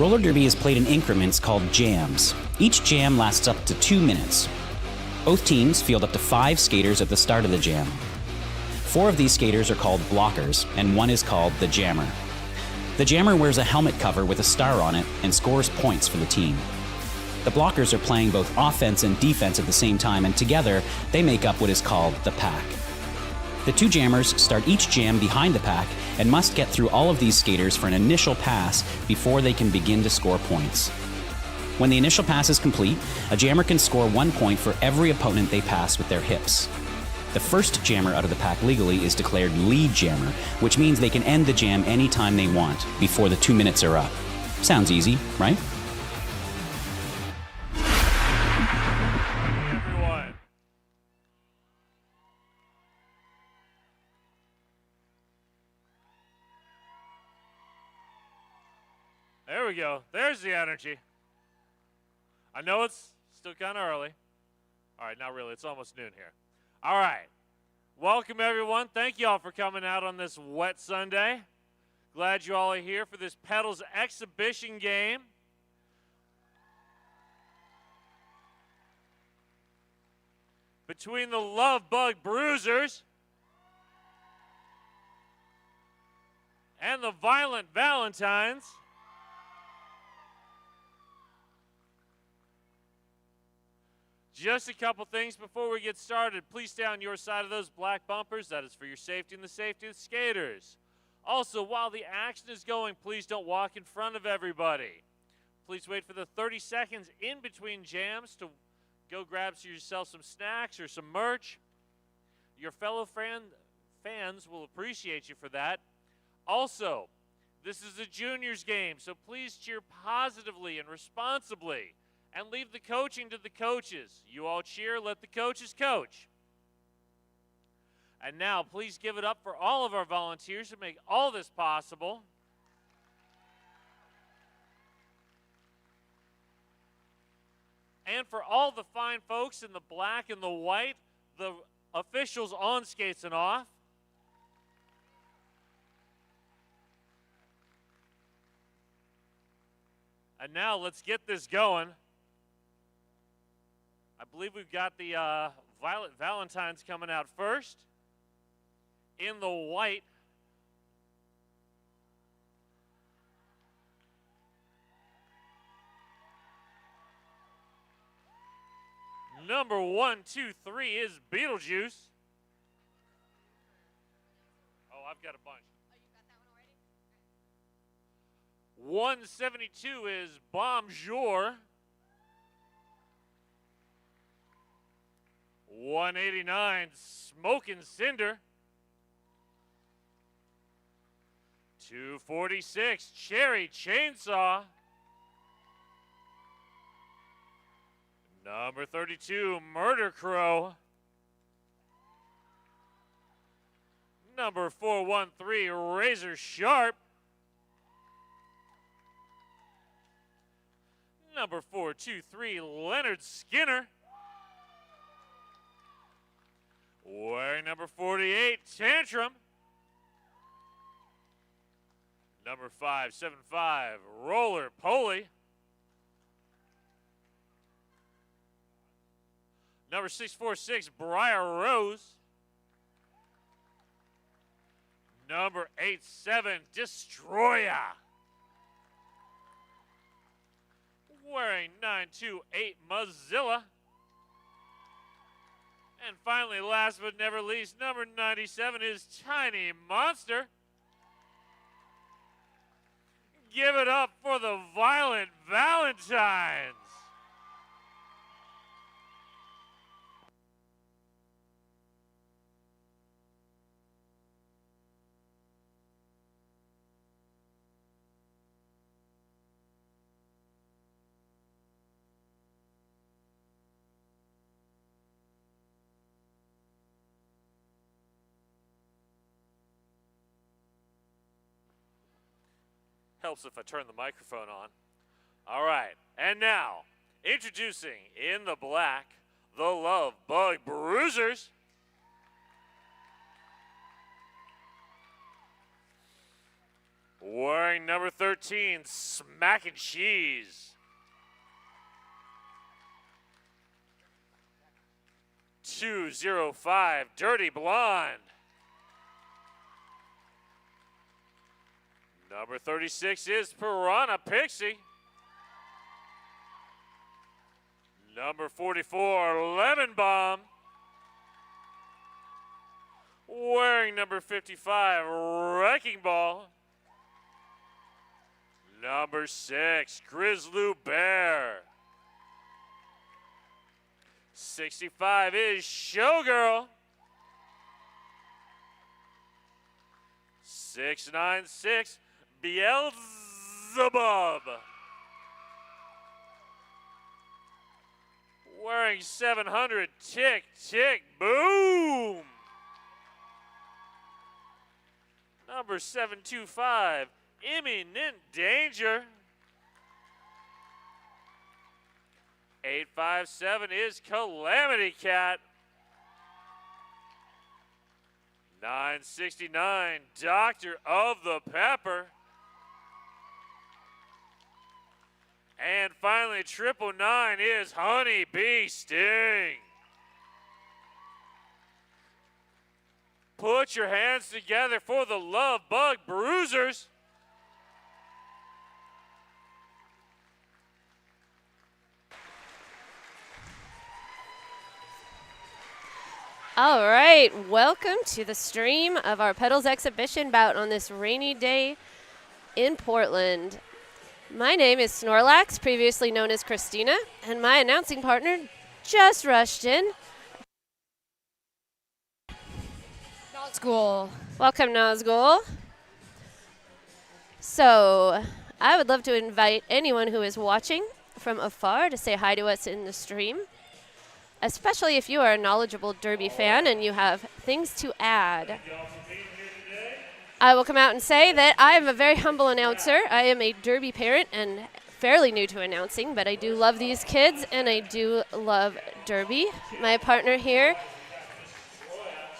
Roller derby is played in increments called jams. Each jam lasts up to 2 minutes. Both teams field up to 5 skaters at the start of the jam. 4 of these skaters are called blockers, and 1 is called the jammer. The jammer wears a helmet cover with a star on it and scores points for the team. The blockers are playing both offense and defense at the same time, and together they make up what is called the pack. The 2 jammers start each jam behind the pack and must get through all of these skaters for an initial pass before they can begin to score points. When the initial pass is complete, a jammer can score 1 point for every opponent they pass with their hips. The first jammer out of the pack legally is declared lead jammer, which means they can end the jam anytime they want before the 2 minutes are up. Sounds easy, right? Everyone. There we go. There's the energy. I know it's still kind of early. All right, not really. It's almost noon here. All right. Welcome, everyone. Thank you all for coming out on this wet Sunday. Glad you all are here for this Petals exhibition game. Between the Love Bug Bruisers and the Violent Valentines. Just a couple things before we get started. Please stay on your side of those black bumpers. That is for your safety and the safety of the skaters. Also, while the action is going, please don't walk in front of everybody. Please wait for the 30 seconds in between jams to go grab yourself some snacks or some merch. Your fellow fans will appreciate you for that. Also, this is a juniors game, so please cheer positively and responsibly. And leave the coaching to the coaches. You all cheer, let the coaches coach. And now, please give it up for all of our volunteers who make all this possible. And for all the fine folks in the black and the white, the officials on skates and off. And now, let's get this going. I believe we've got the Violet Valentines coming out first. In the white, number 1, 2, 3 is Beetlejuice. Oh, I've got a bunch. Oh, you got that one already? 172 is Bonjour. 189, Smokin' Cinder. 246, Cherry Chainsaw. Number 32, Murder Crow. Number 413, Razor Sharp. Number 423, Leonard Skinner. Wearing number 48, Tantrum. Number 575, Roller Poly. Number 646, Briar Rose. Number 87, Destroyer. Wearing 928, Mozilla. And finally, last but never least, number 97 is Tiny Monster. Give it up for the Violent Valentines. Helps if I turn the microphone on. All right, and now, introducing in the black, the Love Bug Bruisers. Wearing number 13, Smack and Cheese. 205, Dirty Blonde. Number 36 is Piranha Pixie. Number 44, Lemon Bomb. Wearing number 55, Wrecking Ball. Number 6, Grizzly Bear. 65 is Showgirl. 696, Beelzebub. Wearing 700, Tick, Tick, Boom. Number 725, Imminent Danger. 857 is Calamity Cat. 969, Doctor of the Pepper. And finally, 999 is Honey Bee Sting. Put your hands together for the Love Bug Bruisers. All right, welcome to the stream of our Petals exhibition bout on this rainy day in Portland. My name is Snorlax, previously known as Christina, and my announcing partner just rushed in. Nazgul. Welcome, Nazgul. So, I would love to invite anyone who is watching from afar to say hi to us in the stream, especially if you are a knowledgeable Derby fan and you have things to add. I will come out and say that I am a very humble announcer. I am a Derby parent and fairly new to announcing, but I do love these kids and I do love Derby. My partner here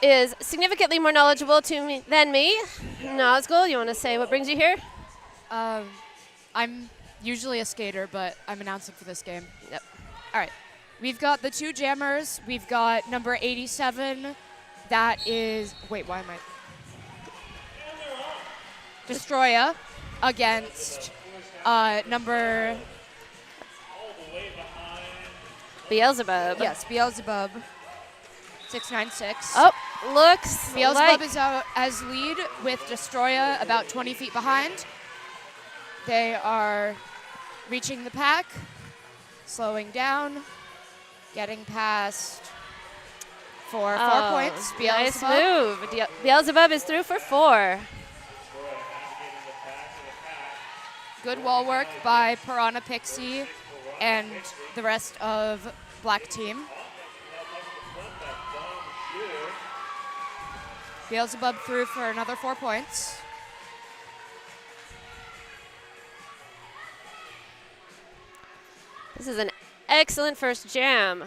is significantly more knowledgeable than me. Nazgul, you want to say what brings you here? I'm usually a skater, but I'm announcing for this game. Yep. All right. We've got the two jammers. We've got number 87. That is, wait, why am I? Destroya against number Beelzebub. Yes, Beelzebub. 696. Oh, looks Beelzebub like is out as lead with Destroya about 20 feet behind. They are reaching the pack, slowing down, getting past for 4 points. Nice Beelzebub. move. Beelzebub is through for 4. Good wall work by Piranha Pixie and the rest of Black Team. Beelzebub through for another 4 points. This is an excellent first jam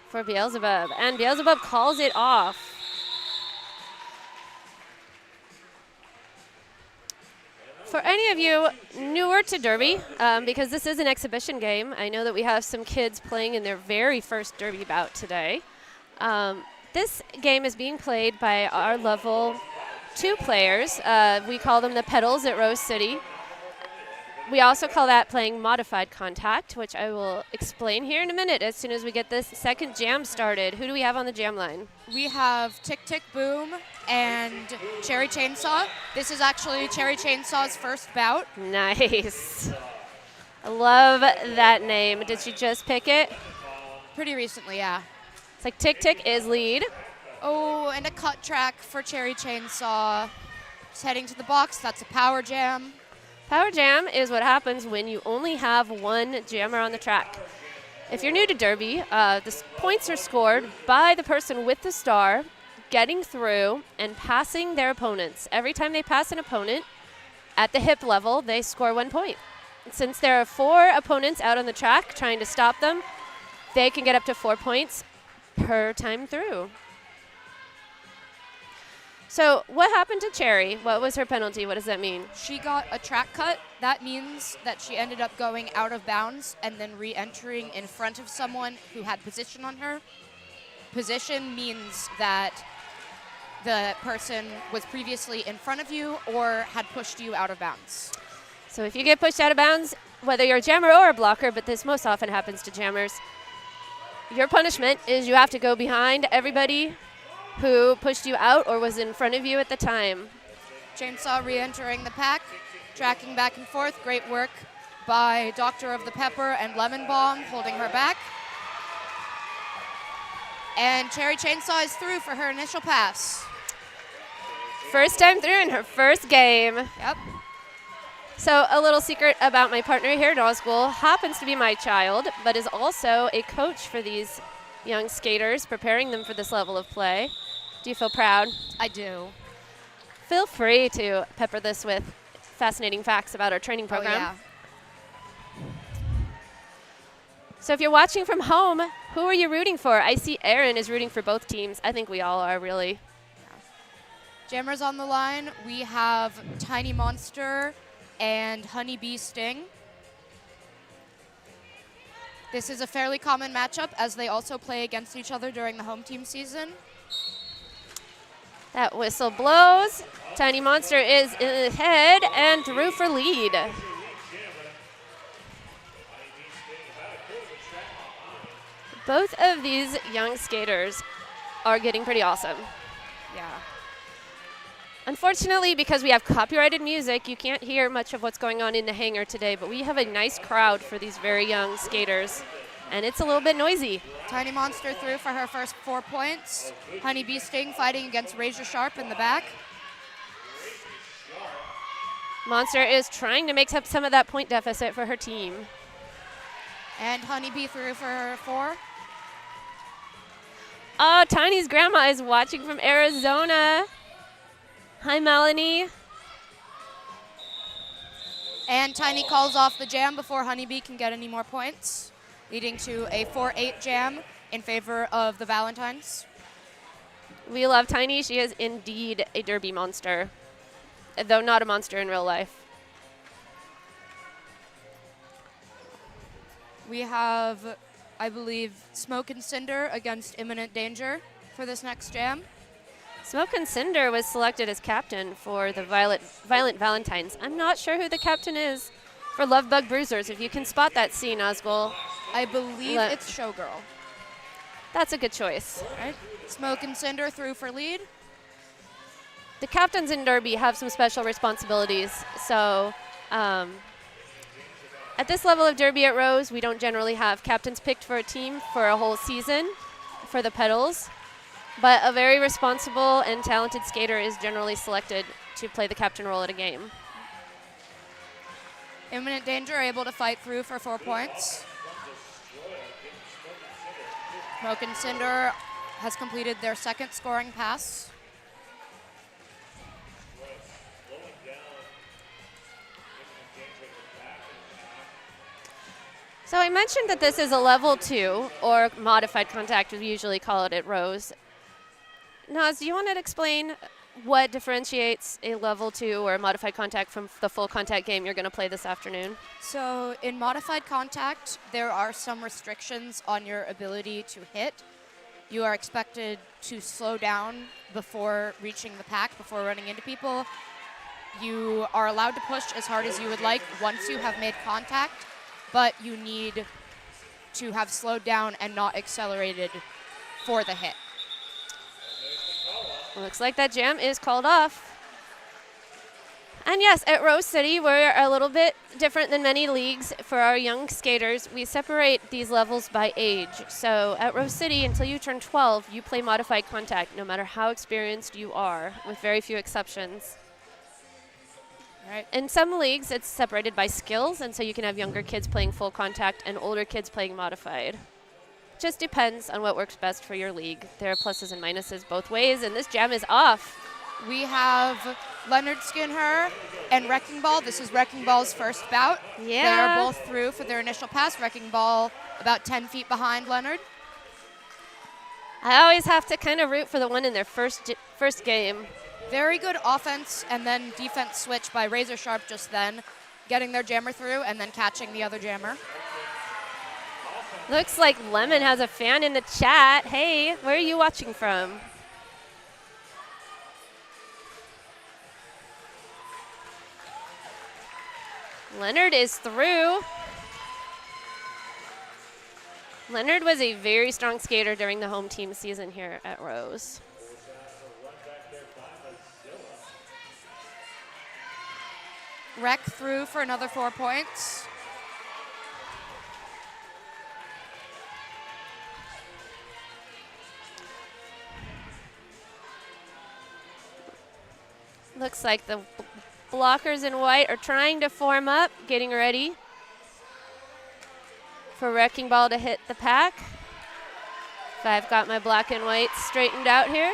for Beelzebub, and Beelzebub calls it off. For any of you newer to Derby, because this is an exhibition game, I know that we have some kids playing in their very first Derby bout today. This game is being played by our level 2 players. We call them the Petals at Rose City. We also call that playing modified contact, which I will explain here in a minute as soon as we get this second jam started. Who do we have on the jam line? We have Tick Tick Boom and Cherry Chainsaw. This is actually Cherry Chainsaw's first bout. Nice. I love that name. Did she just pick it? Pretty recently, yeah. It's like Tick Tick is lead. Oh, and a cut track for Cherry Chainsaw. Just heading to the box. That's a power jam. Power jam is what happens when you only have one jammer on the track. If you're new to Derby, the points are scored by the person with the star getting through and passing their opponents. Every time they pass an opponent at the hip level, they score 1 point. Since there are 4 opponents out on the track trying to stop them, they can get up to 4 points per time through. So what happened to Cherry? What was her penalty? What does that mean? She got a track cut. That means that she ended up going out of bounds and then re-entering in front of someone who had position on her. Position means that the person was previously in front of you or had pushed you out of bounds. So if you get pushed out of bounds, whether you're a jammer or a blocker, but this most often happens to jammers, your punishment is you have to go behind everybody who pushed you out or was in front of you at the time. Chainsaw re-entering the pack, tracking back and forth. Great work by Doctor of the Pepper and Lemon Bomb holding her back. And Cherry Chainsaw is through for her initial pass. First time through in her first game. Yep. So a little secret about my partner here at School happens to be my child, but is also a coach for these young skaters, preparing them for this level of play. Do you feel proud? I do. Feel free to pepper this with fascinating facts about our training program. Oh, yeah. So if you're watching from home, who are you rooting for? I see Aaron is rooting for both teams. I think we all are, really. Jammers on the line. We have Tiny Monster and Honeybee Sting. This is a fairly common matchup as they also play against each other during the home team season. That whistle blows. Tiny Monster is ahead and through for lead. Both of these young skaters are getting pretty awesome. Yeah. Unfortunately, because we have copyrighted music, you can't hear much of what's going on in the hangar today, but we have a nice crowd for these very young skaters, and it's a little bit noisy. Tiny Monster through for her first 4 points. Honeybee Sting fighting against Razor Sharp in the back. Monster is trying to make up some of that point deficit for her team. And Honeybee through for her 4. Oh, Tiny's grandma is watching from Arizona. Hi, Melanie. And Tiny calls off the jam before Honeybee can get any more points, leading to a 4-8 jam in favor of the Valentines. We love Tiny. She is indeed a derby monster, though not a monster in real life. We have, I believe, Smoke and Cinder against Imminent Danger for this next jam. Smoke and Cinder was selected as captain for the Violent Valentines. I'm not sure who the captain is for Lovebug Bruisers. If you can spot that scene, Osgoal. I believe it's Showgirl. That's a good choice. Right. Smoke and Cinder through for lead. The captains in Derby have some special responsibilities. So at this level of Derby at Rose, we don't generally have captains picked for a team for a whole season for the Petals. But a very responsible and talented skater is generally selected to play the captain role at a game. Imminent Danger able to fight through for 4 points. Smoke and Cinder has completed their second scoring pass. So I mentioned that this is a level 2, or modified contact, we usually call it at Rose. Naz, do you want to explain what differentiates a level 2 or a modified contact from the full contact game you're going to play this afternoon? So in modified contact, there are some restrictions on your ability to hit. You are expected to slow down before reaching the pack, before running into people. You are allowed to push as hard as you would like once you have made contact, but you need to have slowed down and not accelerated for the hit. Looks like that jam is called off. And yes, at Rose City, we're a little bit different than many leagues. For our young skaters, we separate these levels by age. So at Rose City, until you turn 12, you play modified contact, no matter how experienced you are, with very few exceptions. Right. In some leagues, it's separated by skills, and so you can have younger kids playing full contact and older kids playing modified. Just depends on what works best for your league. There are pluses and minuses both ways, and this jam is off. We have Leonard Skinner and Wrecking Ball. This is Wrecking Ball's first bout. Yeah. They are both through for their initial pass. Wrecking Ball about 10 feet behind Leonard. I always have to kind of root for the one in their first game. Very good offense and then defense switch by Razor Sharp just then, getting their jammer through and then catching the other jammer. Looks like Lemon has a fan in the chat. Hey, where are you watching from? Leonard is through. Leonard was a very strong skater during the home team season here at Rose. Rec through for another 4 points. Looks like the blockers in white are trying to form up, getting ready for Wrecking Ball to hit the pack. If I've got my black and white straightened out here.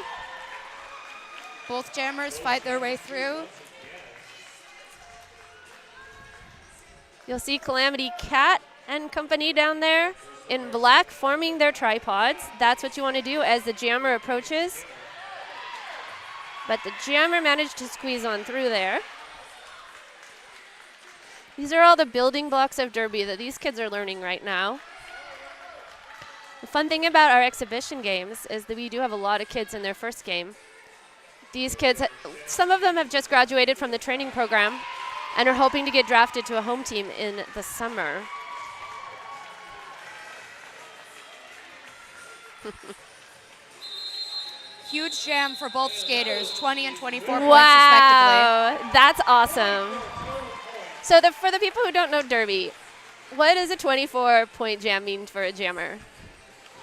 Both jammers fight their way through. You'll see Calamity Cat and company down there in black forming their tripods. That's what you want to do as the jammer approaches. But the jammer managed to squeeze on through there. These are all the building blocks of Derby that these kids are learning right now. The fun thing about our exhibition games is that we do have a lot of kids in their first game. These kids, some of them have just graduated from the training program and are hoping to get drafted to a home team in the summer. Huge jam for both skaters, 20 and 24 points respectively. Wow, that's awesome. So for the people who don't know Derby, what does a 24-point jam mean for a jammer?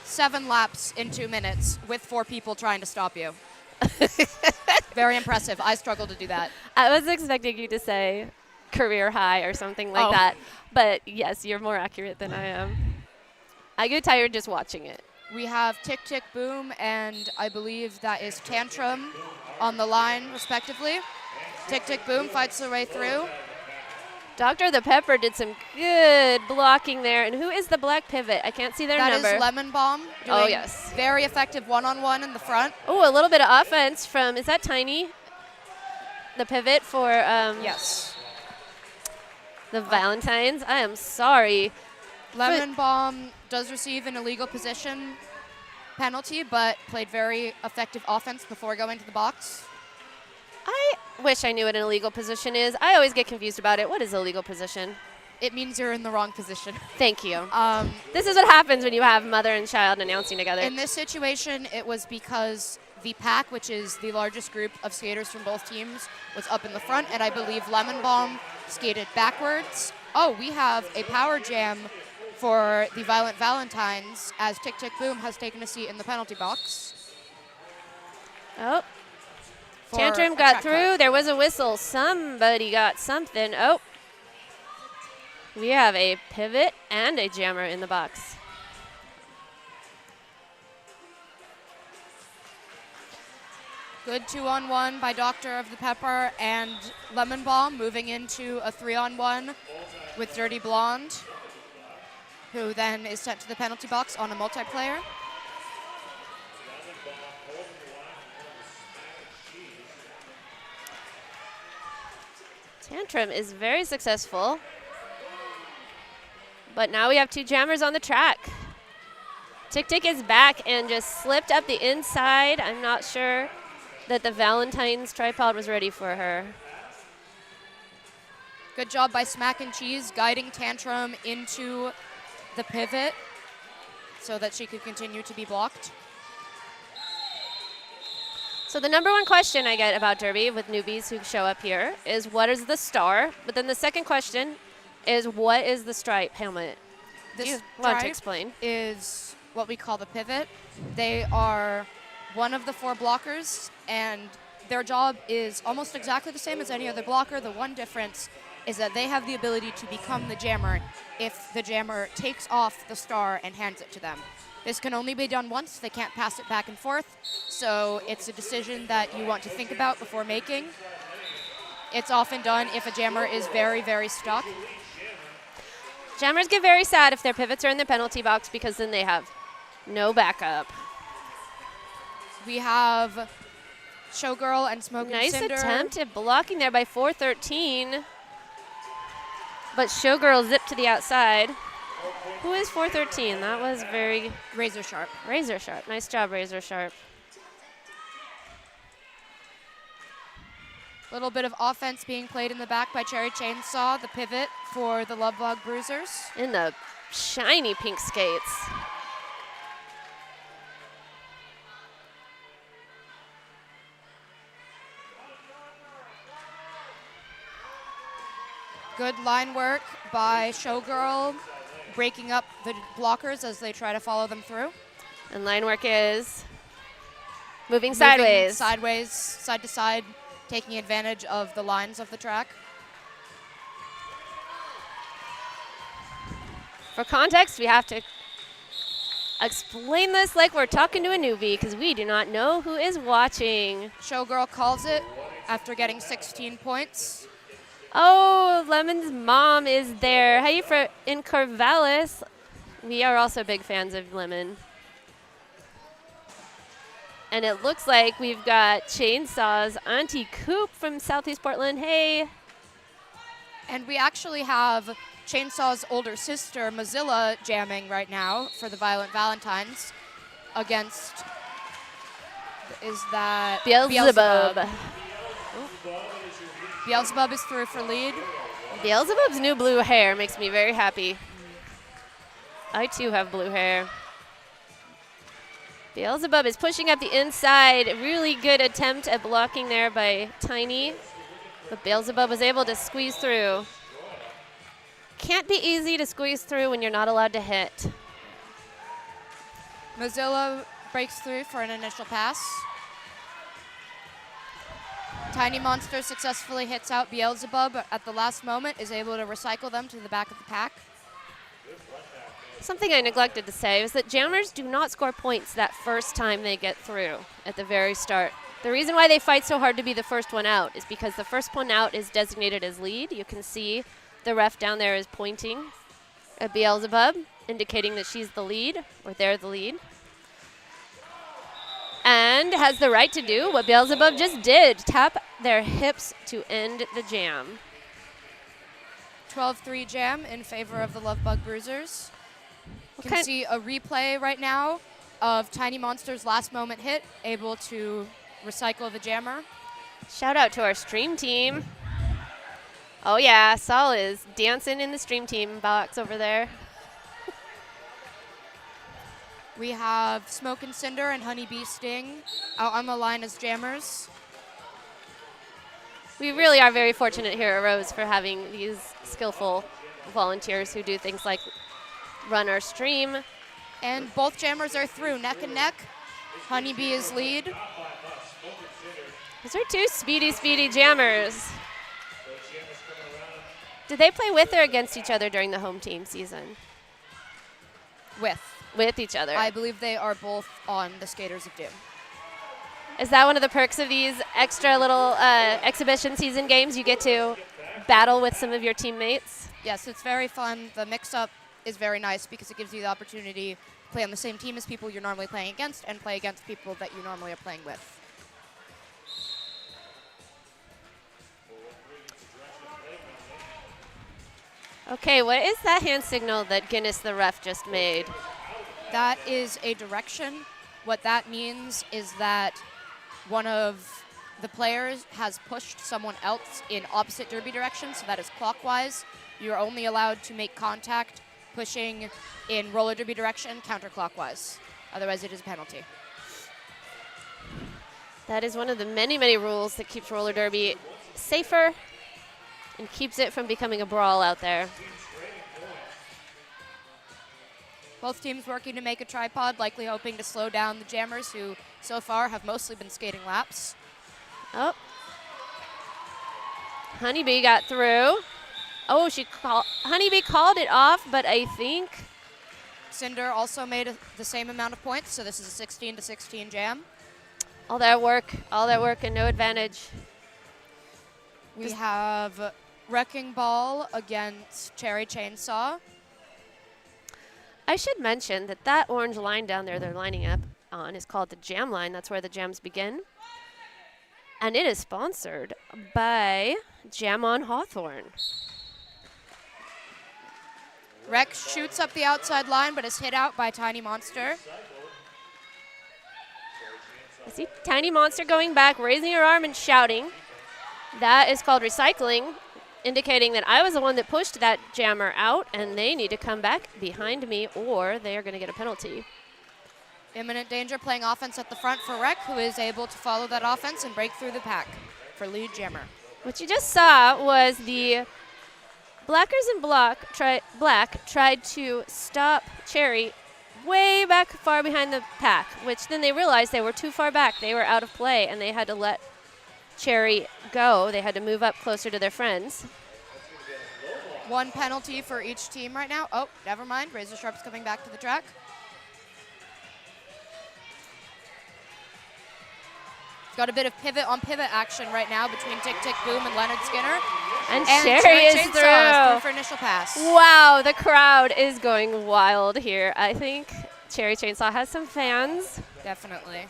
7 laps in 2 minutes with 4 people trying to stop you. Very impressive. I struggle to do that. I was expecting you to say career high or something like that. But yes, you're more accurate than I am. I get tired just watching it. We have Tick Tick Boom and I believe that is Tantrum on the line respectively. Tick Tick Boom fights their way through. Dr. the Pepper did some good blocking there. And who is the black pivot? I can't see their number. That is Lemon Bomb. Oh, yes. Very effective one-on-one in the front. Oh, a little bit of offense from, is that Tiny? The pivot for yes. The Valentines. I am sorry. Lemon Bomb does receive an illegal position penalty, but played very effective offense before going to the box. I wish I knew what an illegal position is. I always get confused about it. What is illegal position? It means you're in the wrong position. Thank you. This is what happens when you have mother and child announcing together. In this situation, it was because the pack, which is the largest group of skaters from both teams, was up in the front, and I believe Lemon Bomb skated backwards. Oh, we have a power jam for the Violent Valentines as Tick Tick Boom has taken a seat in the penalty box. Oh. Tantrum got through. There was a whistle. Somebody got something. Oh. We have a pivot and a jammer in the box. Good 2-on-1 by Dr. of the Pepper and Lemon Bomb, moving into a 3-on-1 with Dirty Blonde, who then is sent to the penalty box on a multiplayer. Tantrum is very successful. But now we have 2 jammers on the track. Tick Tick is back and just slipped up the inside. I'm not sure that the Valentine's tripod was ready for her. Good job by Smack and Cheese guiding Tantrum into the pivot so that she could continue to be blocked. So the number one question I get about Derby with newbies who show up here is what is the star? But then the second question is what is the stripe helmet? This you want to stripe explain? Is what we call the pivot. They are one of the 4 blockers, and their job is almost exactly the same as any other blocker. The one difference is that they have the ability to become the jammer if the jammer takes off the star and hands it to them. This can only be done once. They can't pass it back and forth, so it's a decision that you want to think about before making. It's often done if a jammer is very, very stuck. Jammers get very sad if their pivots are in the penalty box because then they have no backup. We have Showgirl and Smoking Nice Cinder. attempt at blocking there by 413. But Showgirl zipped to the outside. Who is 413? That was very Razor sharp. razor sharp. Nice job, razor sharp. Little bit of offense being played in the back by Cherry Chainsaw, the pivot for the Love Bug Bruisers. In the shiny pink skates. Good line work by Showgirl, breaking up the blockers as they try to follow them through. And line work is moving sideways. Sideways, side to side, taking advantage of the lines of the track. For context, we have to explain this like we're talking to a newbie because we do not know who is watching. Showgirl calls it after getting 16 points. Oh, Lemon's mom is there. Hey, in Corvallis. We are also big fans of Lemon. And it looks like we've got Chainsaw's Auntie Coop from Southeast Portland. Hey. And we actually have Chainsaw's older sister, Mozilla, jamming right now for the Violent Valentines against, is that Beelzebub. Beelzebub is through for lead. Beelzebub's new blue hair makes me very happy. I too have blue hair. Beelzebub is pushing up the inside. Really good attempt at blocking there by Tiny. But Beelzebub was able to squeeze through. Can't be easy to squeeze through when you're not allowed to hit. Mozilla breaks through for an initial pass. Tiny Monster successfully hits out Beelzebub, but at the last moment is able to recycle them to the back of the pack. Something I neglected to say was that jammers do not score points that first time they get through at the very start. The reason why they fight so hard to be the first one out is because the first one out is designated as lead. You can see the ref down there is pointing at Beelzebub, indicating that she's the lead, or they're the lead. And has the right to do what Beelzebub just did, tap their hips to end the jam. 12-3 jam in favor of the Love Bug Bruisers. You can see a replay right now of Tiny Monster's last moment hit, able to recycle the jammer. Shout out to our stream team. Oh yeah, Saul is dancing in the stream team box over there. We have Smoke and Cinder and Honeybee Sting out on the line as jammers. We really are very fortunate here at Rose for having these skillful volunteers who do things like run our stream. And both jammers are through, neck and neck. Honeybee is lead. These are two speedy jammers. Did they play with or against each other during the home team season? With each other. I believe they are both on the Skaters of Doom. Is that one of the perks of these extra little exhibition season games? You get to battle with some of your teammates? Yes, it's very fun. The mix-up is very nice because it gives you the opportunity to play on the same team as people you're normally playing against and play against people that you normally are playing with. Okay, what is that hand signal that Guinness the ref just made? That is a direction. What that means is that one of the players has pushed someone else in opposite derby direction, so that is clockwise. You're only allowed to make contact pushing in roller derby direction counterclockwise. Otherwise, it is a penalty. That is one of the many rules that keeps roller derby safer and keeps it from becoming a brawl out there. Both teams working to make a tripod, likely hoping to slow down the jammers who so far have mostly been skating laps. Oh. Honeybee got through. Oh, Honeybee called it off, but I think Cinder also made the same amount of points, so this is a 16-16 jam. all that work and no advantage. We have Wrecking Ball against Cherry Chainsaw. I should mention that orange line down there they're lining up on is called the jam line. That's where the jams begin. And it is sponsored by Jam on Hawthorne. Rex shoots up the outside line, but is hit out by Tiny Monster. I see Tiny Monster going back, raising her arm and shouting. That is called recycling, indicating that I was the one that pushed that jammer out, and they need to come back behind me or they are going to get a penalty. Imminent danger, playing offense at the front for Rec, who is able to follow that offense and break through the pack for lead jammer. What you just saw was the Blackers in Black tried to stop Cherry way back far behind the pack, which then they realized they were too far back. They were out of play, and they had to let Cherry go. They had to move up closer to their friends. One penalty for each team right now. Oh, never mind. Razor Sharp's coming back to the track. Got a bit of pivot on pivot action right now between Tick Tick Boom and Leonard Skinner. And Cherry is through for initial pass. Wow, the crowd is going wild here. I think Cherry Chainsaw has some fans. Definitely.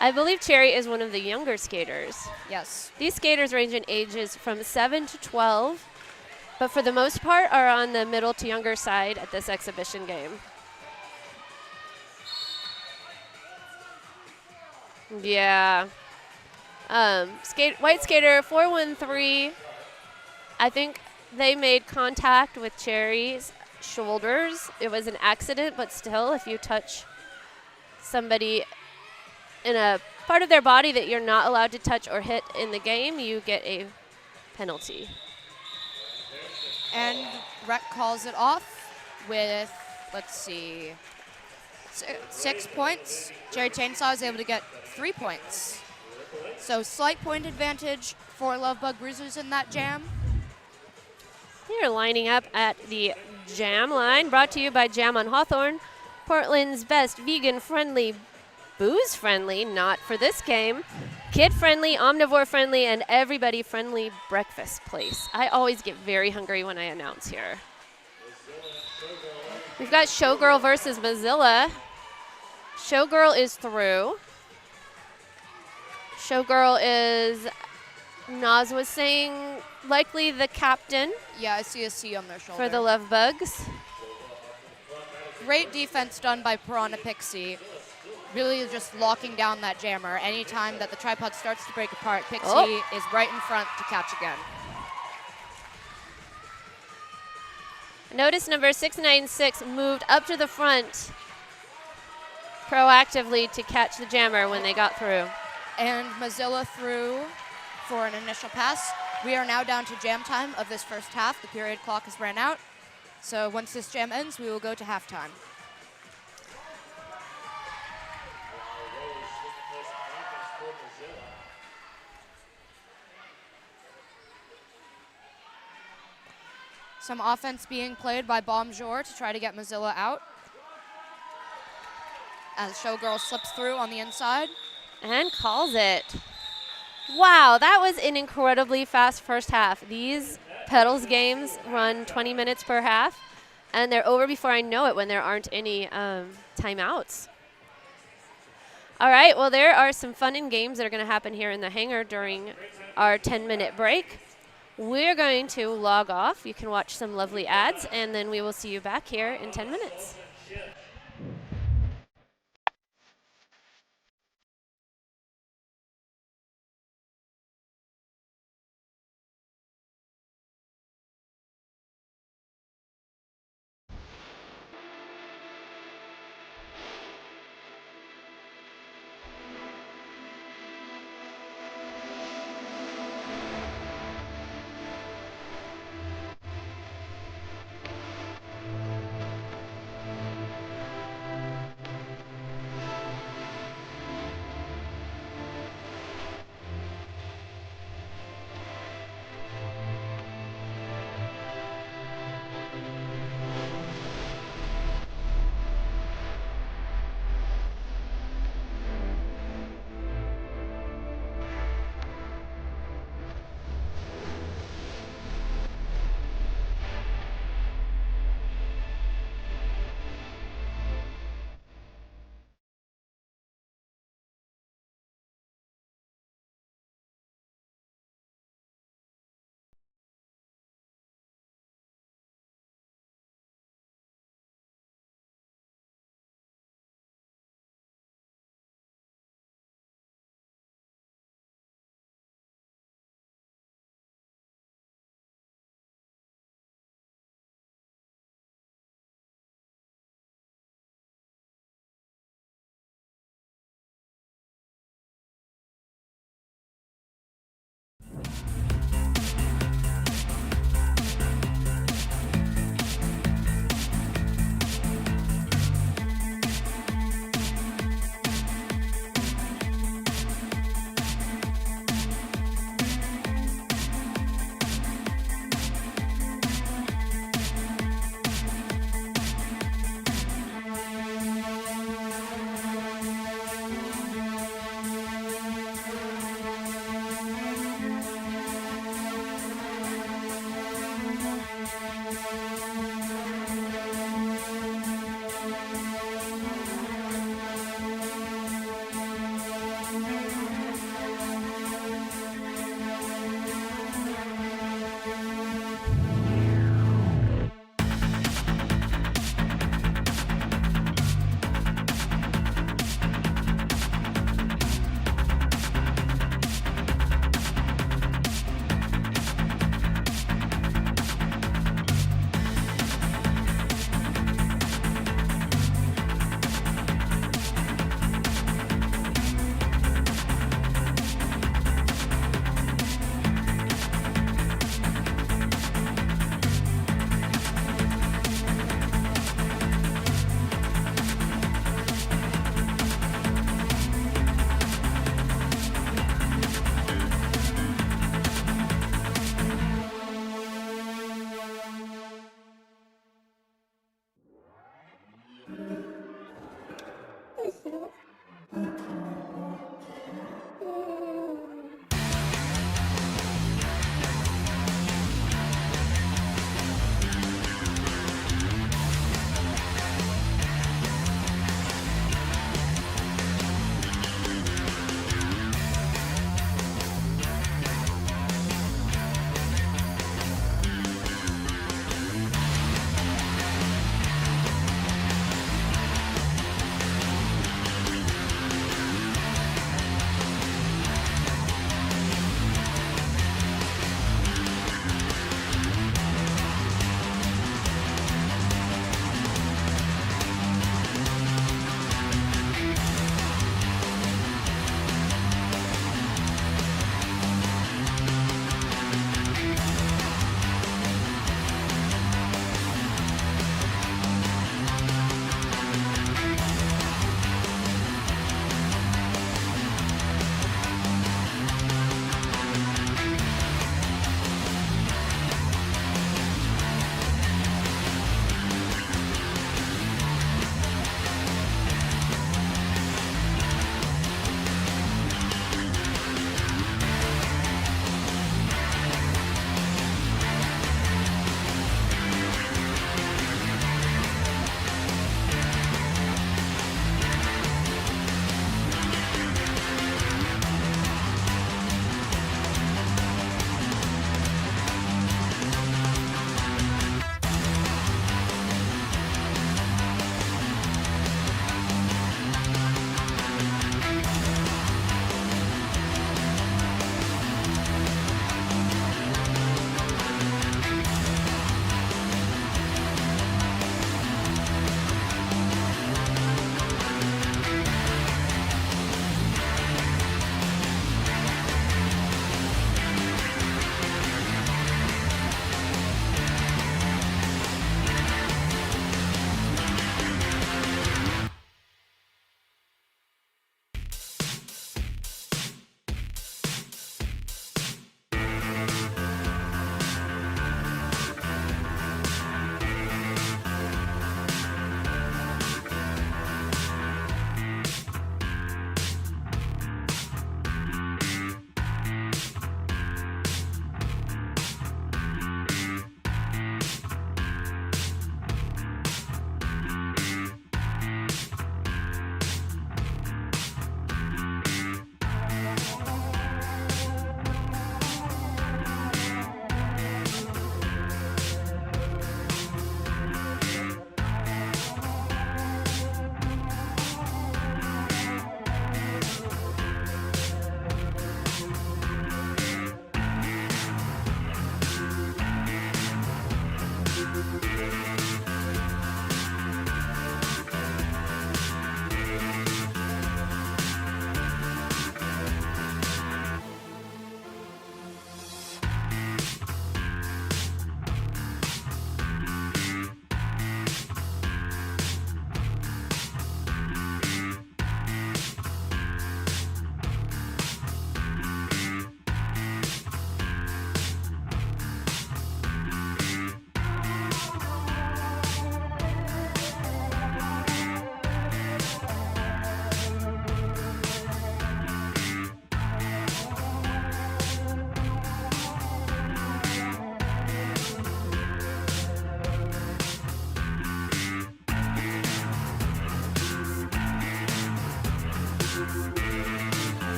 I believe Cherry is one of the younger skaters. Yes. These skaters range in ages from 7 to 12, but for the most part are on the middle to younger side at this exhibition game. Yeah. White skater 413. I think they made contact with Cherry's shoulders. It was an accident, but still, if you touch somebody in a part of their body that you're not allowed to touch or hit in the game, you get a penalty. And Rec calls it off with, let's see, 6 points. Cherry Chainsaw is able to get 3 points. So slight point advantage for Lovebug Bruisers in that jam. You're lining up at the Jam line, brought to you by Jam on Hawthorne, Portland's best vegan-friendly, booze-friendly, not for this game, kid-friendly, omnivore-friendly, and everybody-friendly breakfast place. I always get very hungry when I announce here. We've got Showgirl versus Mozilla. Showgirl is through. Showgirl is, Naz was saying, likely the captain. Yeah, I see a C on their shoulder. For the Love Bugs. Great defense done by Piranha Pixie. Really just locking down that jammer. Anytime that the tripod starts to break apart, Pixie is right in front to catch again. Notice number 696 moved up to the front proactively to catch the jammer when they got through. And Mozilla through for an initial pass. We are now down to jam time of this first half. The period clock has ran out. So once this jam ends, we will go to halftime. Some offense being played by Bonjour to try to get Mozilla out. As Showgirl slips through on the inside. And calls it. Wow, that was an incredibly fast first half. These Petals games run 20 minutes per half, and they're over before I know it when there aren't any timeouts. All right, well, there are some fun and games that are going to happen here in the hangar during our 10-minute break. We're going to log off. You can watch some lovely ads, and then we will see you back here in 10 minutes.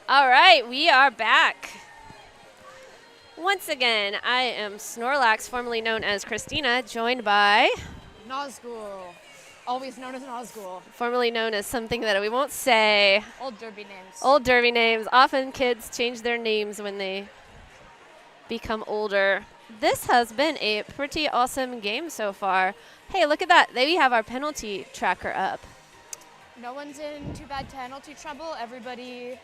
All right, we are back. Once again, I am Snorlax, formerly known as Christina, joined by, Nazgul, always known as Nazgul. formerly known as something that we won't say. Old derby names. Old derby names. Often kids change their names when they become older. This has been a pretty awesome game so far. Hey, look at that. There we have our penalty tracker up. No one's in too bad penalty trouble. Everybody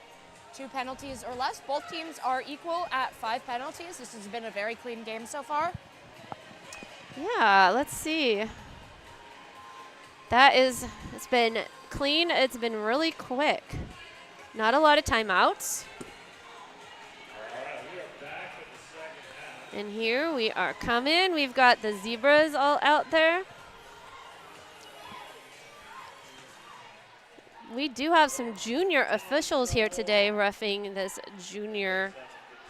2 penalties or less. Both teams are equal at 5 penalties. This has been a very clean game so far. Yeah, let's see. It's been clean. It's been really quick. Not a lot of timeouts. And here we are coming. We've got the zebras all out there. We do have some junior officials here today roughing this junior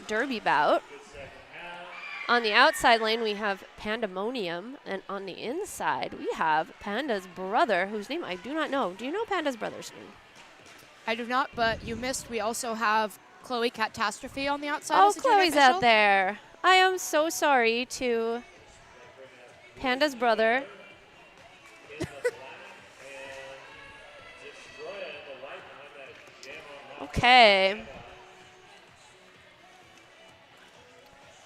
derby bout. On the outside lane, we have Pandemonium, and on the inside, we have Panda's brother, whose name I do not know. Do you know Panda's brother's name? I do not, but you missed. We also have Chloe Catastrophe on the outside. Oh, as a junior Chloe's official. out there. I am so sorry to Panda's brother. Okay.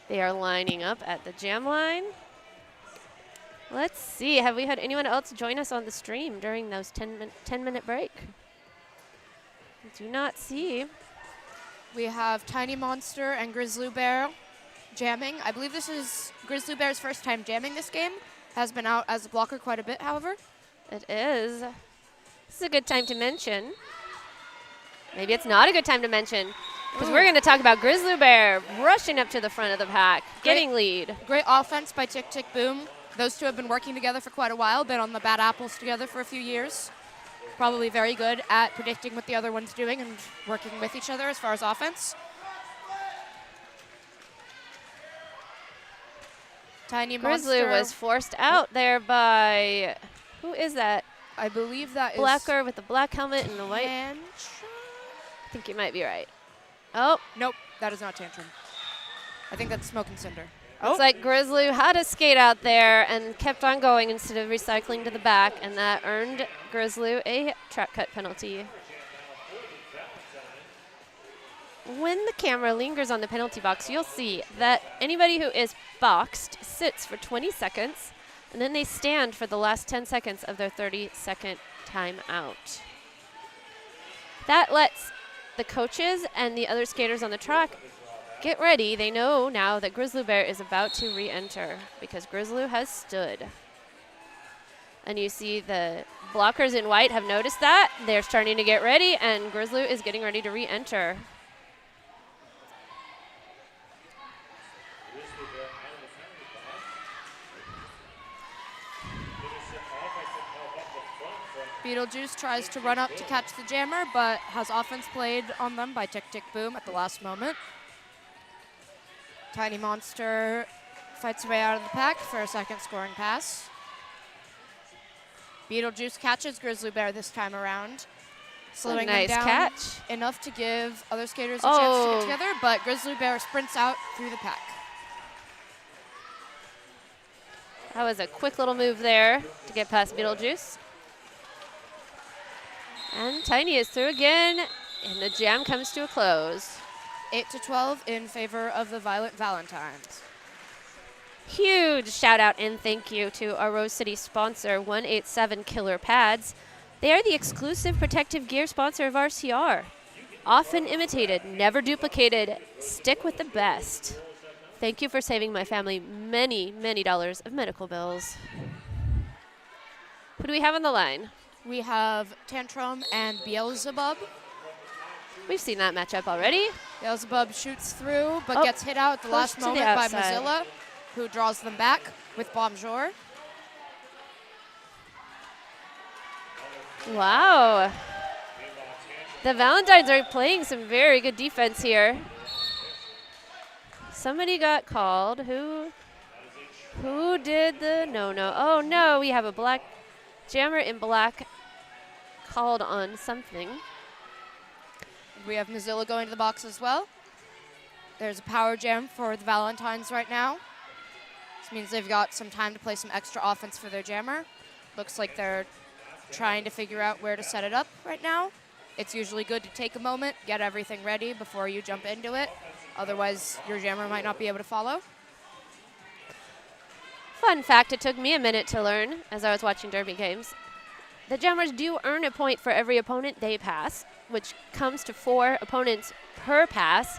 They are lining up at the jam line. Let's see. Have we had anyone else join us on the stream during those 10-minute break? Do not see. We have Tiny Monster and Grizzly Bear jamming. I believe this is Grizzly Bear's first time jamming this game. Has been out as a blocker quite a bit, however. It is. This is a good time to mention. Maybe it's not a good time to mention, because we're going to talk about Grizzly Bear rushing up to the front of the pack, getting lead. Great offense by Tick Tick Boom. Those two have been working together for quite a while, been on the Bad Apples together for a few years. Probably very good at predicting what the other one's doing and working with each other as far as offense. Tiny Grizzly Monster. was forced out there by, who is that? I believe that is Blacker with the black helmet and the white. Tantrum? I think you might be right. Oh, Nope, that is not Tantrum. I think that's Smoke and Cinder. looks like Grizzly had a skate out there and kept on going instead of recycling to the back, and that earned Grizzly a track cut penalty. When the camera lingers on the penalty box, you'll see that anybody who is boxed sits for 20 seconds, and then they stand for the last 10 seconds of their 30-second timeout. That lets the coaches and the other skaters on the track get ready. They know now that Grizzly Bear is about to re-enter because Grizzly has stood. And you see the blockers in white have noticed that. They're starting to get ready, and Grizzly is getting ready to re-enter. Beetlejuice tries to run up to catch the jammer, but has offense played on them by Tick Tick Boom at the last moment. Tiny Monster fights her way out of the pack for a second scoring pass. Beetlejuice catches Grizzly Bear this time around, slowing nice him down catch. enough to give other skaters a chance to Oh. get together, but Grizzly Bear sprints out through the pack. That was a quick little move there to get past Beetlejuice. And Tiny is through again, and the jam comes to a close. 8-12 in favor of the Violet Valentines. Huge shout out and thank you to our Rose City sponsor, 187 Killer Pads. They are the exclusive protective gear sponsor of RCR. Often imitated, never duplicated. Stick with the best. Thank you for saving my family many, many dollars of medical bills. Who do we have on the line? We have Tantrum and Beelzebub. We've seen that matchup already. Beelzebub shoots through, but Oh, gets hit out at the last pushed to the moment by outside. Mozilla, who draws them back with Bonjour. Wow. The Valentines are playing some very good defense here. Somebody got called. Who did the no? Oh no, we have a black jammer in black called on something. We have Mozilla going to the box as well. There's a power jam for the Valentines right now. This means they've got some time to play some extra offense for their jammer. Looks like they're trying to figure out where to set it up right now. It's usually good to take a moment, get everything ready before you jump into it. Otherwise, your jammer might not be able to follow. Fun fact, it took me a minute to learn as I was watching derby games. The jammers do earn a point for every opponent they pass, which comes to 4 opponents per pass.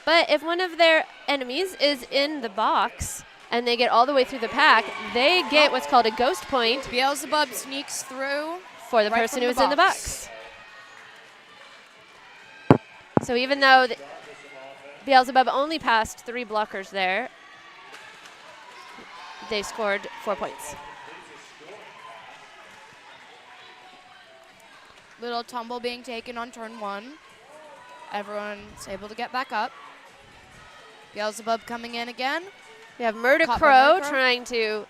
But if one of their enemies is in the box and they get all the way through the pack, they get what's called a ghost point Beelzebub sneaks through for the right person from who's the in the box. So even though Beelzebub only passed 3 blockers there, they scored 4 points. Little tumble being taken on turn 1. Everyone's able to get back up. Beelzebub coming in again. We have Murder Caught by Crow Murder Crow. trying to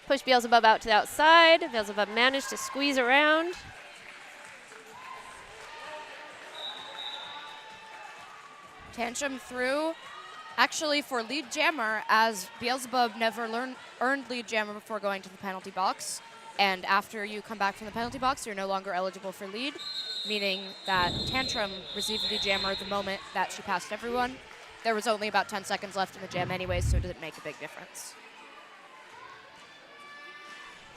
push Beelzebub out to the outside. Beelzebub managed to squeeze around. Tantrum through. Actually, for lead jammer, as Beelzebub never earned lead jammer before going to the penalty box. And after you come back from the penalty box, you're no longer eligible for lead, meaning that Tantrum received lead jammer the moment that she passed everyone. There was only about 10 seconds left in the jam anyways, so it didn't make a big difference.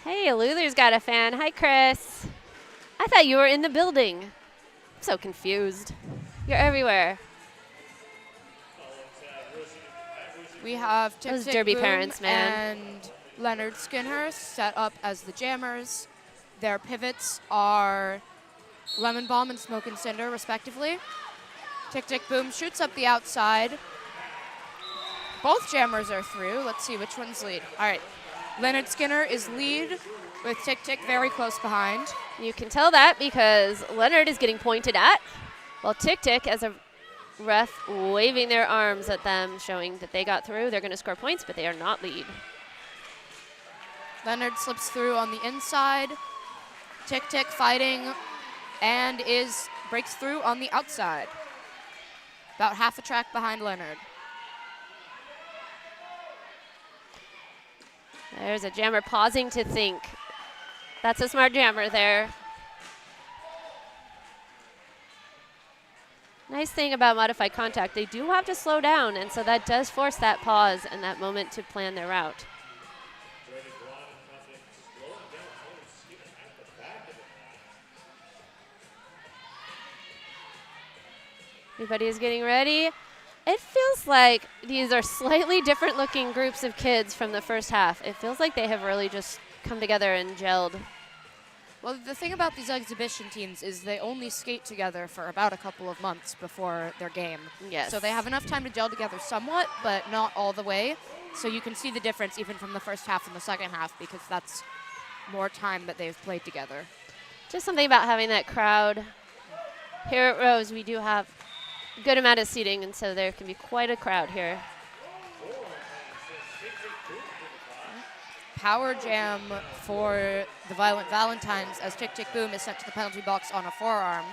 Hey, Lulu's got a fan. Hi, Chris. I thought you were in the building. I'm so confused. You're everywhere. We have Tick Those Tick derby Boom parents, man. and Leonard Skinner set up as the jammers. Their pivots are Lemon Bomb and Smoke and Cinder, respectively. Tick Tick Boom shoots up the outside. Both jammers are through. Let's see which one's lead. All right. Leonard Skinner is lead with Tick Tick very close behind. You can tell that because Leonard is getting pointed at, while Tick Tick, as a ref, waving their arms at them, showing that they got through. They're going to score points, but they are not lead. Leonard slips through on the inside. Tick Tick fighting and breaks through on the outside. About half a track behind Leonard. There's a jammer pausing to think. That's a smart jammer there. Nice thing about modified contact, they do have to slow down, and so that does force that pause and that moment to plan their route. Everybody is getting ready. It feels like these are slightly different looking groups of kids from the first half. It feels like they have really just come together and gelled. Well, the thing about these exhibition teams is they only skate together for about a couple of months before their game. Yes. So they have enough time to gel together somewhat, but not all the way. So you can see the difference even from the first half and the second half because that's more time that they've played together. Just something about having that crowd. Here at Rose, we do have a good amount of seating, and so there can be quite a crowd here. Power jam for the Violent Valentines as Tick Tick Boom is sent to the penalty box on a forearm.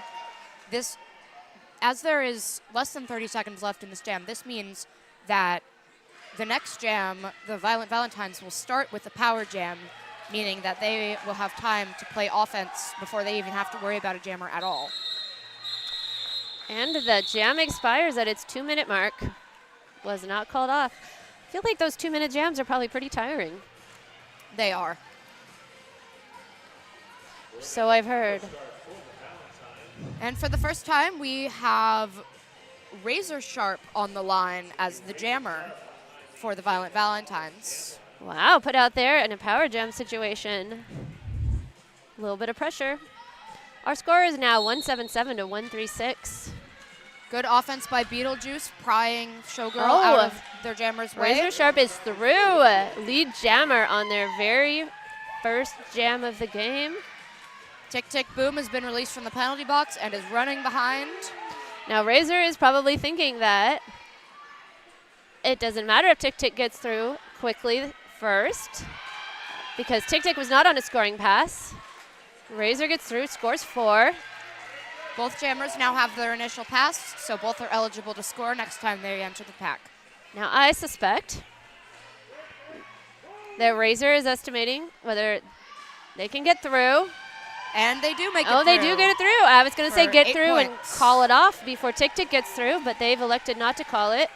As there is less than 30 seconds left in this jam, this means that the next jam, the Violent Valentines, will start with the power jam, meaning that they will have time to play offense before they even have to worry about a jammer at all. And the jam expires at its 2-minute mark. Was not called off. I feel like those 2-minute jams are probably pretty tiring. They are. So I've heard. And for the first time, we have Razor Sharp on the line as the jammer for the Violent Valentines. Wow, put out there in a power jam situation. A little bit of pressure. Our score is now 177 to 136. Good offense by Beetlejuice, prying Showgirl Oh. out of their jammer's way. Razor Sharp is through. Lead jammer on their very first jam of the game. Tick Tick Boom has been released from the penalty box and is running behind. Now Razor is probably thinking that it doesn't matter if Tick Tick gets through quickly first, because Tick Tick was not on a scoring pass. Razor gets through, scores 4. Both jammers now have their initial pass, so both are eligible to score next time they enter the pack. Now I suspect that Razor is estimating whether they can get through. And they do make it Oh, through. they do get it through. I was going to say For get 8 through and points. call it off before Tick Tick gets through, but they've elected not to call it.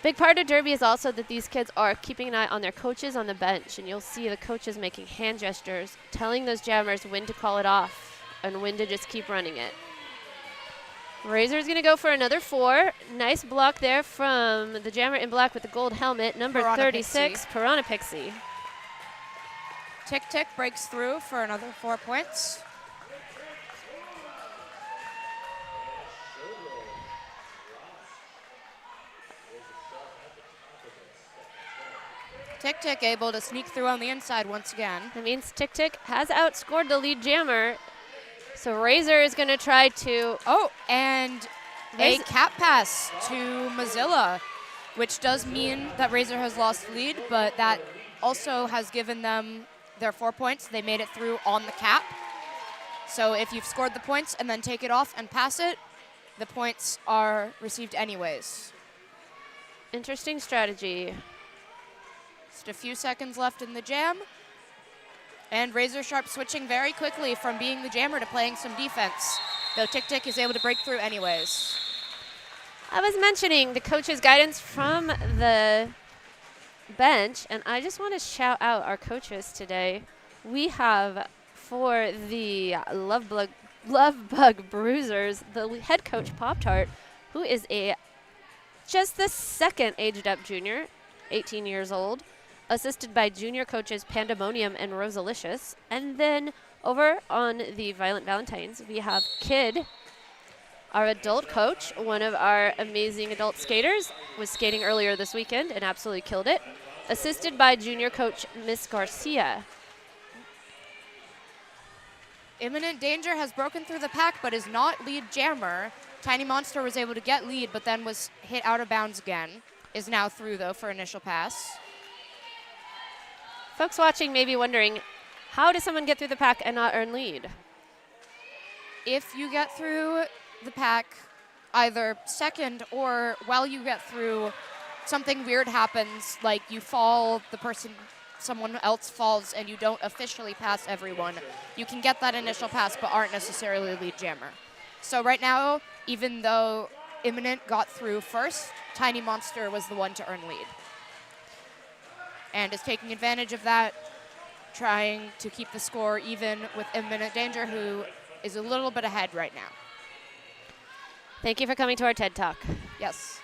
Big part of Derby is also that these kids are keeping an eye on their coaches on the bench, and you'll see the coaches making hand gestures, telling those jammers when to call it off and when to just keep running it. Razor's going to go for another 4. Nice block there from the jammer in black with the gold helmet, number Piranha 36, Piranha Pixie. Tick Tick breaks through for another 4 points. Tick Tick able to sneak through on the inside once again. That means Tick Tick has outscored the lead jammer. So Razor is going to try to... Oh, and a Razor- cap pass to Mozilla, which does mean that Razor has lost the lead, but that also has given them their 4 points. They made it through on the cap. So if you've scored the points and then take it off and pass it, the points are received anyways. Interesting strategy. Just a few seconds left in the jam. And Razor Sharp switching very quickly from being the jammer to playing some defense, though Tick Tick is able to break through anyways. I was mentioning the coach's guidance from the bench, and I just want to shout out our coaches today. We have, for the Love Bug Bruisers, the head coach, Pop-Tart, who is just the second aged up junior, 18 years old, assisted by junior coaches Pandemonium and Rosalicious. And then over on the Violent Valentines, we have Kid, our adult coach, one of our amazing adult skaters, was skating earlier this weekend and absolutely killed it, assisted by junior coach Miss Garcia. Imminent Danger has broken through the pack, but is not lead jammer. Tiny Monster was able to get lead, but then was hit out of bounds again. Is now through, though, for initial pass. Folks watching may be wondering, how does someone get through the pack and not earn lead? If you get through the pack either second or while you get through, something weird happens, like you fall, someone else falls, and you don't officially pass everyone, you can get that initial pass but aren't necessarily lead jammer. So right now, even though Imminent got through first, Tiny Monster was the one to earn lead. And is taking advantage of that, trying to keep the score even with Imminent Danger, who is a little bit ahead right now. Thank you for coming to our TED Talk. Yes.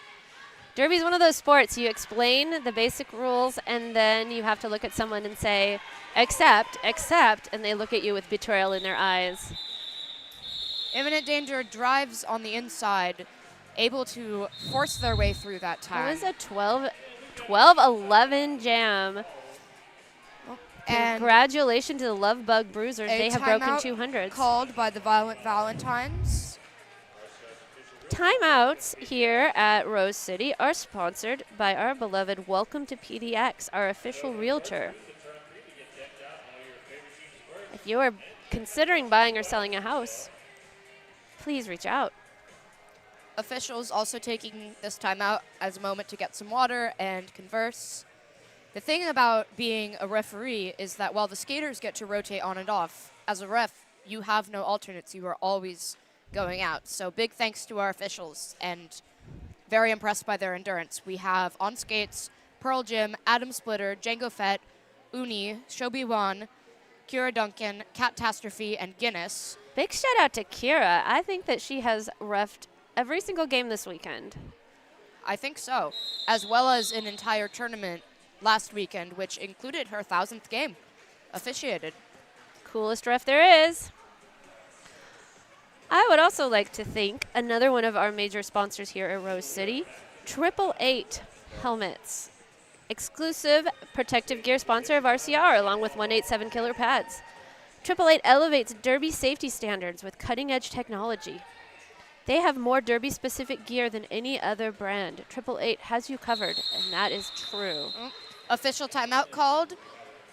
Derby is one of those sports. You explain the basic rules, and then you have to look at someone and say, accept, and they look at you with betrayal in their eyes. Imminent Danger drives on the inside, able to force their way through that time. It was a 12-11 jam. And Congratulations to the Love Bug Bruisers. a They have broken timeout 200s. called by the Violent Valentines. Timeouts here at Rose City are sponsored by our beloved Welcome to PDX, our official realtor. If you are considering buying or selling a house, please reach out. Officials also taking this timeout as a moment to get some water and converse. The thing about being a referee is that while the skaters get to rotate on and off, as a ref, you have no alternates. You are always going out. So big thanks to our officials, and very impressed by their endurance. We have on skates Pearl Jim, Adam Splitter, Django Fett, Uni, Shobi Wan, Kira Duncan, Catastrophe, and Guinness. Big shout out to Kira. I think that she has reffed every single game this weekend. I think so, as well as an entire tournament last weekend, which included her 1,000th game officiated. Coolest ref there is. I would also like to thank another one of our major sponsors here at Rose City, 888 Helmets. Exclusive protective gear sponsor of RCR, along with 187 Killer Pads. 888 elevates Derby safety standards with cutting-edge technology. They have more Derby-specific gear than any other brand. 888 has you covered, and that is true. Official timeout called.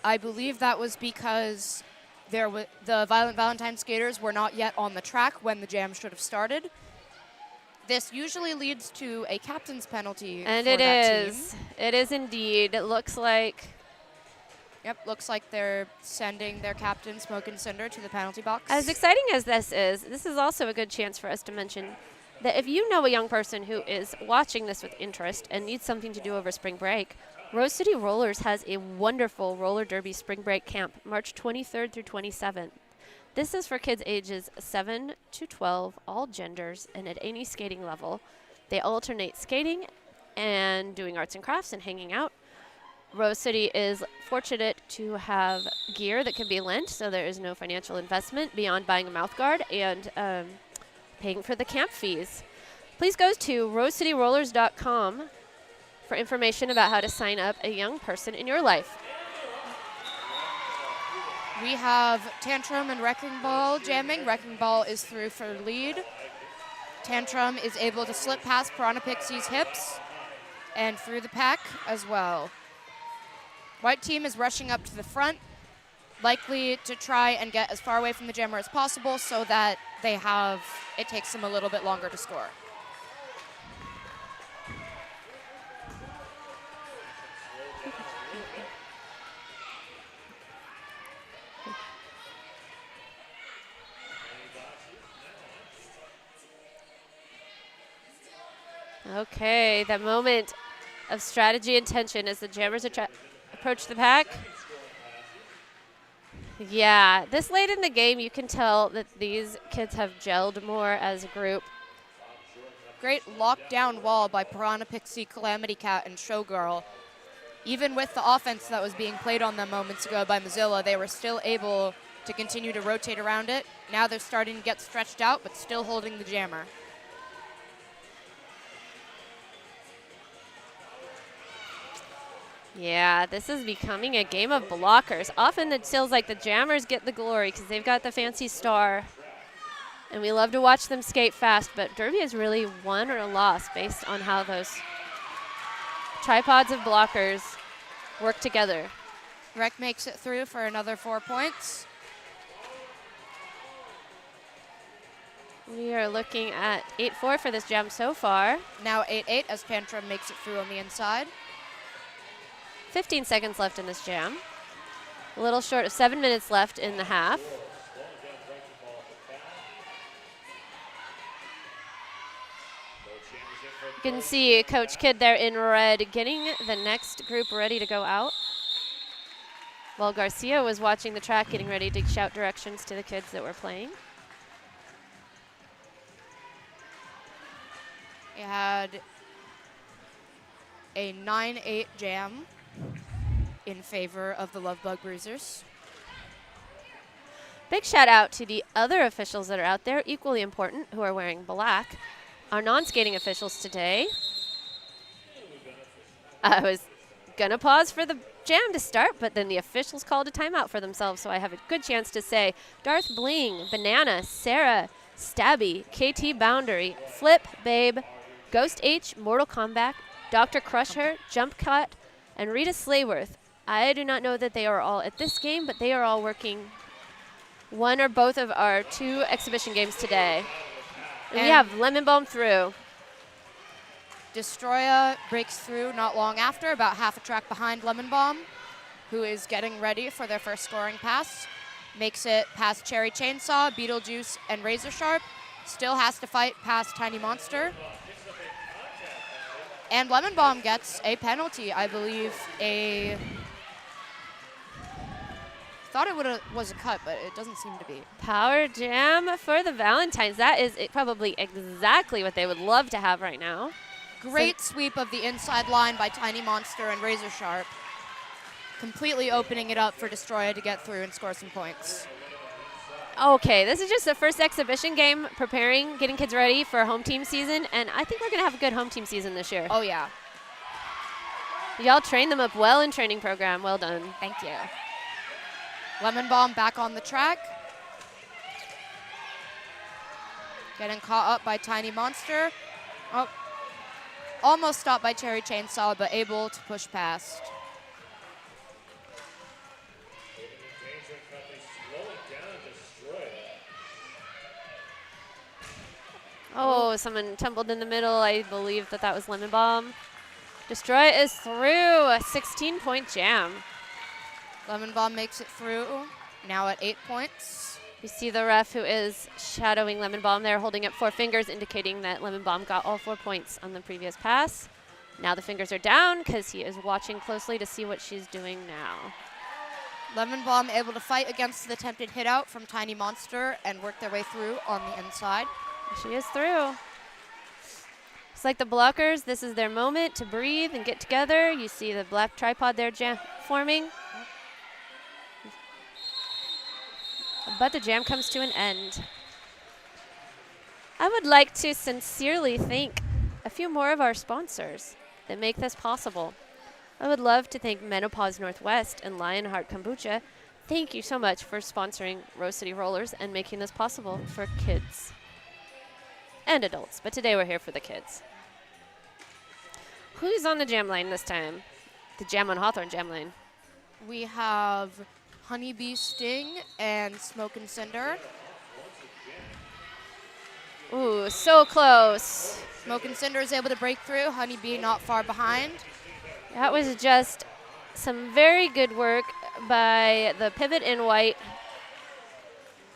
I believe that was because the Violent Valentine skaters were not yet on the track when the jam should have started. This usually leads to a captain's penalty And for it that is. team. It is indeed. It looks like. Yep, looks like they're sending their captain, Smoke and Cinder, to the penalty box. As exciting as this is also a good chance for us to mention that if you know a young person who is watching this with interest and needs something to do over spring break, Rose City Rollers has a wonderful roller derby spring break camp, March 23rd through 27th. This is for kids ages 7 to 12, all genders, and at any skating level. They alternate skating and doing arts and crafts and hanging out. Rose City is fortunate to have gear that can be lent, so there is no financial investment beyond buying a mouthguard and paying for the camp fees. Please go to rosecityrollers.com for information about how to sign up a young person in your life. We have Tantrum and Wrecking Ball jamming. Wrecking Ball is through for lead. Tantrum is able to slip past Piranha Pixie's hips and through the pack as well. White team is rushing up to the front, likely to try and get as far away from the jammer as possible so that it takes them a little bit longer to score. Okay, the moment of strategy and tension as the jammers approach the pack. Yeah, this late in the game, you can tell that these kids have gelled more as a group. Great lockdown wall by Piranha Pixie, Calamity Cat, and Showgirl. Even with the offense that was being played on them moments ago by Mozilla, they were still able to continue to rotate around it. Now they're starting to get stretched out, but still holding the jammer. Yeah, this is becoming a game of blockers. Often it feels like the jammers get the glory because they've got the fancy star. And we love to watch them skate fast, but Derby is really won or lost based on how those tripods of blockers work together. Rec makes it through for another 4 points. We are looking at 8-4 for this jam so far. Now 8-8 as Tantrum makes it through on the inside. 15 seconds left in this jam. A little short of 7 minutes left in the half. You can see Coach Kidd there in red getting the next group ready to go out, while Garcia was watching the track getting ready to shout directions to the kids that were playing. We had a 9-8 jam in favor of the Lovebug Bruisers. Big shout out to the other officials that are out there, equally important, who are wearing black. Our non-skating officials today. I was gonna pause for the jam to start, but then the officials called a timeout for themselves, so I have a good chance to say Darth Bling, Banana, Sarah, Stabby, KT Boundary, Flip, Babe, Ghost H, Mortal Kombat, Dr. Crusher, Jump Cut, and Rita Slayworth. I do not know that they are all at this game, but they are all working one or both of our 2 exhibition games today. And we have Lemon Bomb through. Destroya breaks through not long after, about half a track behind Lemon Bomb, who is getting ready for their first scoring pass. Makes it past Cherry Chainsaw, Beetlejuice, and Razor Sharp. Still has to fight past Tiny Monster. And Lemon Bomb gets a penalty, I believe. Thought it was a cut, but it doesn't seem to be. Power Jam for the Valentines. That is probably exactly what they would love to have right now. Great sweep of the inside line by Tiny Monster and Razor Sharp. Completely opening it up for Destroya to get through and score some points. Okay, this is just the first exhibition game, getting kids ready for home team season, and I think we're going to have a good home team season this year. Oh, yeah. Y'all trained them up well in training program. Well done. Thank you. Lemon Bomb back on the track. Getting caught up by Tiny Monster. Oh, almost stopped by Cherry Chainsaw, but able to push past. Oh, someone tumbled in the middle. I believe that was Lemon Bomb. Destroy is through. A 16-point jam. Lemon Bomb makes it through, now at 8 points. You see the ref who is shadowing Lemon Bomb there, holding up 4 fingers, indicating that Lemon Bomb got all 4 points on the previous pass. Now the fingers are down because he is watching closely to see what she's doing now. Lemon Bomb able to fight against the attempted hit out from Tiny Monster and work their way through on the inside. She is through. It's like the blockers, this is their moment to breathe and get together. You see the black tripod there forming. But the jam comes to an end. I would like to sincerely thank a few more of our sponsors that make this possible. I would love to thank Menopause Northwest and Lionheart Kombucha. Thank you so much for sponsoring Rose City Rollers and making this possible for kids and adults. But today we're here for the kids. Who's on the jam line this time? The Jam on Hawthorne jam line. We have Honeybee Sting and Smoke and Cinder. Ooh, so close. Smoke and Cinder is able to break through. Honeybee not far behind. That was just some very good work by the pivot in white.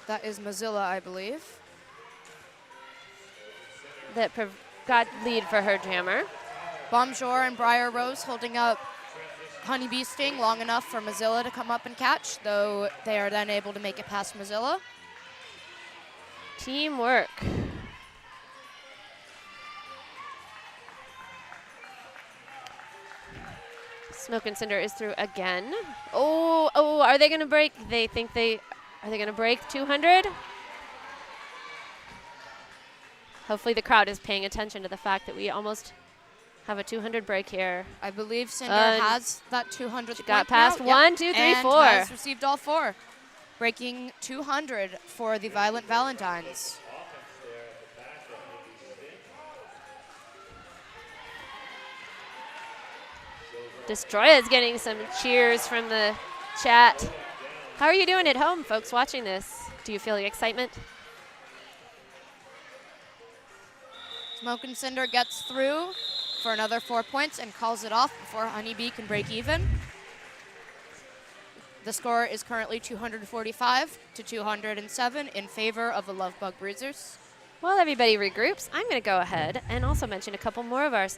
That is Mozilla, I believe. That got lead for her jammer. Bonjour and Briar Rose holding up Honeybee Sting long enough for Mozilla to come up and catch, though they are then able to make it past Mozilla. Teamwork. Smoke and Cinder is through again. Oh, are they going to break? Are they going to break 200? Hopefully the crowd is paying attention to the fact that we almost have a 200 break here. I believe Cinder has that 200th She got point past now. 1, 2, 3, and 4. has received all 4, breaking 200 for the Violent Valentines. Destroya is getting some cheers from the chat. How are you doing at home, folks, watching this? Do you feel the excitement? Smoke and Cinder gets through for another 4 points and calls it off before Honeybee can break even. The score is currently 245 to 207 in favor of the Lovebug Bruisers. While everybody regroups, I'm going to go ahead and also mention a couple more of our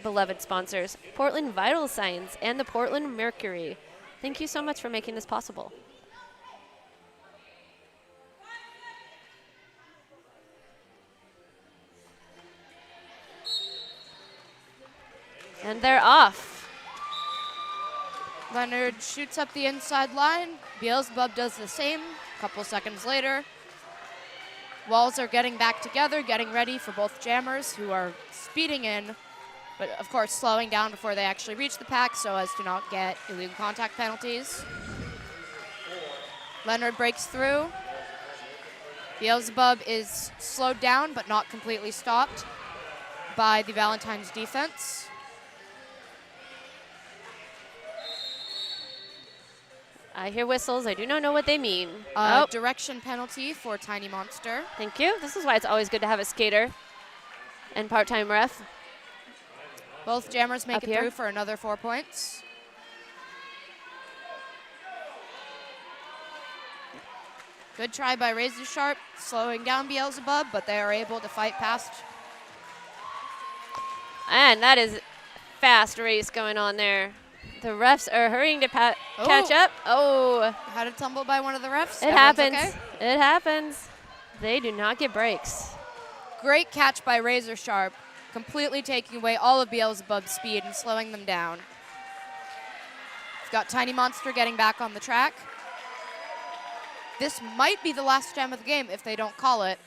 beloved sponsors, Portland Vital Signs and the Portland Mercury. Thank you so much for making this possible. And they're off. Leonard shoots up the inside line. Beelzebub does the same. A couple seconds later, walls are getting back together, getting ready for both jammers who are speeding in, but of course slowing down before they actually reach the pack so as to not get illegal contact penalties. Leonard breaks through. Beelzebub is slowed down but not completely stopped by the Valentine's defense. I hear whistles. I do not know what they mean. Direction penalty for Tiny Monster. Thank you. This is why it's always good to have a skater and part-time ref. Both jammers make Up it here. through for another 4 points. Good try by Razor Sharp, slowing down Beelzebub, but they are able to fight past. And that is fast race going on there. The refs are hurrying to catch up. Oh, Had a tumble by one of the refs. it Everyone's happens. okay? It happens. They do not get breaks. Great catch by Razor Sharp, completely taking away all of Beelzebub's speed and slowing them down. We've got Tiny Monster getting back on the track. This might be the last jam of the game if they don't call it.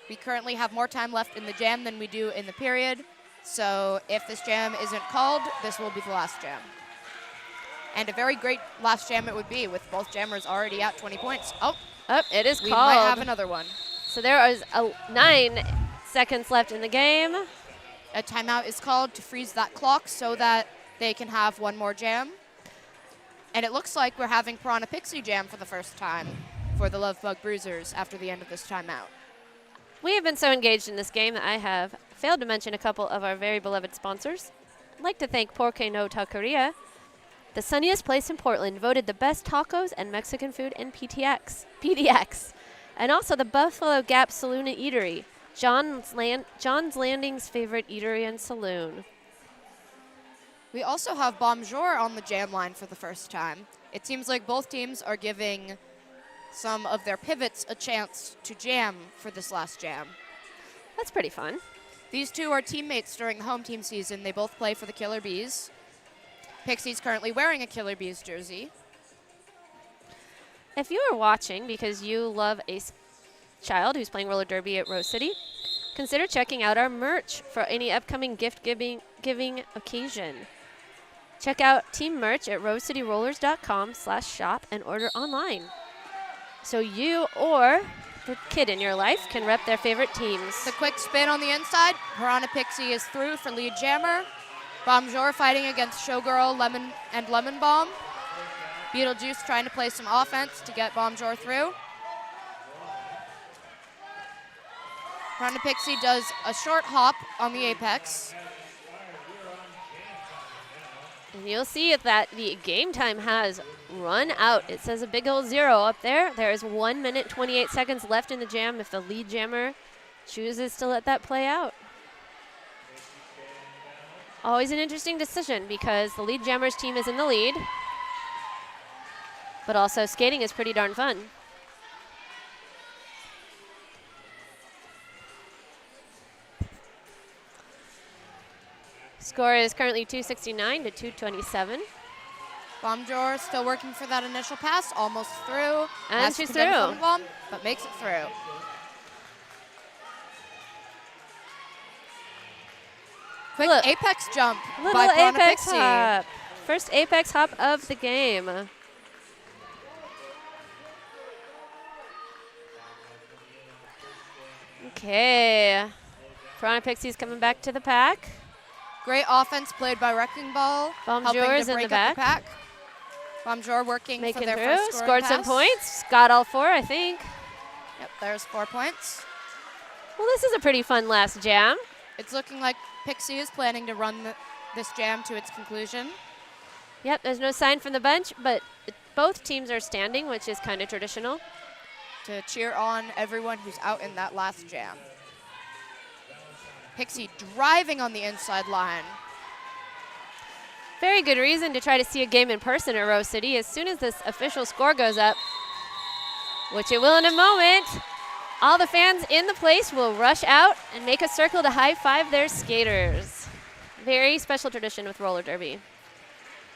We currently have more time left in the jam than we do in the period. So if this jam isn't called, this will be the last jam. And a very great last jam it would be with both jammers already at 20 points. Oh, It is we called. might have another one. So there is 9 seconds left in the game. A timeout is called to freeze that clock so that they can have one more jam. And it looks like we're having Piranha Pixie Jam for the first time for the Lovebug Bruisers after the end of this timeout. We have been so engaged in this game that I have failed to mention a couple of our very beloved sponsors. I'd like to thank Porque No Taqueria, the sunniest place in Portland, voted the best tacos and Mexican food in PDX. And also the Buffalo Gap Saloon and Eatery, John's Landing's favorite eatery and saloon. We also have Bonjour on the jam line for the first time. It seems like both teams are giving some of their pivots a chance to jam for this last jam. That's pretty fun. These two are teammates during the home team season. They both play for the Killer Bees. Pixie's currently wearing a Killer Bees jersey. If you are watching because you love a child who's playing roller derby at Rose City, consider checking out our merch for any upcoming gift-giving occasion. Check out team merch at rosecityrollers.com/shop and order online. So you or the kid in your life can rep their favorite teams. The quick spin on the inside. Piranha Pixie is through for lead jammer. Bonjour fighting against Showgirl and Lemon Bomb. Beetlejuice trying to play some offense to get Bonjour through. Piranha Pixie does a short hop on the apex. And you'll see that the game time has run out. It says a big old 0 up there. There is 1 minute 28 seconds left in the jam if the lead jammer chooses to let that play out. Always an interesting decision because the lead jammer's team is in the lead, but also skating is pretty darn fun. Score is currently 269 to 227. Bonjour still working for that initial pass, almost through. And she's through. Bomb, but makes it through. Quick Look. apex jump Little by Piranha apex Pixie. hop. First apex hop of the game. Okay. Piranha Pixie's coming back to the pack. Great offense played by Wrecking Ball. Bonjour is in the back. Bonjour working Making for their through. first Scored some pass. points. Got all 4, I think. Yep, there's 4 points. Well, this is a pretty fun last jam. It's looking like Pixie is planning to run this jam to its conclusion. Yep, there's no sign from the bench, but both teams are standing, which is kind of traditional. To cheer on everyone who's out in that last jam. Pixie driving on the inside line. Very good reason to try to see a game in person at Rose City. As soon as this official score goes up, which it will in a moment, all the fans in the place will rush out and make a circle to high-five their skaters. Very special tradition with roller derby.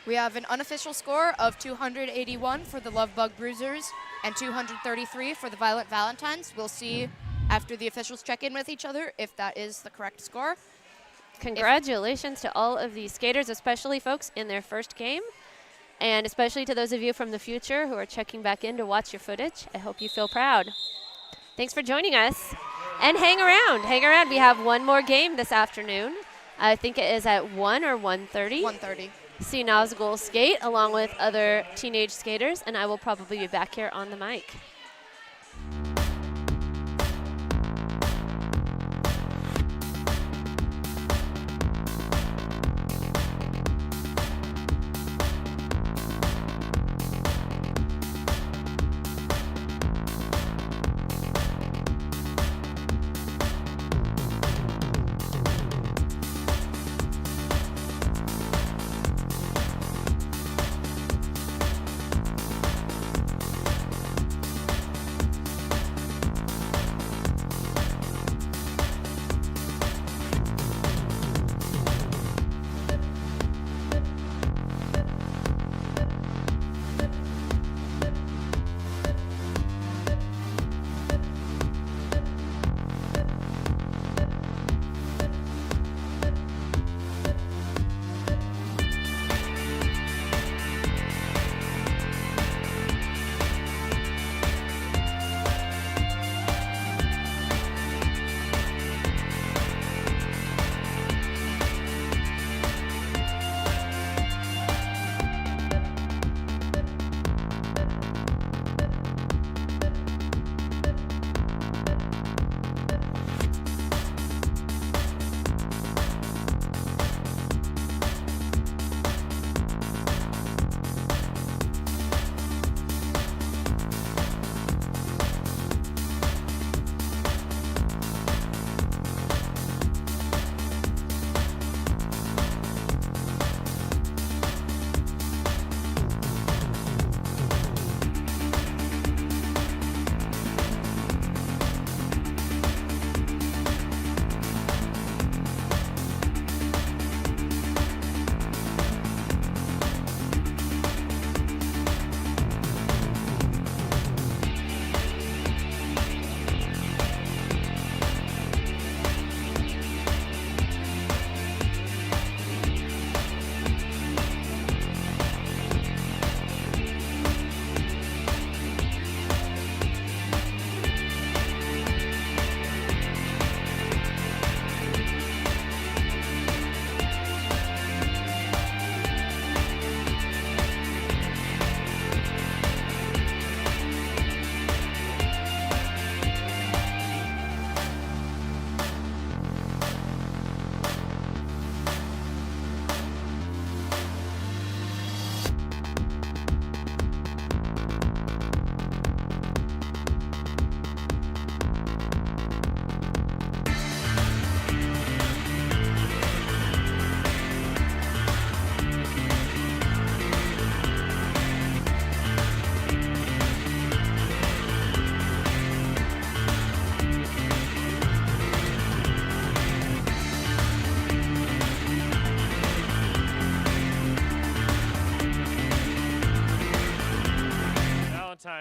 We have an unofficial score of 281 for the Love Bug Bruisers and 233 for the Violent Valentines. We'll see after the officials check in with each other if that is the correct score. Congratulations to all of the skaters, especially folks in their first game, and especially to those of you from the future who are checking back in to watch your footage. I hope you feel proud. Thanks for joining us. And hang around. Hang around. We have one more game this afternoon. I think it is at 1 or 1:30. 1:30. See Nazgul skate along with other teenage skaters, and I will probably be back here on the mic.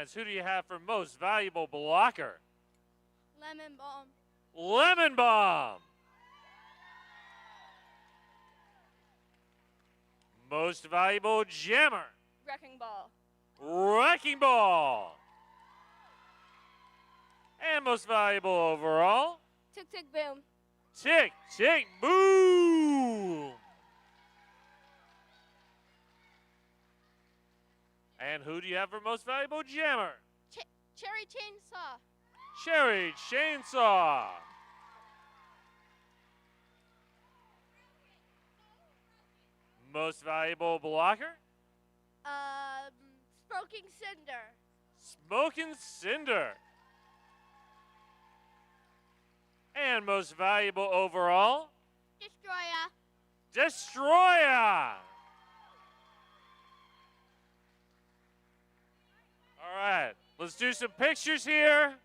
defense, who do you have for most valuable blocker? Lemon Bomb. Lemon Bomb. Most valuable jammer. Wrecking Ball. Wrecking Ball. And most valuable overall. Tick Tick Boom. Tick Tick Boom. And who do you have for most valuable jammer? Cherry Chainsaw. Cherry Chainsaw. Most valuable blocker? Smoking Cinder. Smoking Cinder. And most valuable overall? Destroyer. Destroyer. All right, let's do some pictures here.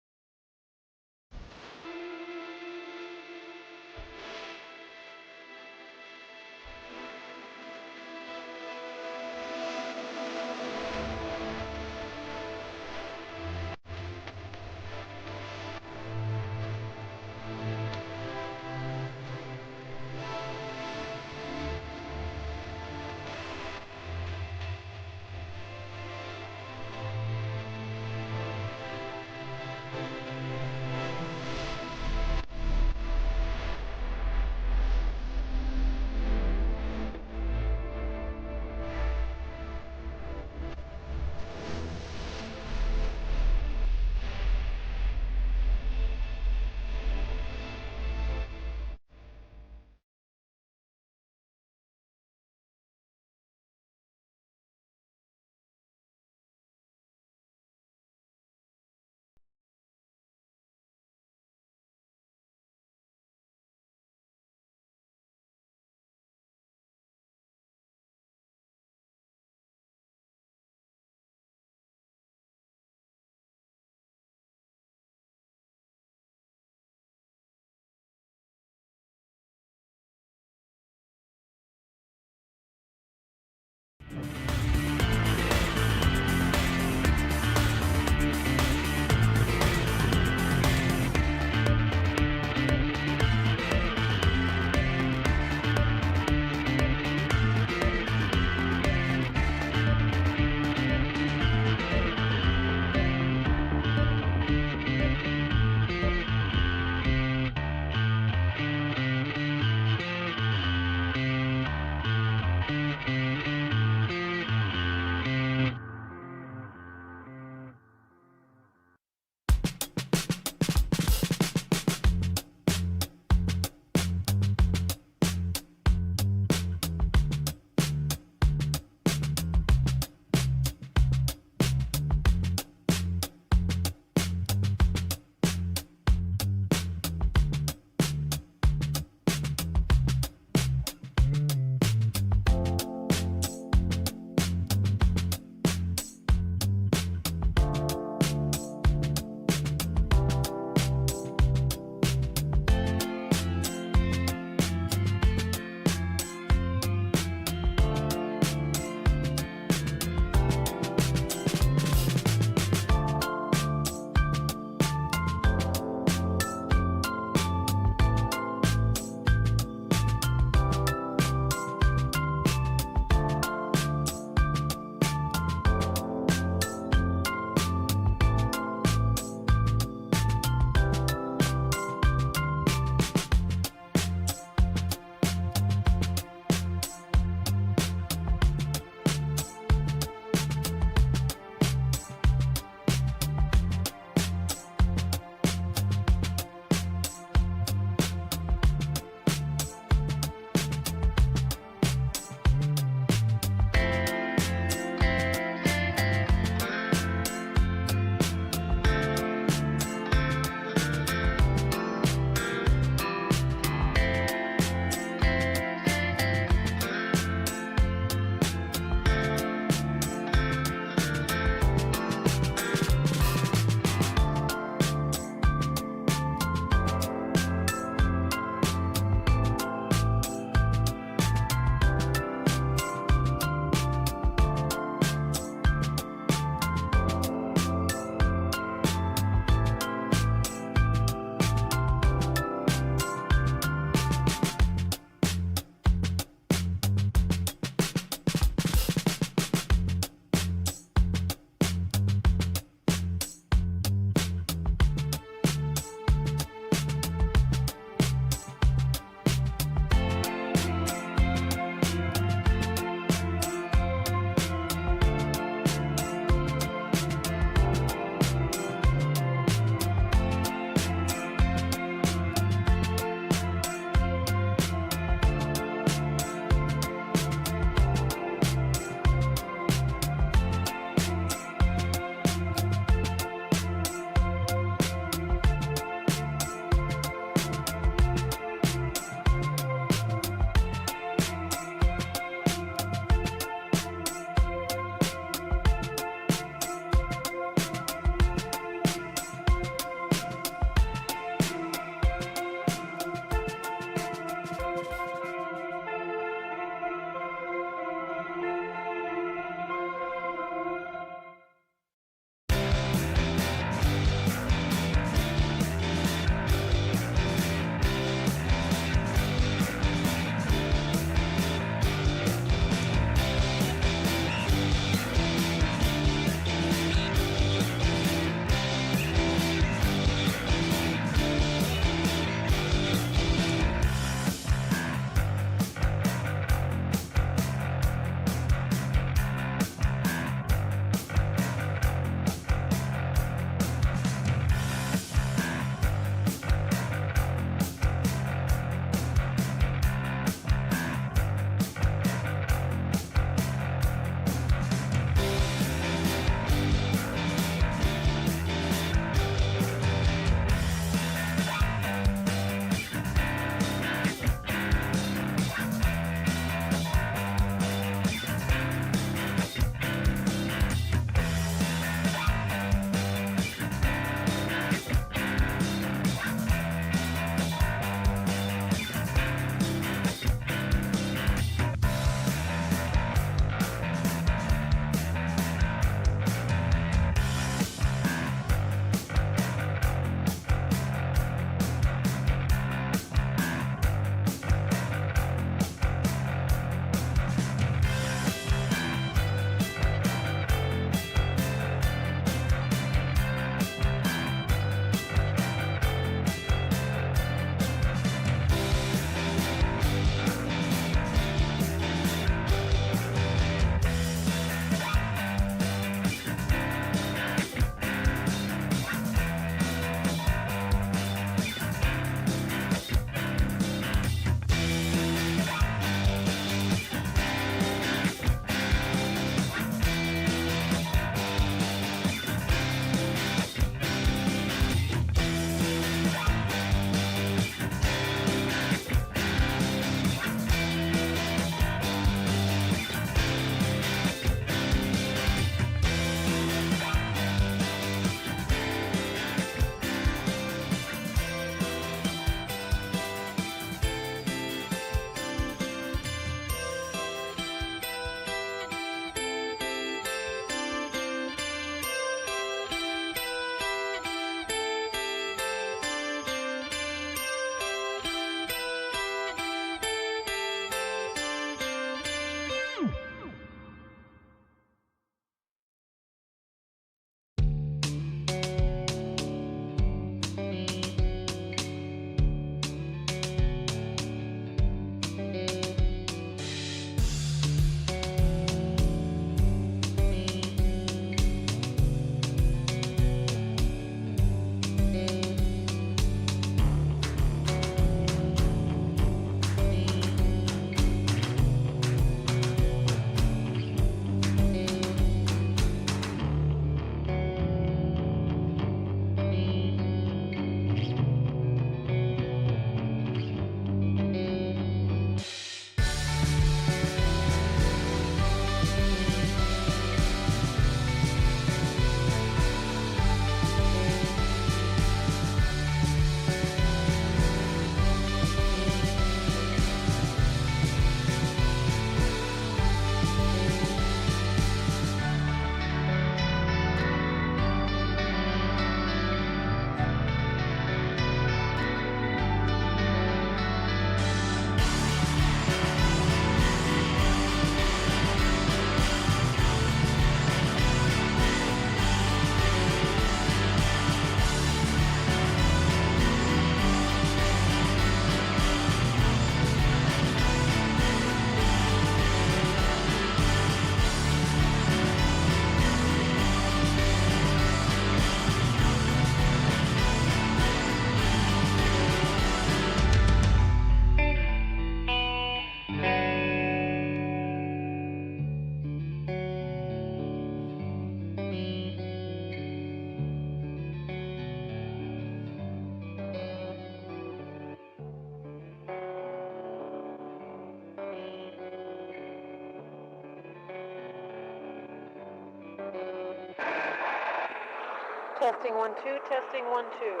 Testing 1 2, testing 1 2.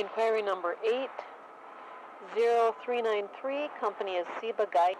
Inquiry number 80393, company is Seba Guide.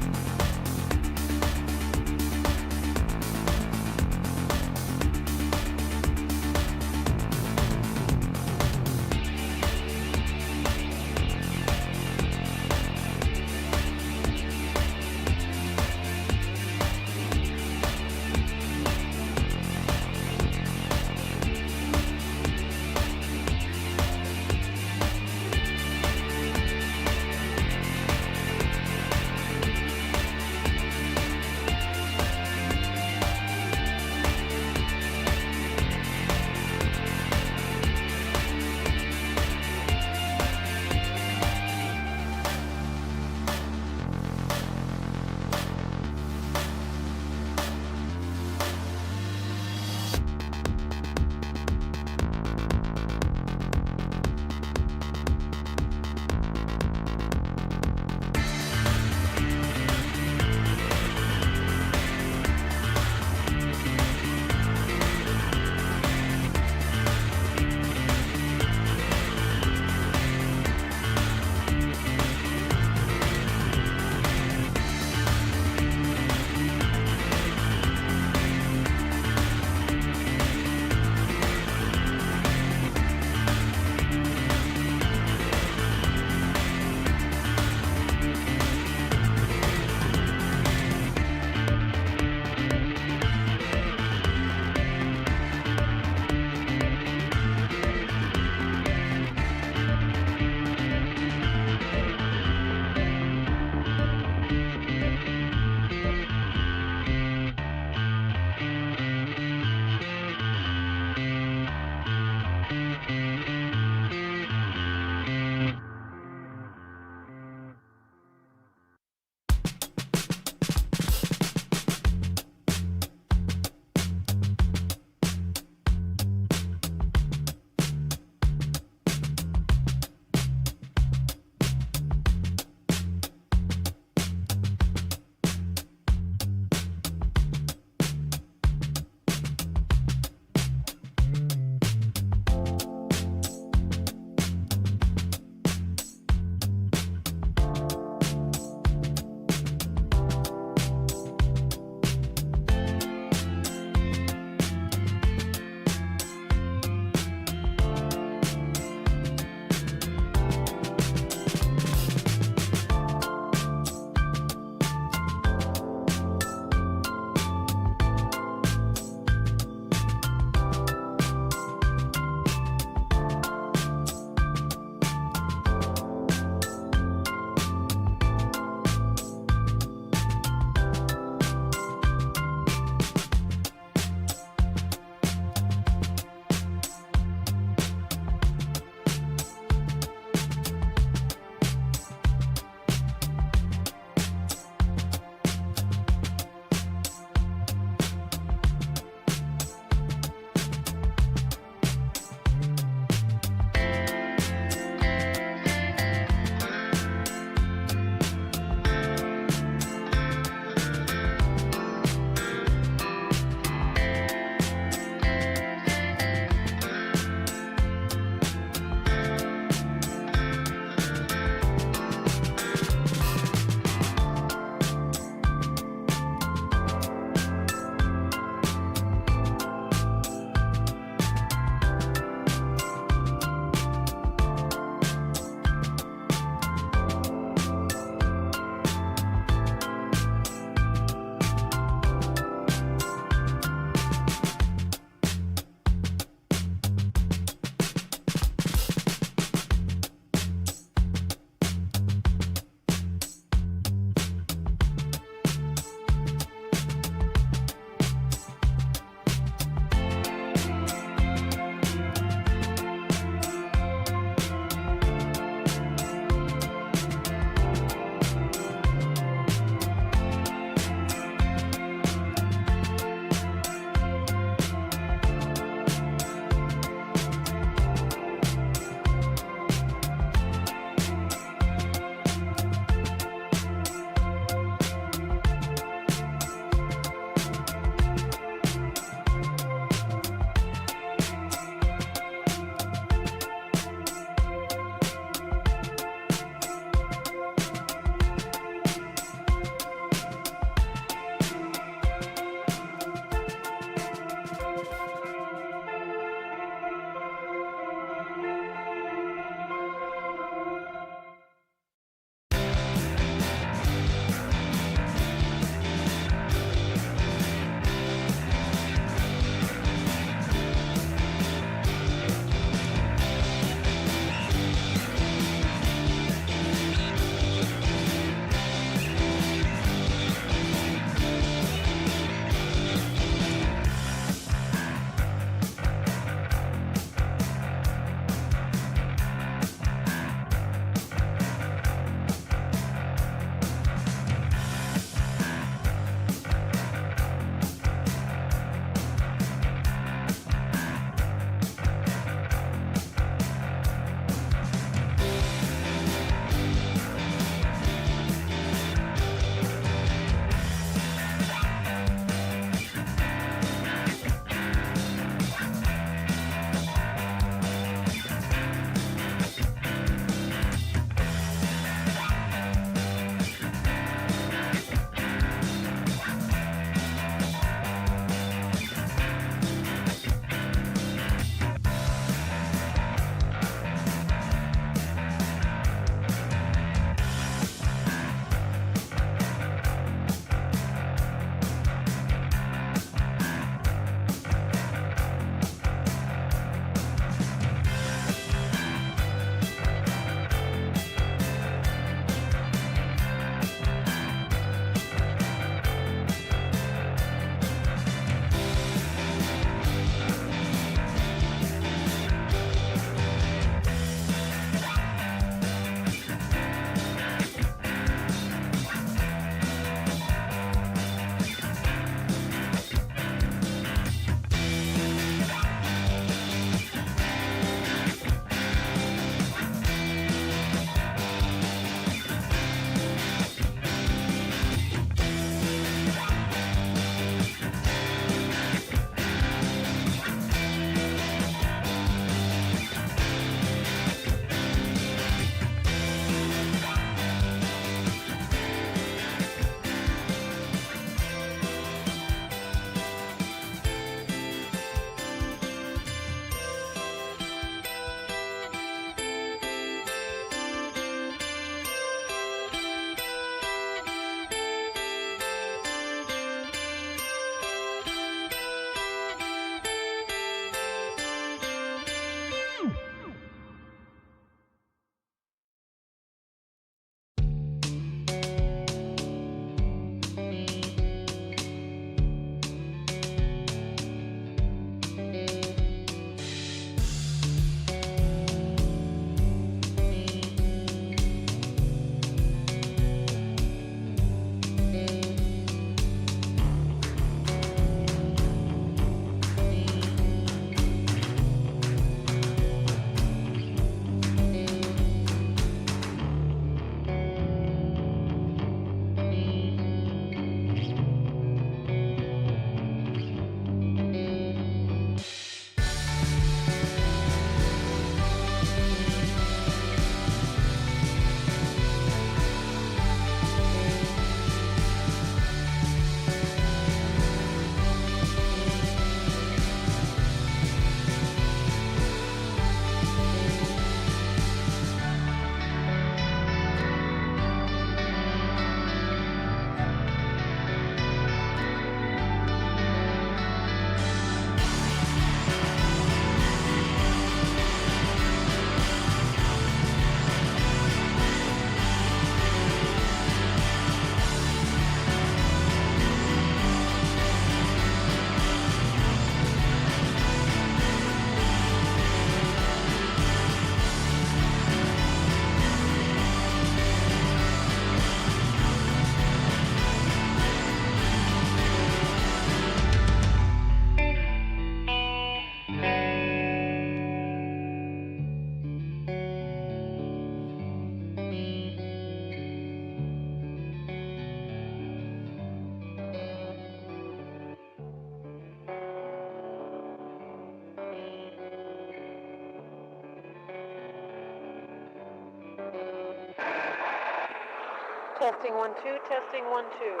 Testing 1 2, testing 1 2.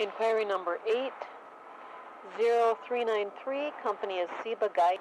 Inquiry number 80393, company is Seba Guide.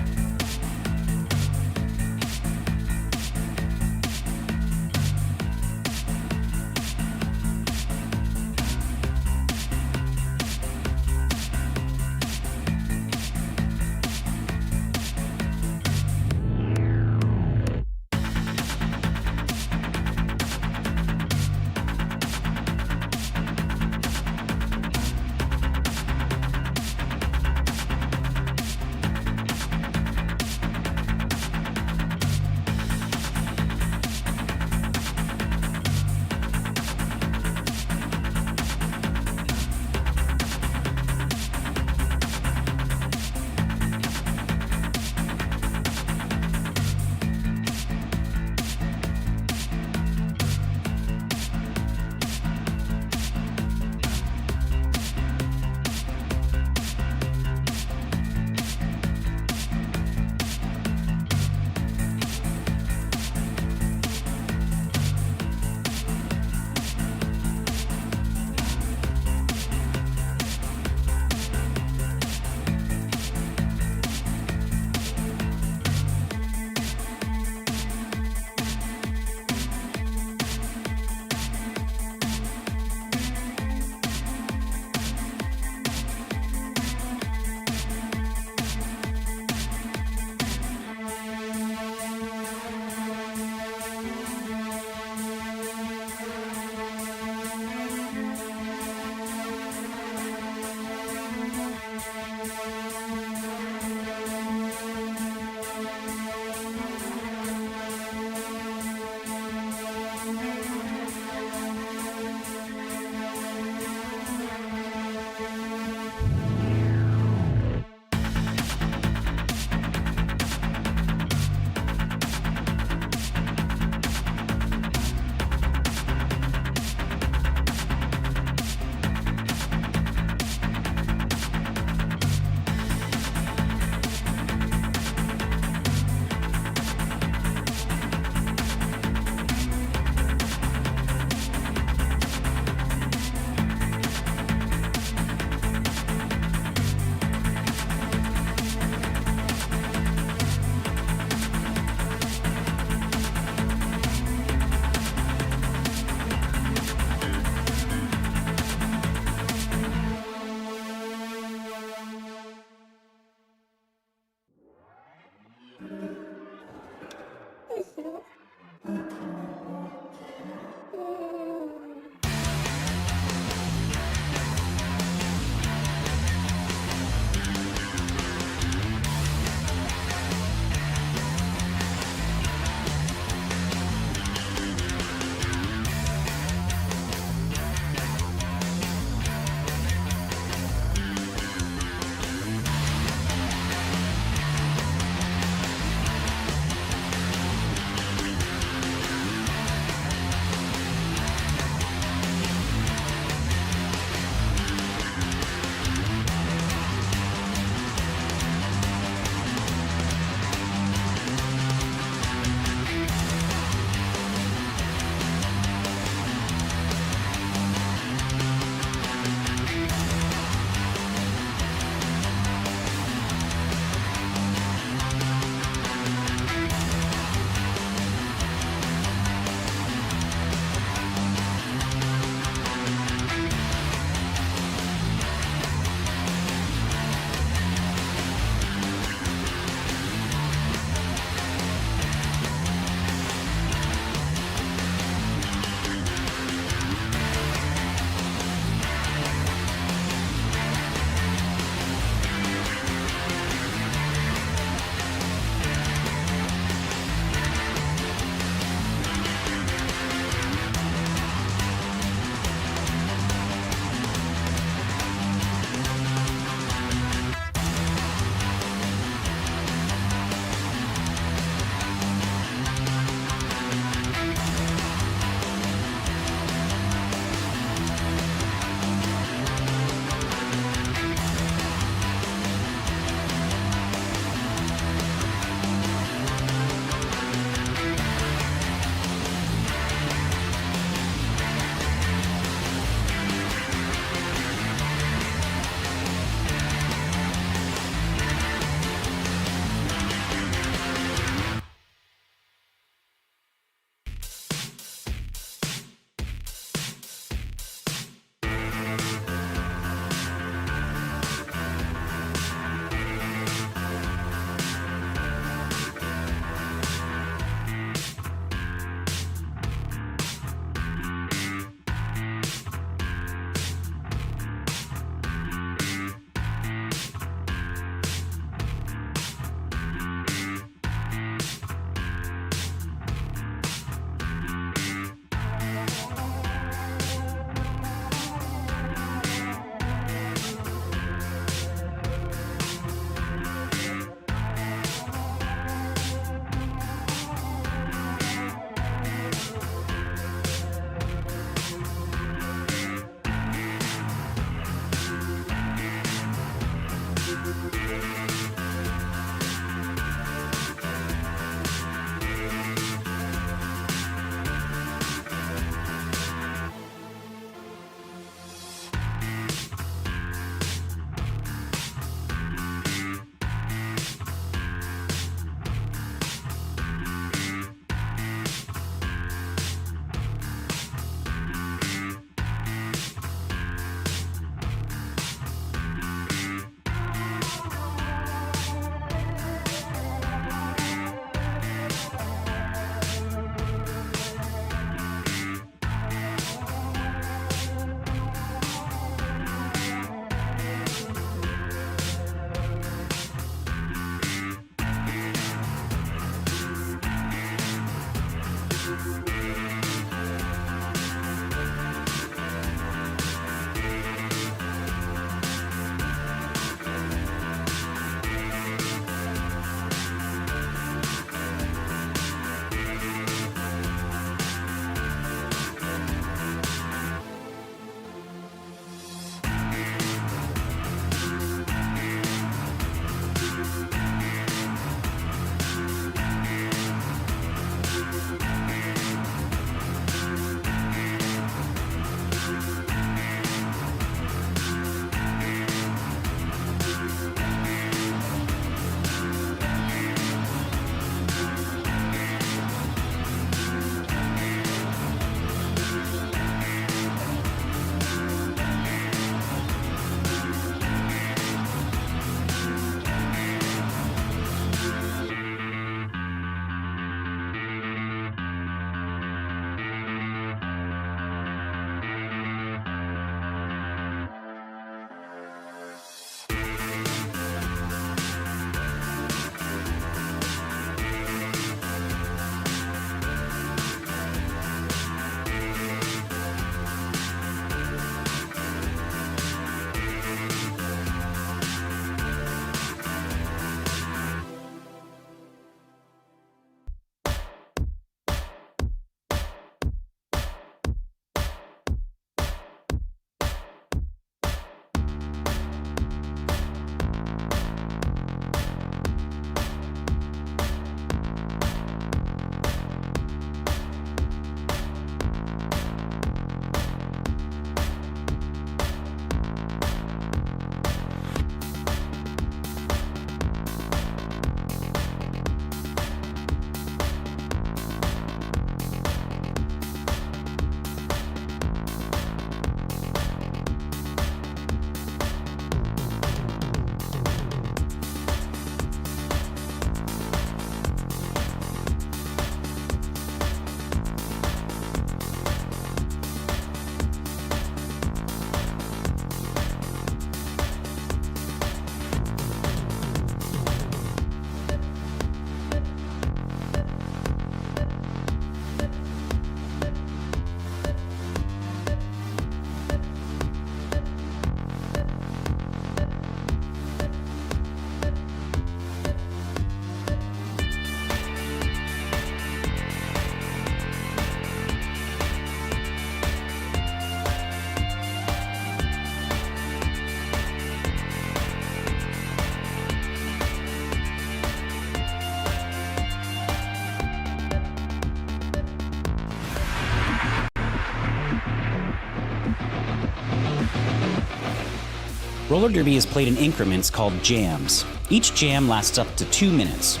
Roller derby is played in increments called jams. Each jam lasts up to 2 minutes.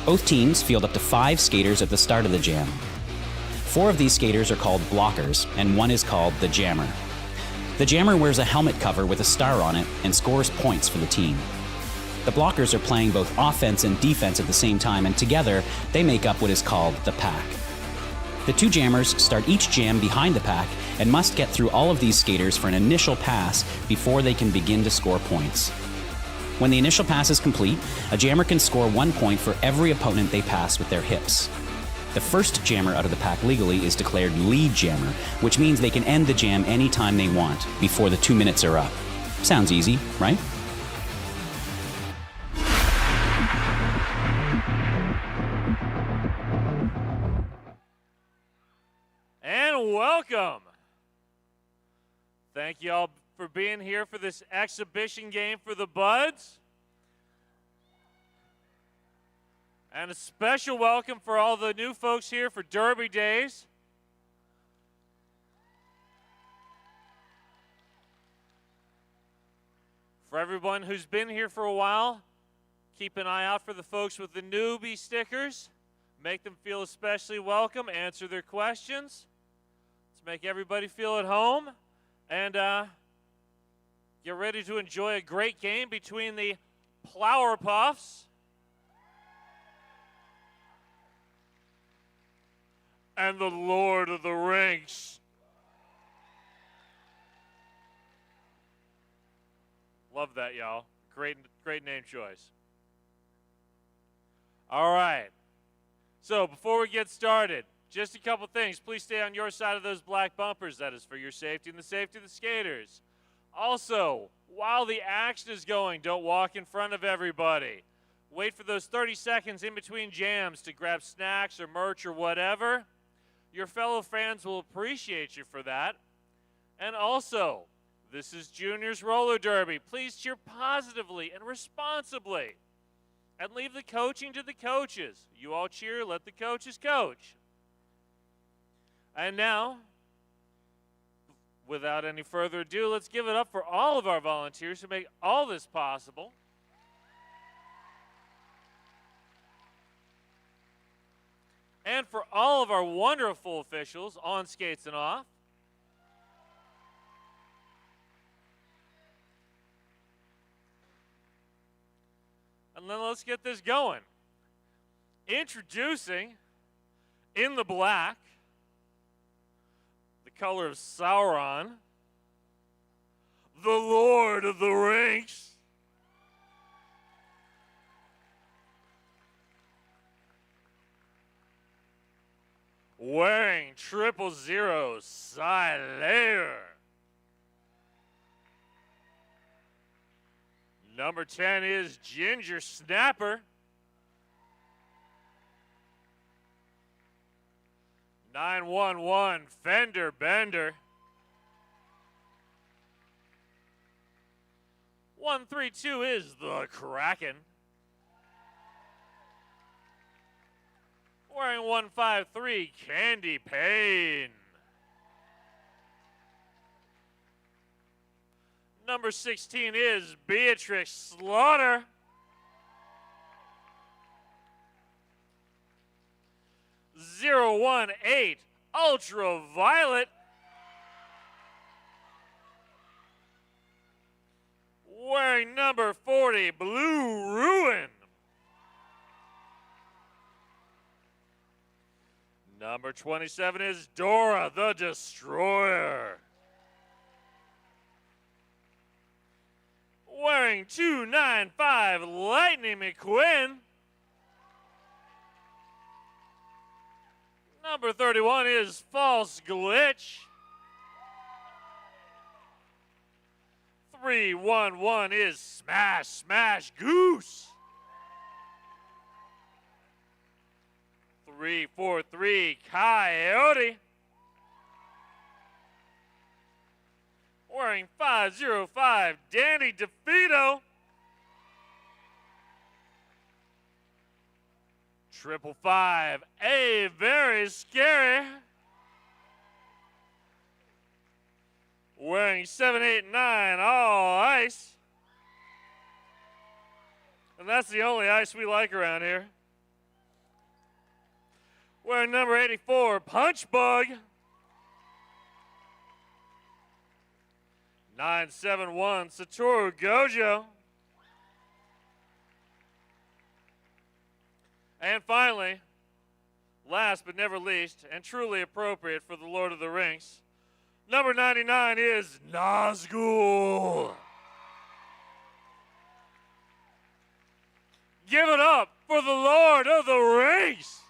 Both teams field up to 5 skaters at the start of the jam. 4 of these skaters are called blockers, and one is called the jammer. The jammer wears a helmet cover with a star on it and scores points for the team. The blockers are playing both offense and defense at the same time, and together they make up what is called the pack. The 2 jammers start each jam behind the pack and must get through all of these skaters for an initial pass before they can begin to score points. When the initial pass is complete, a jammer can score 1 point for every opponent they pass with their hips. The first jammer out of the pack legally is declared lead jammer, which means they can end the jam anytime they want before the 2 minutes are up. Sounds easy, right? And welcome. Thank you all for being here for this exhibition game for the Buds. And a special welcome for all the new folks here for Derby Days. For everyone who's been here for a while, keep an eye out for the folks with the newbie stickers. Make them feel especially welcome, answer their questions. Let's make everybody feel at home. And get ready to enjoy a great game between the Flower Puffs and the Lord of the Rings. Love that, y'all. Great name choice. All right. So before we get started, just a couple things. Please stay on your side of those black bumpers. That is for your safety and the safety of the skaters. Also, while the action is going, don't walk in front of everybody. Wait for those 30 seconds in between jams to grab snacks or merch or whatever. Your fellow fans will appreciate you for that. And also, this is Juniors Roller Derby. Please cheer positively and responsibly. And leave the coaching to the coaches. You all cheer, let the coaches coach. And now, without any further ado, let's give it up for all of our volunteers who make all this possible. And for all of our wonderful officials on skates and off. And then let's get this going. Introducing, in the black, the color of Sauron, the Lord of the Rings. Wearing 000 side layer. Number 10 is Ginger Snapper. 911 Fender Bender. 132 is the Kraken. Wearing 153 Candy Pain. Number 16 is Beatrix Slaughter. 018 Ultraviolet. Wearing number 40 Blue Ruin. Number 27 is Dora the Destroyer. Wearing 295 Lightning McQueen. Number 31 is False Glitch. 311 is Smash Smash Goose. 343 Coyote. Wearing 505 Danny DeVito. 555 A Very Scary. Wearing 789 All Ice. And that's the only ice we like around here. Wearing number 84 Punch Bug. 971 Satoru Gojo. And finally, last but never least, and truly appropriate for the Lord of the Rings, number 99 is Nazgul. Give it up for the Lord of the Rings.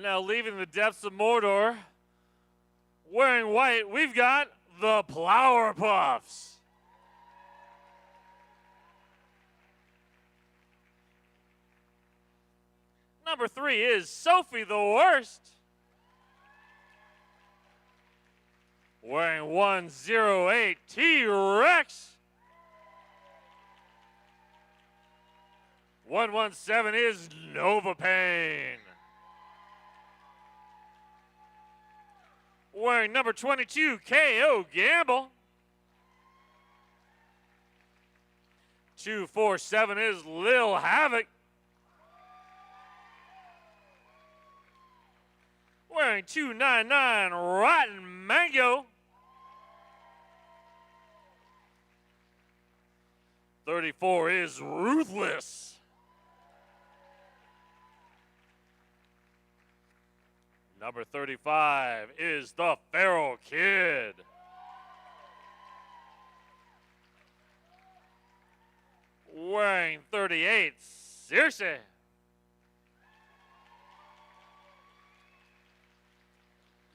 Now leaving the depths of Mordor, wearing white, we've got the Flower Puffs. Number 3 is Sophie the Worst. Wearing 108 T-Rex. 117 is Nova Pain. Wearing number 22 KO Gamble. 247 is Lil Havoc. Wearing 299 Rotten Mango. 34 is Ruthless. Number 35 is the Feral Kid. Wearing 38, Circe.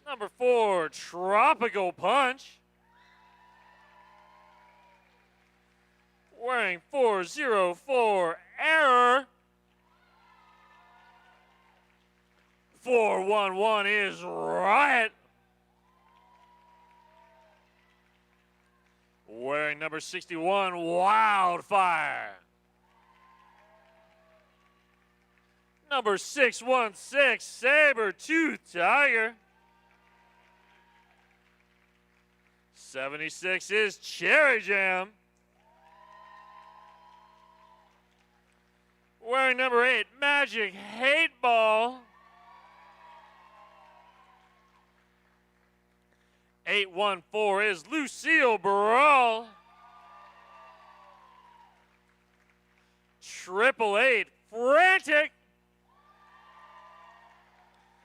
Number 4, Tropical Punch. Wearing 404, Error. 411 is Riot. Wearing number 61, Wildfire. Number 616, Saber-Tooth Tiger. 76 is Cherry Jam. Wearing number 8, Magic Hate Ball. 814 is Lucille Brawl. 888 Frantic.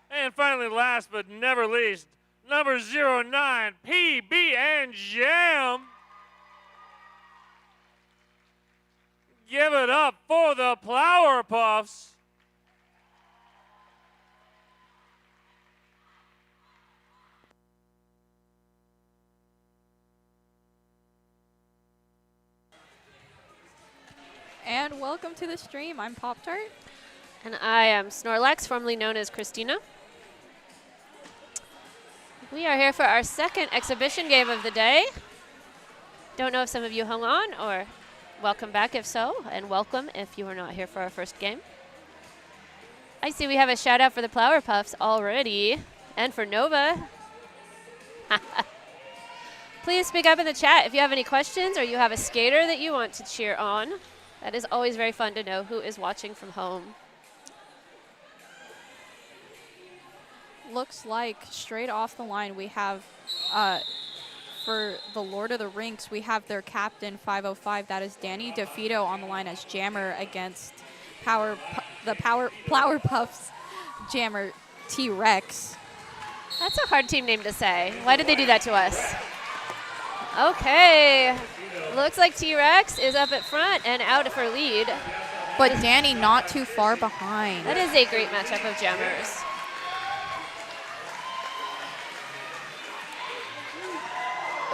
And finally, last but never least, number 09 PB and Jam. Give it up for the Flower Puffs. And welcome to the stream. I'm Pop-Tart. And I am Snorlax, formerly known as Christina. We are here for our second exhibition game of the day. Don't know if some of you hung on, or welcome back if so, and welcome if you were not here for our first game. I see we have a shout out for the Flower Puffs already, and for Nova. Please speak up in the chat if you have any questions or you have a skater that you want to cheer on. That is always very fun to know who is watching from home. Looks like straight off the line we have, for the Lord of the Rings, we have their captain 505. That is Danny DeVito on the line as Jammer against Flower Puffs Jammer T-Rex. That's a hard team name to say. Why did they do that to us? Okay. Looks like T-Rex is up at front and out for lead. But Danny not too far behind. That is a great matchup of jammers.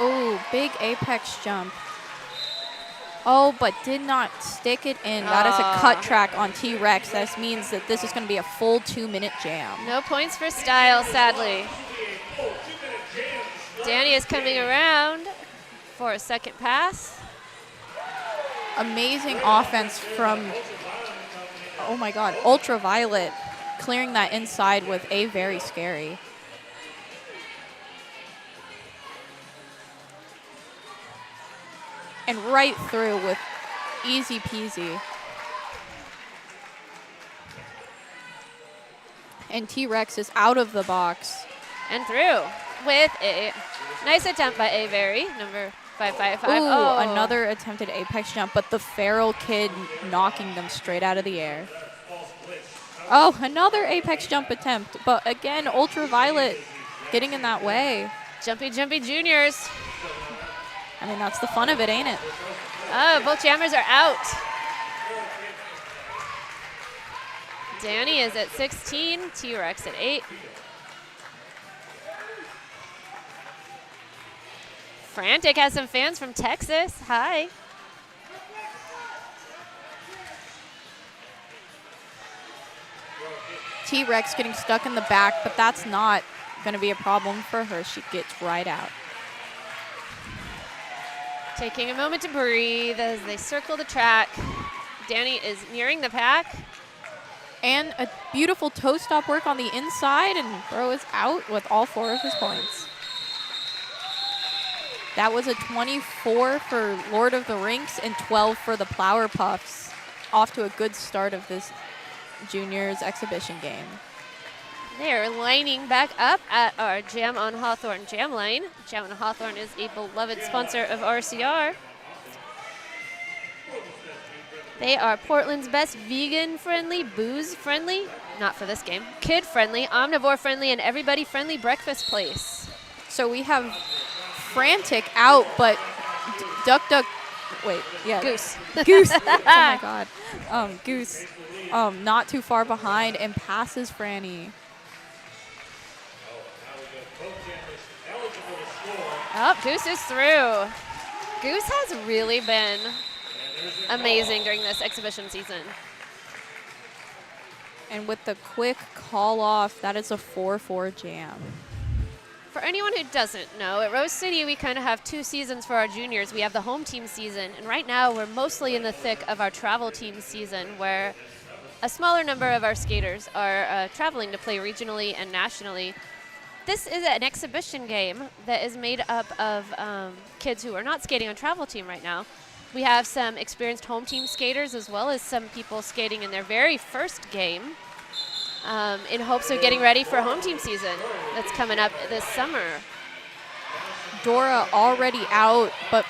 Oh, big apex jump. Oh, but did not stick it in. That is a cut track on T-Rex. That means that this is going to be a full 2-minute jam. No points for style, sadly. Danny is coming around for a second pass. Amazing offense from, oh my God, Ultraviolet, clearing that inside with a very scary. And right through with easy peasy. And T-Rex is out of the box. And through with a nice attempt by Avery, number 555. Ooh, oh, another attempted apex jump, but the Feral Kid knocking them straight out of the air. Oh, another apex jump attempt, but again, Ultraviolet getting in that way. Jumpy juniors. I mean, that's the fun of it, ain't it? Oh, both jammers are out. Danny is at 16, T-Rex at 8. Frantic has some fans from Texas. Hi. T-Rex getting stuck in the back, but that's not going to be a problem for her. She gets right out. Taking a moment to breathe as they circle the track. Danny is nearing the pack. And a beautiful toe stop work on the inside, and Bro is out with all 4 of his points. That was a 24 for Lord of the Rinks and 12 for the Flower Puffs. Off to a good start of this juniors exhibition game. They're lining back up at our Jam on Hawthorne jam line. Jam on Hawthorne is a beloved sponsor of RCR. They are Portland's best vegan-friendly, booze-friendly, not for this game, kid-friendly, omnivore-friendly, and everybody-friendly breakfast place. So we have Frantic out, but Duck, wait, yeah. Goose. Goose. Oh my God. Goose, not too far behind and passes Franny. Oh, Goose is through. Goose has really been amazing during this exhibition season. And with the quick call off, that is a 4-4 jam. For anyone who doesn't know, at Rose City, we kind of have 2 seasons for our juniors. We have the home team season, and right now we're mostly in the thick of our travel team season, where a smaller number of our skaters are traveling to play regionally and nationally. This is an exhibition game that is made up of kids who are not skating on travel team right now. We have some experienced home team skaters as well as some people skating in their very first game in hopes of getting ready for home team season that's coming up this summer. Dora already out, but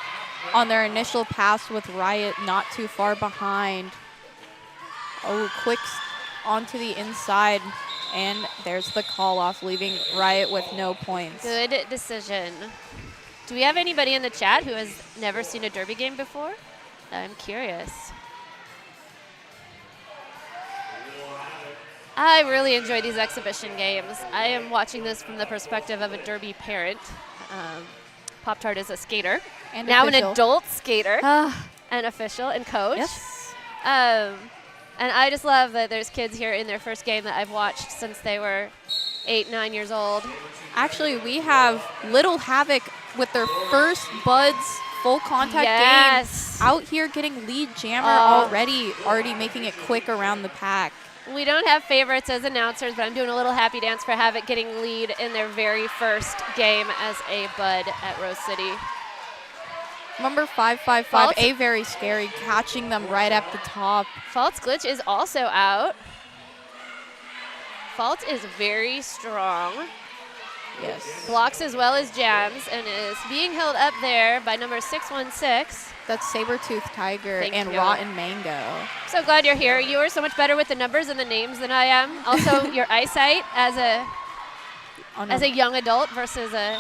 on their initial pass with Riot not too far behind. Oh, quick onto the inside, and there's the call off, leaving Riot with no points. Good decision. Do we have anybody in the chat who has never seen a derby game before? I'm curious. I really enjoy these exhibition games. I am watching this from the perspective of a derby parent. Pop-Tart is a skater. And now official. an adult skater. An official and coach. Yes. And I just love that there's kids here in their first game that I've watched since they were 8, 9 years old. Actually, we have Little Havoc with their first Buds full contact Yes. game. Out here getting lead jammer already making it quick around the pack. We don't have favorites as announcers, but I'm doing a little happy dance for Havoc getting lead in their very first game as a Bud at Rose City. Number 555, A Very Scary, catching them right at the top. Fault's Glitch is also out. Fault is very strong. Yes. Blocks as well as jams and is being held up there by number 616. That's Sabertooth Tiger Thank and you. Rotten Mango. So glad you're here. You are so much better with the numbers and the names than I am. Also, your eyesight as a young adult versus a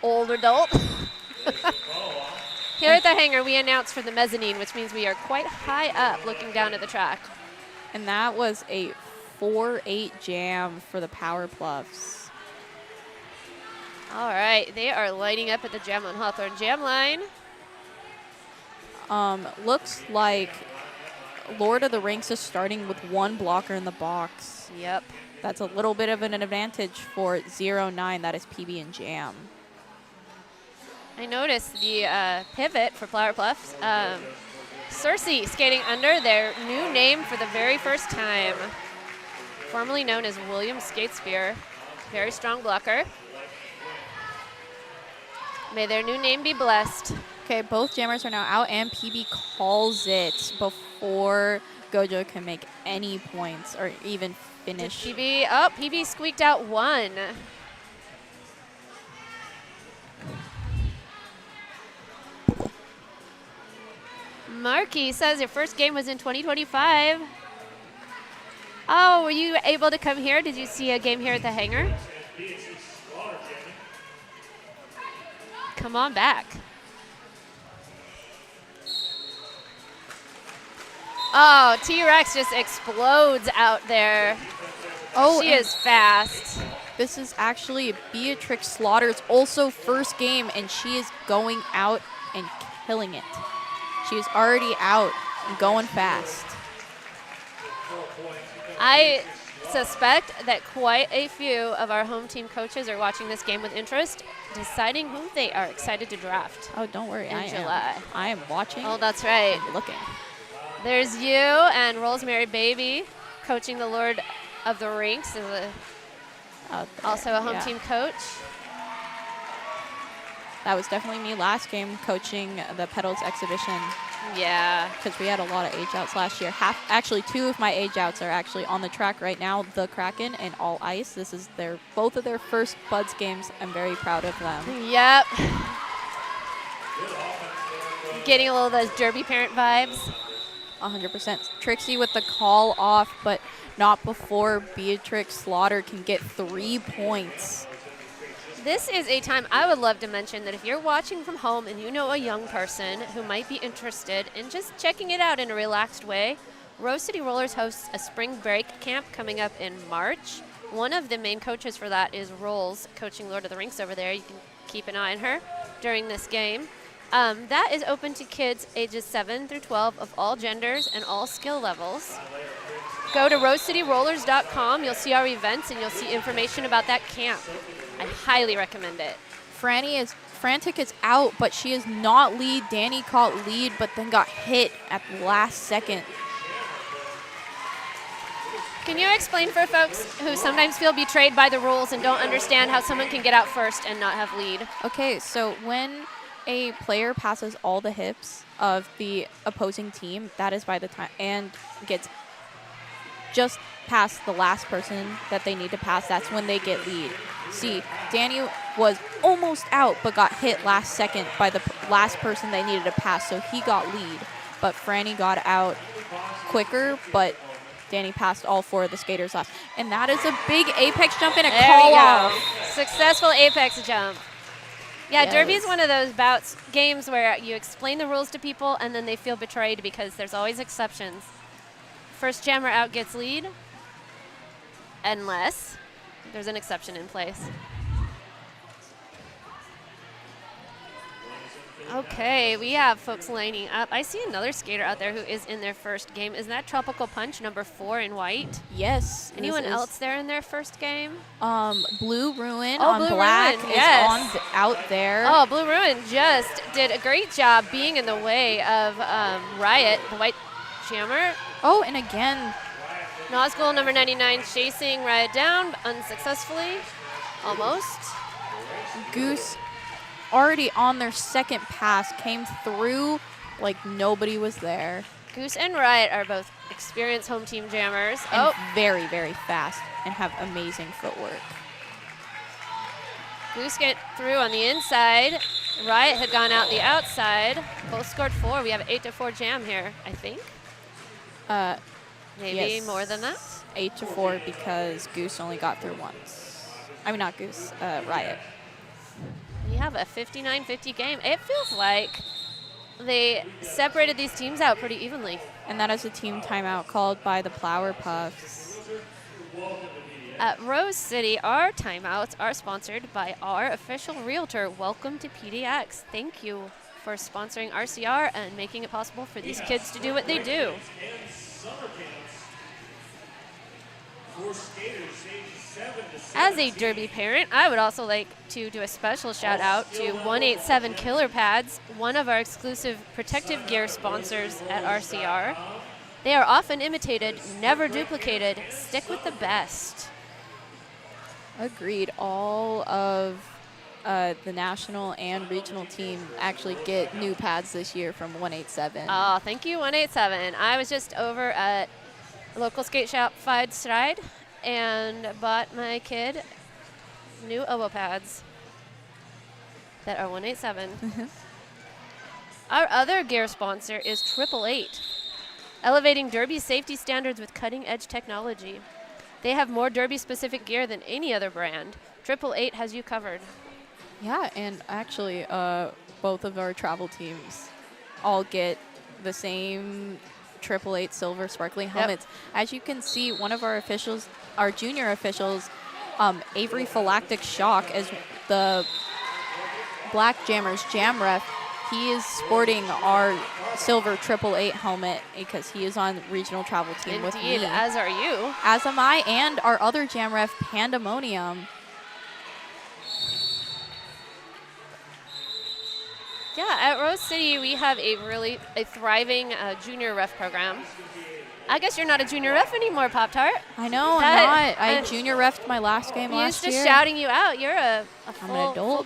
old adult. Here at the hangar, we announce for the mezzanine, which means we are quite high up looking down at the track. And that was a 4-8 jam for the Power Pluffs. All right, they are lining up at the Jam on Hawthorne jam line. Looks like Lord of the Rinks is starting with 1 blocker in the box. Yep. That's a little bit of an advantage for 0-9. That is PB and Jam. I noticed the pivot for Flower Pluffs. Cersei skating under their new name for the very first time. Formerly known as William Skatespear. Very strong blocker. May their new name be blessed. Okay, both jammers are now out, and PB calls it before Gojo can make any points or even finish. PB squeaked out 1. Marky says your first game was in 2025. Oh, were you able to come here? Did you see a game here at the hangar? Come on back. Oh, T-Rex just explodes out there. Oh, she is fast. This is actually Beatrix Slaughter's also first game, and she is going out and killing it. She is already out and going fast. I suspect that quite a few of our home team coaches are watching this game with interest, deciding who they are excited to draft. Oh, don't worry. In July. I am watching. Oh, that's right. And looking. There's you and Rosemary Baby coaching the Lord of the Rinks, is also a home team coach. That was definitely me last game coaching the Petals exhibition. Yeah. Because we had a lot of age outs last year. Actually, 2 of my age outs are actually on the track right now. The Kraken and All Ice. This is both of their first Buds games. I'm very proud of them. Yep. Getting a little of those Derby parent vibes. 100%. Trixie with the call off, but not before Beatrix Slaughter can get 3 points. This is a time I would love to mention that if you're watching from home and you know a young person who might be interested in just checking it out in a relaxed way, Rose City Rollers hosts a spring break camp coming up in March. One of the main coaches for that is Rolls, coaching Lord of the Rinks over there. You can keep an eye on her during this game. That is open to kids ages 7 through 12 of all genders and all skill levels. Go to rosecityrollers.com. You'll see our events and you'll see information about that camp. I highly recommend it. Frantic is out, but she is not lead. Danny caught lead, but then got hit at the last second. Can you explain for folks who sometimes feel betrayed by the rules and don't understand how someone can get out first and not have lead? Okay, so when a player passes all the hips of the opposing team, that is by the time, and gets just past the last person that they need to pass, that's when they get lead. See, Danny was almost out but got hit last second by the last person they needed to pass, so he got lead. But Franny got out quicker, but Danny passed all 4 of the skaters last. And that is a big apex jump and a call off. Successful apex jump. Yeah, Yes. Derby is one of those games where you explain the rules to people and then they feel betrayed because there's always exceptions. First jammer out gets lead, unless there's an exception in place. Okay, we have folks lining up. I see another skater out there who is in their first game. Is that Tropical Punch, number 4 in white? Yes. Anyone else there in their first game? Blue Ruin Oh, on Blue black Ruin, is yes. out there. Oh, Blue Ruin just did a great job being in the way of Riot, the white jammer. Oh, and again, Nazgul, number 99, chasing Riot down unsuccessfully, almost. Goose already on their second pass came through like nobody was there. Goose and Riot are both experienced home team jammers. And very, very fast and have amazing footwork. Goose get through on the inside. Riot had gone out the outside. Both scored 4. We have an 8-4 jam here, I think. Maybe Yes. more than that. 8-4 because Goose only got through once. I mean, not Goose, Riot. We have a 59-50 game. It feels like they separated these teams out pretty evenly. And that is a team timeout called by the Flower Puffs. At Rose City, our timeouts are sponsored by our official realtor. Welcome to PDX. Thank you for sponsoring RCR and making it possible for these kids to do what they do. As a Derby parent, I would also like to do a special shout out to 187 Killer Pads, one of our exclusive protective gear sponsors at RCR. They are often imitated, never duplicated. Stick with the best. Agreed. All of the national and regional team actually get new pads this year from 187. Oh, thank you, 187. I was just over at a local skate shop, Fide Stride, and bought my kid new elbow pads that are 187. Our other gear sponsor is 888, elevating Derby safety standards with cutting-edge technology. They have more Derby-specific gear than any other brand. 888 has you covered. Yeah, and actually, both of our travel teams all get the same 888 silver sparkly helmets. As you can see, one of our officials, our junior officials, Avery Phylactic Shock, as the Black Jammers jam ref, he is sporting our silver 888 helmet because he is on regional travel team with me. Indeed, as are you. As am I, and our other jam ref, Pandemonium. Yeah, at Rose City, we have a thriving junior ref program. I guess you're not a junior ref anymore, Pop-Tart. I know, I'm That- not. I junior refed my last game last Used year. to shouting you out. You're a I'm an adult.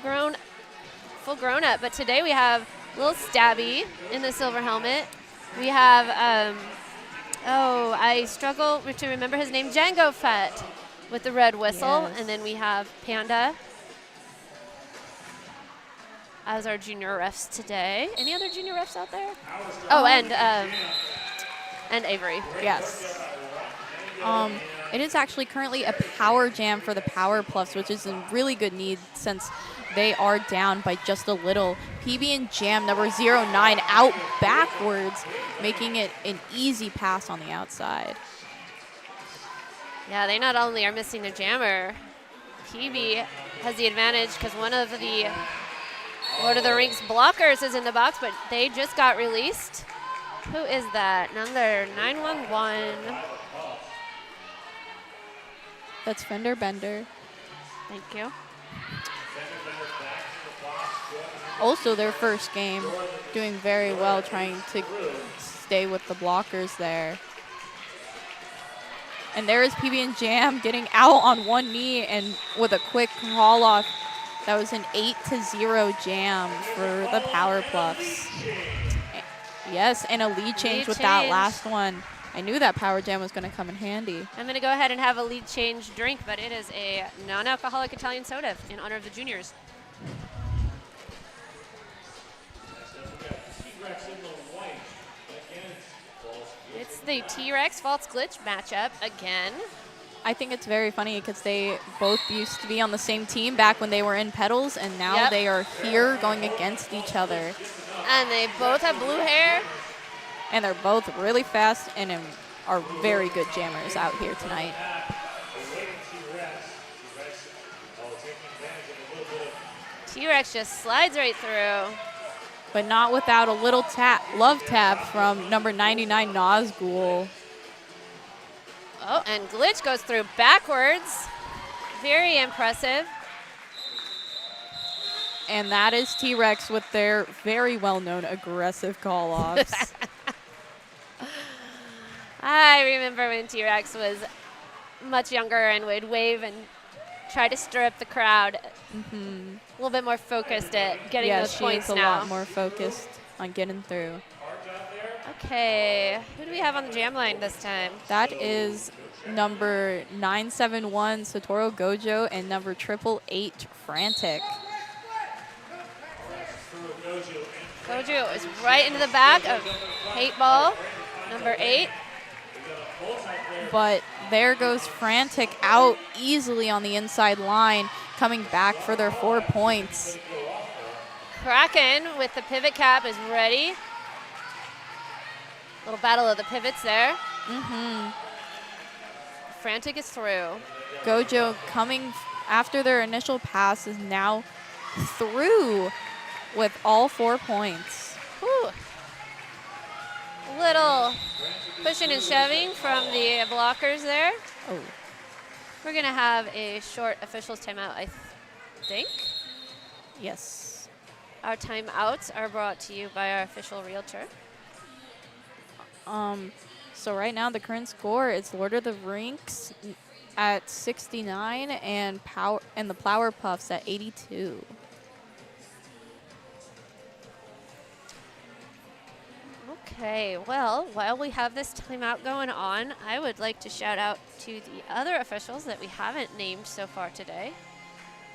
full grown up. But today we have little Stabby in the silver helmet. We have, I struggle to remember his name, Django Fett with the red whistle. Yes. And then we have Panda as our junior refs today. Any other junior refs out there? Oh, and Avery. Yes. It is actually currently a power jam for the Power Pluffs, which is in really good need since they are down by just a little. PB and Jam number 09 out backwards, making it an easy pass on the outside. Yeah, they not only are missing their jammer, PB has the advantage because one of the Lord of the Rings blockers is in the box, but they just got released. Who is that? Number 911. That's Fender Bender. Thank you. Also their first game, doing very well, trying to stay with the blockers there. And there is PB and Jam getting out on one knee and with a quick haul off. That was an 8-0 jam for the Power Pluffs. Yes, and a lead change with that last one. I knew that power jam was going to come in handy. I'm going to go ahead and have a lead change drink, but it is a non-alcoholic Italian soda in honor of the juniors. It's the T-Rex False Glitch matchup again. I think it's very funny because they both used to be on the same team back when they were in Petals, and now they are here going against each other. And they both have blue hair. And they're both really fast and are very good jammers out here tonight. T-Rex just slides right through. But not without a little love tap from number 99, Nazgul. Oh, and Glitch goes through backwards. Very impressive. And that is T-Rex with their very well-known aggressive call-offs. I remember when T-Rex was much younger and would wave and try to stir up the crowd. A little bit more focused at getting those points now. Yeah, she is a lot more focused on getting through. Okay, who do we have on the jam line this time? That is number 971, Satoru Gojo, and number 888, Frantic. Gojo is right into the back of Hate Ball, number 8. But there goes Frantic out easily on the inside line, coming back for their 4 points. Kraken with the pivot cap is ready. Little battle of the pivots there. Frantic is through. Gojo coming after their initial pass is now through with all 4 points. Whew. Little pushing and shoving from the blockers there. Oh. We're going to have a short officials timeout, I think. Yes. Our timeouts are brought to you by our official realtor. So right now the current score is Lord of the Rings at 69 and the Power Puffs at 82. Okay, well, while we have this timeout going on, I would like to shout out to the other officials that we haven't named so far today.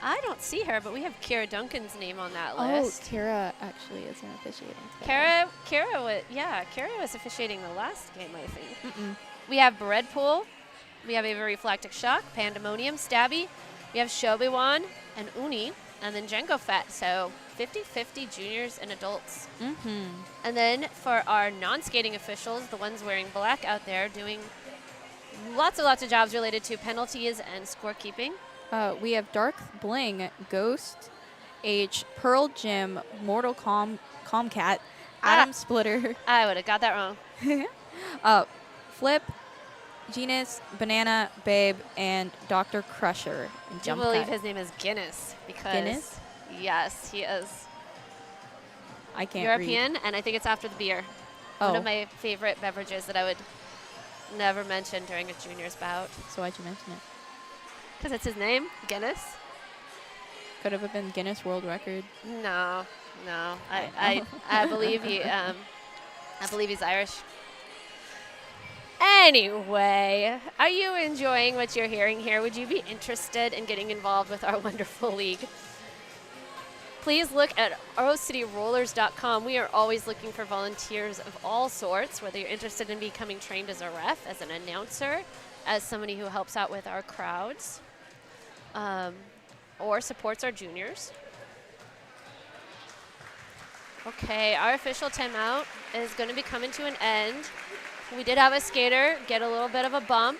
I don't see her, but we have Kira Duncan's name on that list. Oh, Kira actually isn't officiating today. Kira was officiating the last game, I think. We have Breadpool. We have Avery Flactic Shock, Pandemonium, Stabby. We have Shobiwan and Uni, and then Django Fett. So 50-50 juniors and adults. And then for our non-skating officials, the ones wearing black out there doing lots of jobs related to penalties and scorekeeping. We have Dark Bling, Ghost, H, Pearl Jim, Mortal Comcat, Atom Splitter. I would have got that wrong. Flip, Genus, Banana, Babe, and Dr. Crusher. And I Jump believe Cut. his name is Guinness because Guinness? yes, he is I can't European, and I think it's after the beer. read. One Oh, of my favorite beverages that I would never mention during a juniors bout so why'd you mention it? because it's his name, Guinness. Could have been Guinness World Record. No, I believe I believe he's Irish. Anyway, are you enjoying what you're hearing here? Would you be interested in getting involved with our wonderful league? Please look at rosecityrollers.com. We are always looking for volunteers of all sorts, whether you're interested in becoming trained as a ref, as an announcer, as somebody who helps out with our crowds, or supports our juniors. Okay, our official timeout is going to be coming to an end. We did have a skater get a little bit of a bump.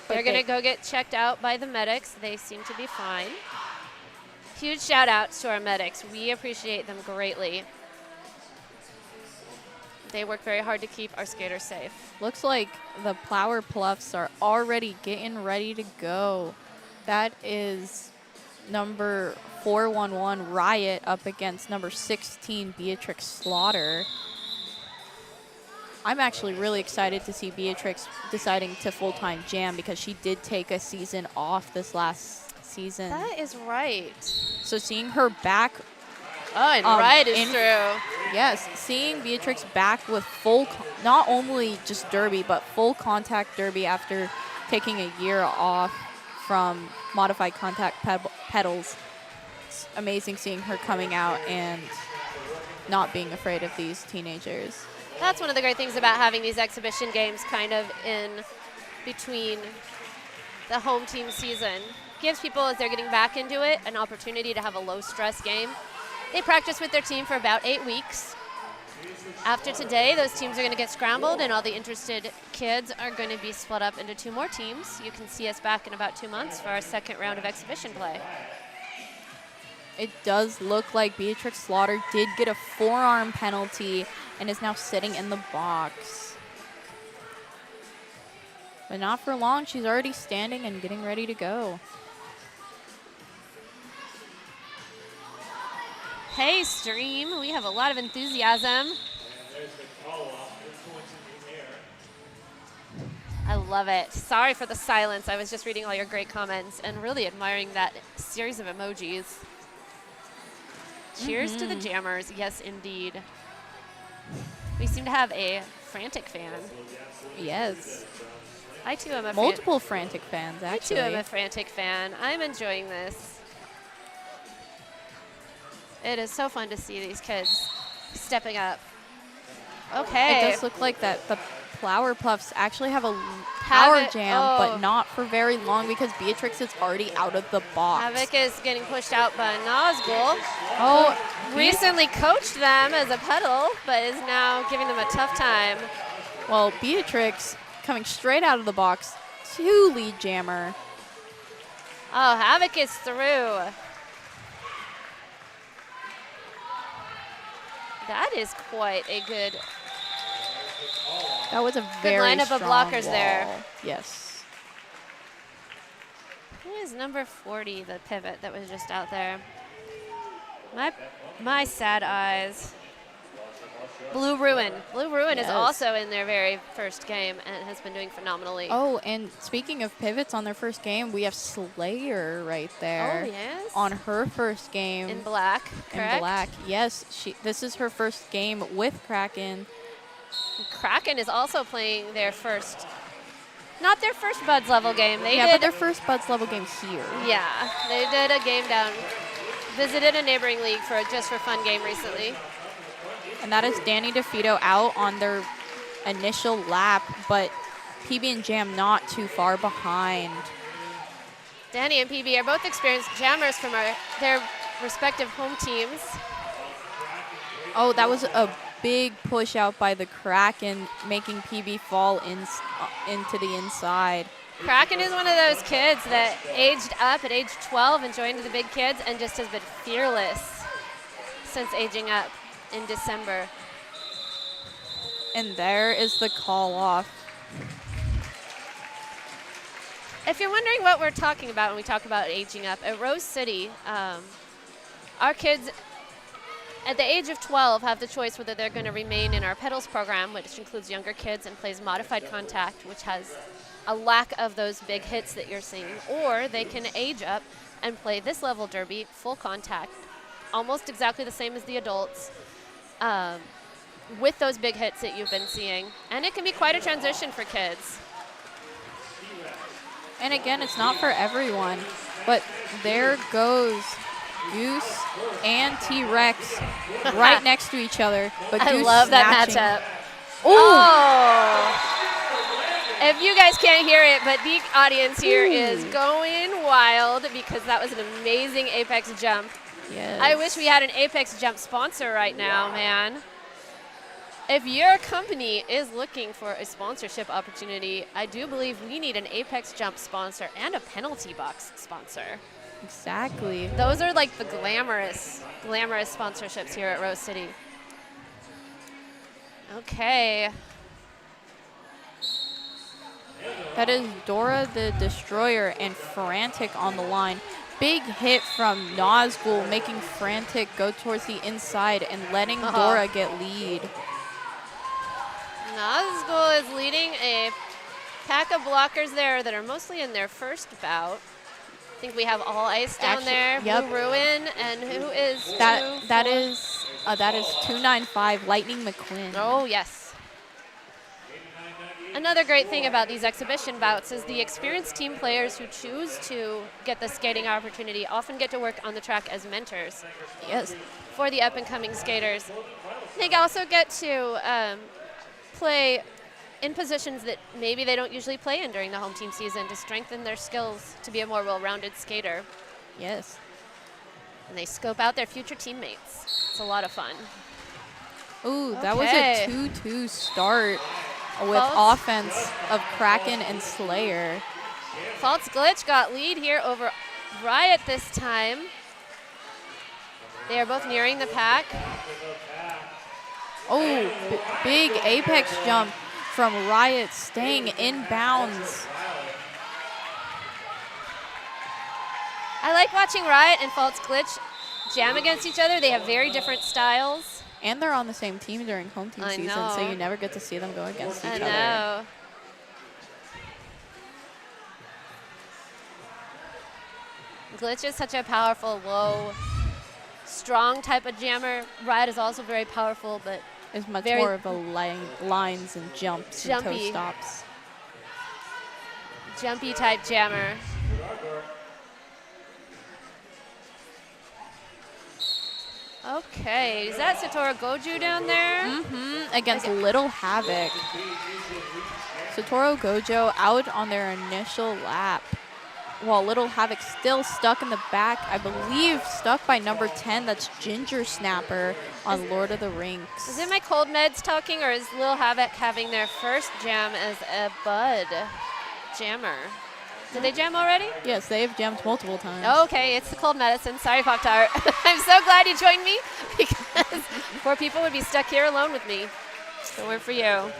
They're going to go get checked out by the medics. They seem to be fine. Huge shout outs to our medics. We appreciate them greatly. They work very hard to keep our skaters safe. Looks like the Plower Pluffs are already getting ready to go. That is number 411 Riot up against number 16 Beatrix Slaughter. I'm actually really excited to see Beatrix deciding to full-time jam because she did take a season off this last season. That is right. So seeing her back, Oh, and right is through. yes, seeing Beatrix back with full, not only just derby, but full contact derby after taking a year off from modified contact pedals. It's amazing seeing her coming out and not being afraid of these teenagers. That's one of the great things about having these exhibition games kind of in between the home team season. Gives people, as they're getting back into it, an opportunity to have a low-stress game. They practice with their team for about 8 weeks. After today, those teams are going to get scrambled, and all the interested kids are going to be split up into 2 more teams. You can see us back in about 2 months for our second round of exhibition play. It does look like Beatrix Slaughter did get a forearm penalty and is now sitting in the box. But not for long. She's already standing and getting ready to go. Hey, stream. We have a lot of enthusiasm. I love it. Sorry for the silence. I was just reading all your great comments and really admiring that series of emojis. Cheers to the jammers. Yes, indeed. We seem to have a frantic fan. Yes. I, too, am a Multiple frantic fans, I, actually. too, am a frantic fan. I'm enjoying this. It is so fun to see these kids stepping up. Okay. It does look like that the Flower Puffs actually have a power jam, but not for very long because Beatrix is already out of the box. Havoc is getting pushed out by Nazgul. Oh, Recently coached them as a pedal, but is now giving them a tough time. well, Beatrix coming straight out of the box to lead jammer. Oh, Havoc is through. That is quite a good That was a very lineup of strong blockers wall. there. Yes. Who is number 40, the pivot that was just out there? My sad eyes. Blue Ruin. Blue Ruin is Yes. also in their very first game and has been doing phenomenally. Oh, and speaking of pivots on their first game, we have Slayer right there. Oh, yes. On her first game. In black, correct? In black. Yes, this is her first game with Kraken. Kraken is also playing their first, not their first Buds level game. They yeah, did, but their first Buds level game here. yeah, they did a game down, visited a neighboring league for just for fun game recently. And that is Danny DeFito out on their initial lap, but PB and Jam not too far behind. Danny and PB are both experienced jammers from their respective home teams. Oh, that was a big push out by the Kraken, making PB fall into the inside. Kraken is one of those kids that aged up at age 12 and joined the big kids and just has been fearless since aging up. in December. And there is the call off. If you're wondering what we're talking about when we talk about aging up, at Rose City, our kids at the age of 12 have the choice whether they're going to remain in our Petals program, which includes younger kids and plays modified contact, which has a lack of those big hits that you're seeing, or they can age up and play this level derby, full contact, almost exactly the same as the adults, with those big hits that you've been seeing. And it can be quite a transition for kids. And again, it's not for everyone, but there goes Goose and T-Rex right next to each other. But I Goose love that snatching. matchup. Oh! If you guys can't hear it, but the audience here is going wild because that was an amazing Apex jump. Yes. I wish we had an Apex jump sponsor right now, man. If your company is looking for a sponsorship opportunity, I do believe we need an Apex jump sponsor and a penalty box sponsor. Exactly. Those are like the glamorous sponsorships here at Rose City. Okay. That is Dora the Destroyer and Frantic on the line. Big hit from Nazgul, making Frantic go towards the inside and letting Dora get lead. Nazgul is leading a pack of blockers there that are mostly in their first bout. I think we have All Ice down there, yep. Blue Ruin, and who is That is 295 Lightning McQueen. Oh, yes. Another great thing about these exhibition bouts is the experienced team players who choose to get the skating opportunity often get to work on the track as mentors. Yes. For the up-and-coming skaters. They also get to play in positions that maybe they don't usually play in during the home team season to strengthen their skills to be a more well-rounded skater. Yes. And they scope out their future teammates. It's a lot of fun. Ooh, that was Okay. a 2-2 start with False. offense of Kraken and Slayer. False Glitch got lead here over Riot this time. They are both nearing the pack. Oh, big Apex jump from Riot, staying in bounds. I like watching Riot and False Glitch jam against each other. They have very different styles. And they're on the same team during home team I season, so know. you never get to see them go against each I other. know. Glitch is such a powerful, low, strong type of jammer. Riot is also very powerful, but It's much very more of a lines and jumps and toe jumpy. stops. jumpy type jammer. Okay, is that Satoru Goju down there? Mm-hmm, against Little Havoc. Satoru Gojo out on their initial lap, while Little Havoc still stuck in the back, I believe stuck by number 10, that's Ginger Snapper on Lord of the Rings. Is it my cold meds talking, or is Lil Havoc having their first jam as a Bud jammer? Did they jam already? Yes, they have jammed multiple times. Okay, it's the cold medicine. Sorry, Pop-Tart. I'm so glad you joined me because poor people would be stuck here alone with me. So we're for you.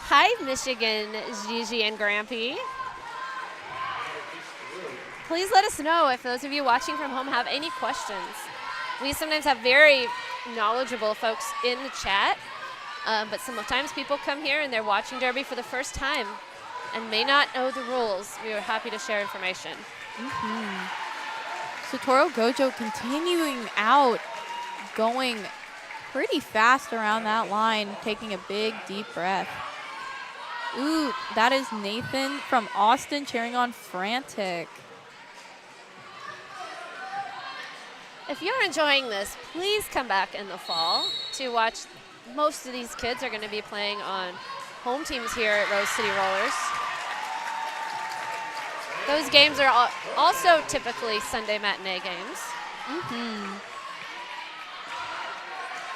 Hi, Michigan, Gigi and Grampy. Please let us know if those of you watching from home have any questions. We sometimes have very knowledgeable folks in the chat, but sometimes people come here and they're watching Derby for the first time and may not know the rules. We are happy to share information. Satoru Gojo continuing out, going pretty fast around that line, taking a big, deep breath. Ooh, that is Nathan from Austin cheering on Frantic. If you're enjoying this, please come back in the fall to watch. Most of these kids are going to be playing on home teams here at Rose City Rollers. Those games are also typically Sunday matinee games.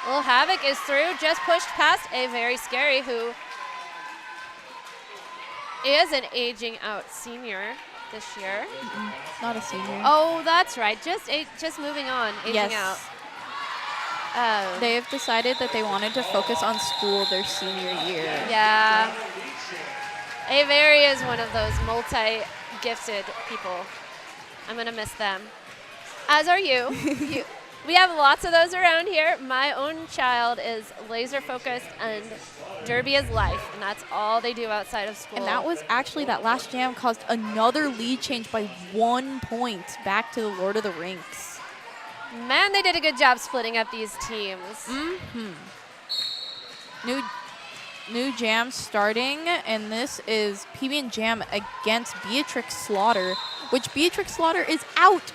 Little Havoc is through, just pushed past a very scary who is an aging out senior this year. Not a senior. Oh, that's right. Just moving on, aging yes. out. Oh. They have decided that they wanted to focus on school their senior year. Yeah. Avery is one of those multi-gifted people. I'm going to miss them. As are you. We have lots of those around here. My own child is laser focused and Derby is life, and that's all they do outside of school. And that was actually, that last jam caused another lead change by 1 point back to the Lord of the Rings. Man, they did a good job splitting up these teams. New jam starting, and this is PB and Jam against Beatrix Slaughter, which Beatrix Slaughter is out.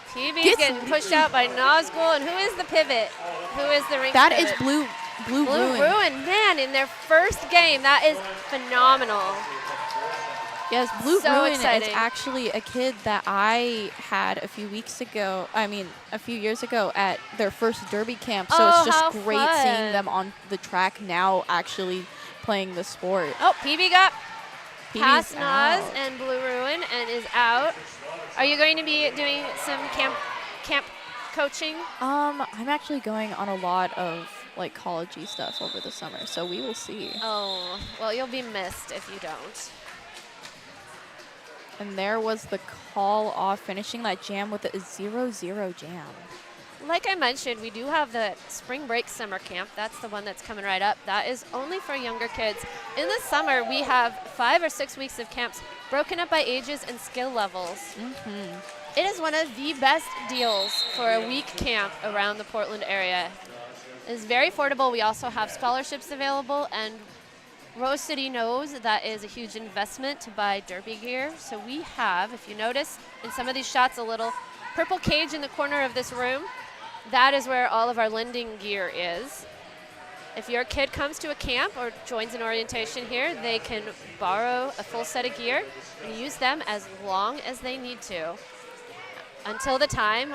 PB's getting pushed out by Nazgul, and who is the pivot? Who is the ring That pivot? is Blue Ruin. Ruin. Man, in their first game, that is phenomenal. Yes, Blue So Ruin exciting. is actually a kid that I had a few years ago at their first Derby camp. So Oh, it's just how great fun. seeing them on the track now actually playing the sport. Oh, PB got PB's past Naz out. and Blue Ruin and is out. Are you going to be doing some camp coaching? I'm actually going on a lot of like college-y stuff over the summer, so we will see. Oh, well, you'll be missed if you don't. And there was the call off, finishing that jam with a 0-0 jam. Like I mentioned, we do have the spring break summer camp. That's the one that's coming right up. That is only for younger kids. In the summer, we have 5 or 6 weeks of camps broken up by ages and skill levels. It is one of the best deals for a week camp around the Portland area. It is very affordable. We also have scholarships available, and Rose City knows that is a huge investment to buy derby gear. So we have, if you notice in some of these shots, a little purple cage in the corner of this room. That is where all of our lending gear is. If your kid comes to a camp or joins an orientation here, they can borrow a full set of gear and use them as long as they need to until the time,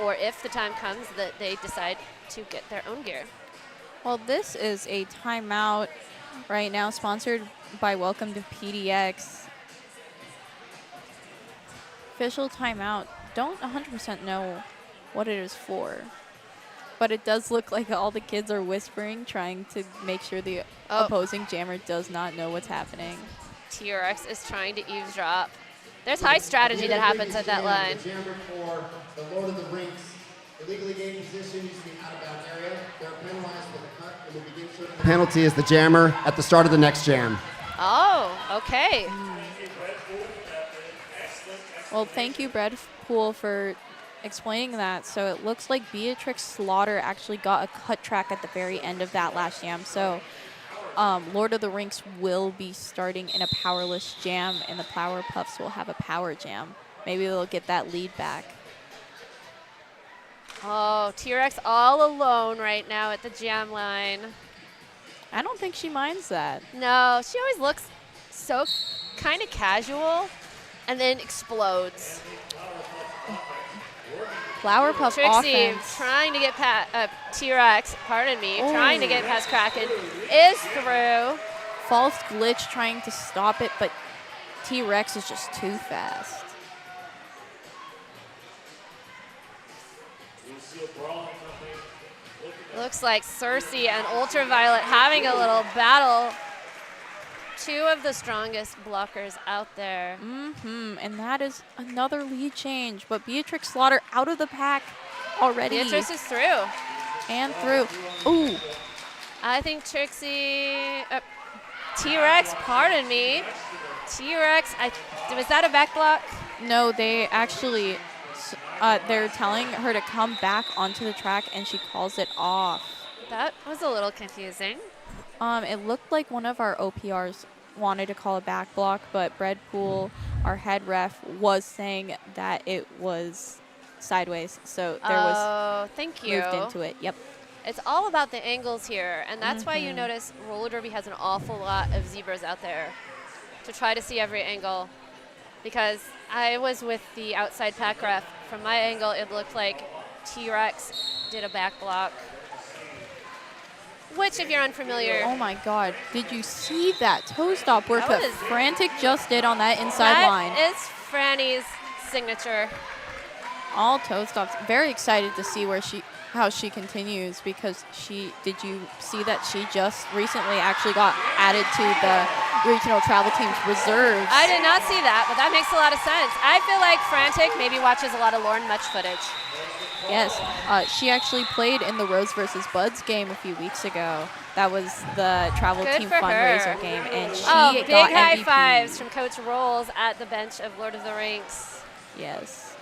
or if the time comes, that they decide to get their own gear. Well, this is a timeout right now, sponsored by Welcome to PDX. Official timeout. Don't 100% know what it is for, but it does look like all the kids are whispering, trying to make sure the opposing jammer does not know what's happening. TRX is trying to eavesdrop. There's high strategy that happens at that line. The jammer for the Lord of the Rings. Illegally gained position used to be out of bounds area. They're penalized for the cut and will begin serving. Penalty is the jammer at the start of the next jam. Oh, okay. Well, thank you, Brad Poole, for explaining that. So it looks like Beatrix Slaughter actually got a cut track at the very end of that last jam. So Lord of the Rinks will be starting in a powerless jam, and the Power Puffs will have a power jam. Maybe they'll get that lead back. Oh, T-Rex all alone right now at the jam line. I don't think she minds that. No, she always looks so kind of casual and then explodes. Flower Puff Trixie offense. trying to get past T-Rex, pardon me, Oh. trying to get past Kraken, is through. False glitch trying to stop it, but T-Rex is just too fast. Looks like Cersei and Ultraviolet having a little battle. Two of the strongest blockers out there. And that is another lead change, but Beatrix Slaughter out of the pack already. Beatrice is through. And through. Ooh. I think Trixie, T-Rex, pardon me. T-Rex, was that a back block? No, they actually, they're telling her to come back onto the track, and she calls it off. That was a little confusing. It looked like one of our OPRs wanted to call a back block, but Brad Poole, our head ref, was saying that it was sideways, so there was thank you. moved into it. Yep. It's all about the angles here, and that's why you notice roller derby has an awful lot of zebras out there to try to see every angle. Because I was with the outside pack ref. From my angle, it looked like T-Rex did a back block. Which, if you're unfamiliar, Oh my God! Did you see that toe stop work That that was- Frantic just did on that inside line? that is Franny's signature. All toe stops. Very excited to see where she how she continues, because did you see that she just recently actually got added to the regional travel team's reserves? I did not see that, but that makes a lot of sense. I feel like Frantic maybe watches a lot of Lauren Much footage. Yes, she actually played in the Rose versus Buds game a few weeks ago. That was the travel Good team for fundraiser her. game, and she Big got high MVP. fives from Coach Rolls at the bench of Lord of the Rings. Yes.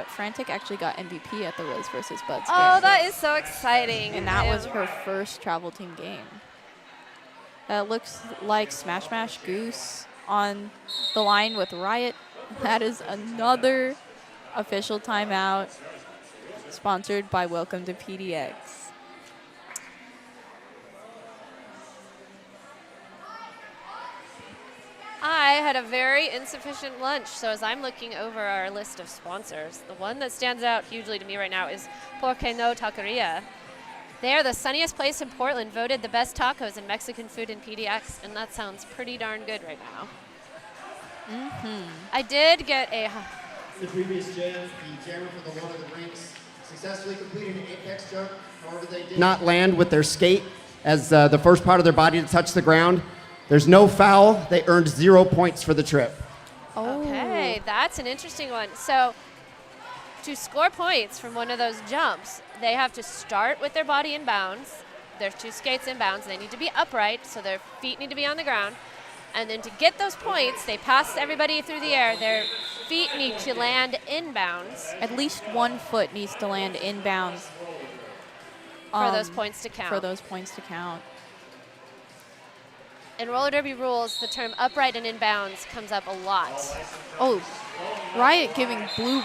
Frantic actually got MVP at the Rose versus Buds Oh, game. that is so exciting. And that was her first travel team game. That looks like Smash Smash Goose on the line with Riot. That is another official timeout sponsored by Welcome to PDX. I had a very insufficient lunch, so as I'm looking over our list of sponsors, the one that stands out hugely to me right now is Porque No Taqueria. They are the sunniest place in Portland, voted the best tacos and Mexican food in PDX, and that sounds pretty darn good right now. I did get a... In the previous jam, the jammer for the Lord of the Rings successfully completed an apex jump. However, they did not land with their skate as the first part of their body to touch the ground. There's no foul. They earned 0 points for the trip. Okay, that's an interesting one. So to score points from one of those jumps, they have to start with their body in bounds. There's 2 skates in bounds. They need to be upright, so their feet need to be on the ground. And then to get those points, they pass everybody through the air. Their feet need to land in bounds. At least 1 foot needs to land in bounds. For those points to count. For those points to count. In roller derby rules, the term upright and in bounds comes up a lot. Oh, Riot giving Blue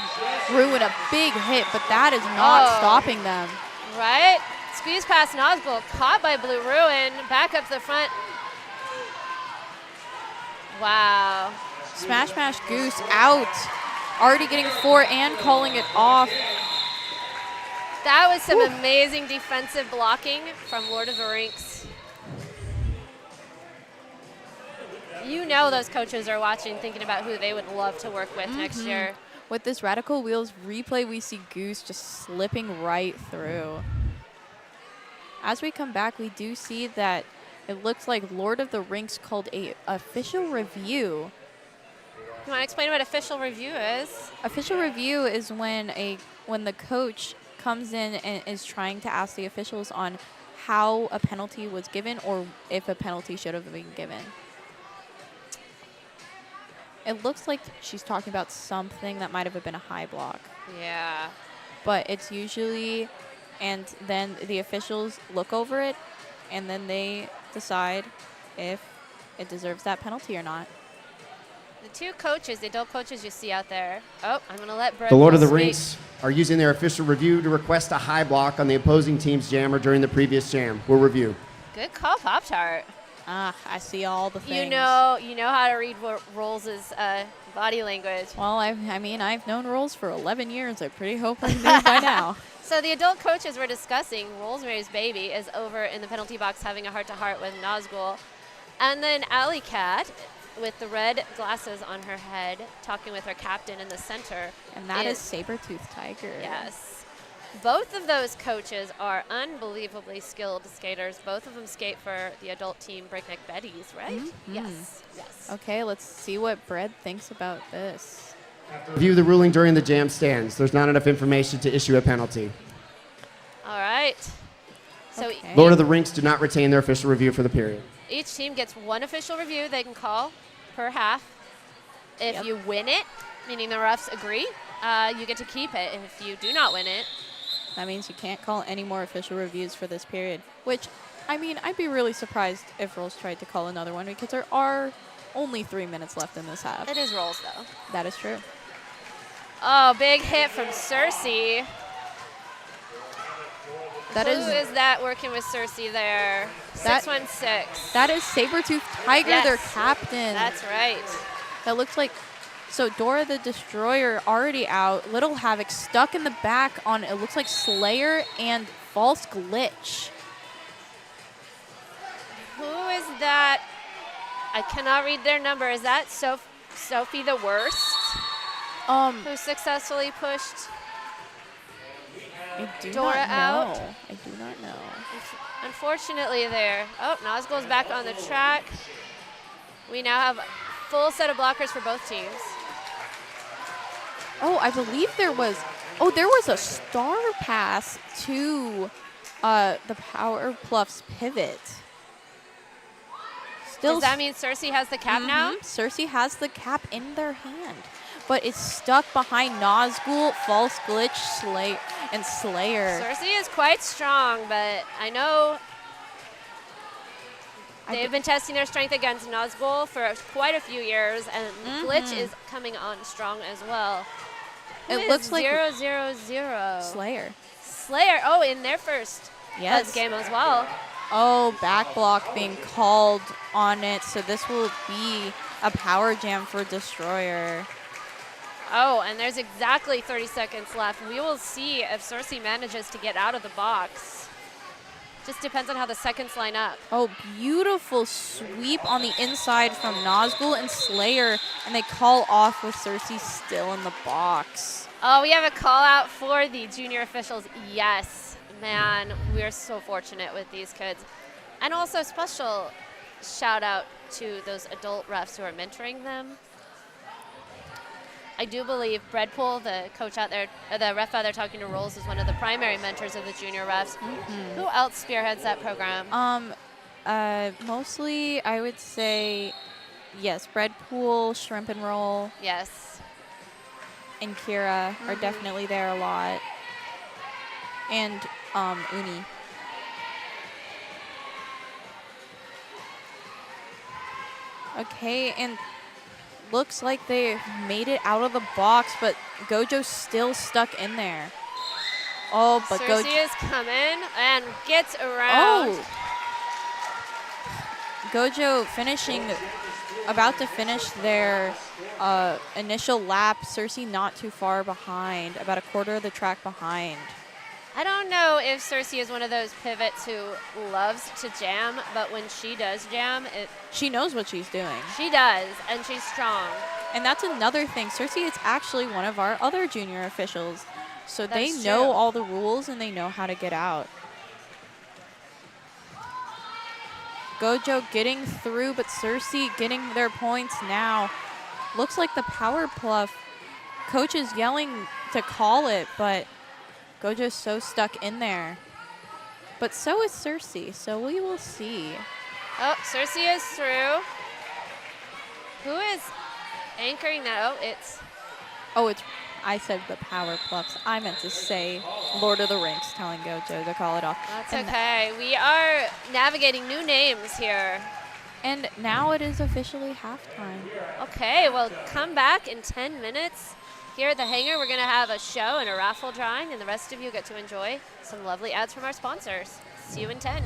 Ruin a big hit, but that is not stopping them. Right? Squeeze past Nazgul, caught by Blue Ruin, back up to the front. Wow. Smash Smash Goose out. Already getting 4 and calling it off. That was some amazing defensive blocking from Lord of the Rings. You know those coaches are watching, thinking about who they would love to work with next year. With this Radical Wheels replay, we see Goose just slipping right through. As we come back, we do see that it looks like Lord of the Rings called a official review. You want to explain what official review is? Official review is when the coach comes in and is trying to ask the officials on how a penalty was given or if a penalty should have been given. It looks like she's talking about something that might have been a high block. Yeah. But it's usually, and then the officials look over it, and then they decide if it deserves that penalty or not. The 2 coaches, the adult coaches you see out there. Oh, I'm going to let Brett The Lord of the speak. Rings are using their official review to request a high block on the opposing team's jammer during the previous jam. We'll review. Good call, Pop-Tart. Ah, I see all the things. You know how to read Rolls' body language. Well, I mean, I've known Rolls for 11 years. I pretty hope I knew by now. So the adult coaches were discussing Rosemary's Baby is over in the penalty box having a heart-to-heart with Nazgul. And then Alley Cat, with the red glasses on her head, talking with her captain in the center. And that is Saber-Tooth Tiger. Yes. Both of those coaches are unbelievably skilled skaters. Both of them skate for the adult team Breakneck Betties, right? Yes. Yes. Okay, let's see what Brett thinks about this. Review the ruling during the jam stands. There's not enough information to issue a penalty. All right. So Okay. Lord of the Rings do not retain their official review for the period. each team gets 1 official review they can call per half. If you win it, meaning the refs agree, you get to keep it. If you do not win it, That means you can't call any more official reviews for this period, which, I mean, I'd be really surprised if Rolls tried to call another one because there are only 3 minutes left in this half. it is Rolls though. That is true. Oh, big hit from Cersei. That Who is is that working with Cersei there? That- 616. that is Saber-Tooth Tiger, Yes. their captain. That's right. That looks like, so Dora the Destroyer already out. Little Havoc stuck in the back on, it looks like Slayer and False Glitch. Who is that? I cannot read their number. Is that Sophie the Worst? Who successfully pushed? I do Dora not out. know. I do not know. Unfortunately there. Oh, Nazgul's back on the track. We now have full set of blockers for both teams. Oh, I believe there was a star pass to the Power Pluffs pivot. Still Does that mean Cersei has the cap now? Cersei has the cap in their hand, but it's stuck behind Nazgul, False Glitch, and Slayer. Cersei is quite strong, but I know they've been testing their strength against Nazgul for quite a few years, and Glitch is coming on strong as well. It looks like 0-0-0. Slayer. Slayer, in their first game as well. Oh, back block being called on it, so this will be a power jam for Destroyer. Oh, and there's exactly 30 seconds left. We will see if Cersei manages to get out of the box. Just depends on how the seconds line up. Oh, beautiful sweep on the inside from Nazgul and Slayer, and they call off with Cersei still in the box. Oh, we have a call out for the junior officials. Yes, man, we're so fortunate with these kids. And also special shout out to those adult refs who are mentoring them. I do believe Breadpool, the coach out there, the ref out there talking to Rolls, is one of the primary mentors of the junior refs. Who else spearheads that program? Mostly I would say, yes, Breadpool, Shrimp and Roll. Yes. And Kira are definitely there a lot. And Uni. Okay, and looks like they made it out of the box, but Gojo's still stuck in there. Oh, but Cersei is coming and gets around. Oh! Gojo about to finish their initial lap. Cersei not too far behind, about a quarter of the track behind. I don't know if Cersei is one of those pivots who loves to jam, but when she does jam, she knows what she's doing. She does, and she's strong. And that's another thing. Cersei is actually one of our other junior officials, so they That's know true. all the rules and they know how to get out. Gojo getting through, but Cersei getting their points now. Looks like the power pluff. Coach is yelling to call it, but Gojo's so stuck in there. But so is Cersei, so we will see. Oh, Cersei is through. Who is anchoring that? I said the power pluffs. I meant to say Lord of the Rings, telling Gojo to call it off. That's okay. We are navigating new names here. And now it is officially halftime. Okay, well, come back in 10 minutes. Here at the hangar, we're going to have a show and a raffle drawing, and the rest of you get to enjoy some lovely ads from our sponsors. See you in 10.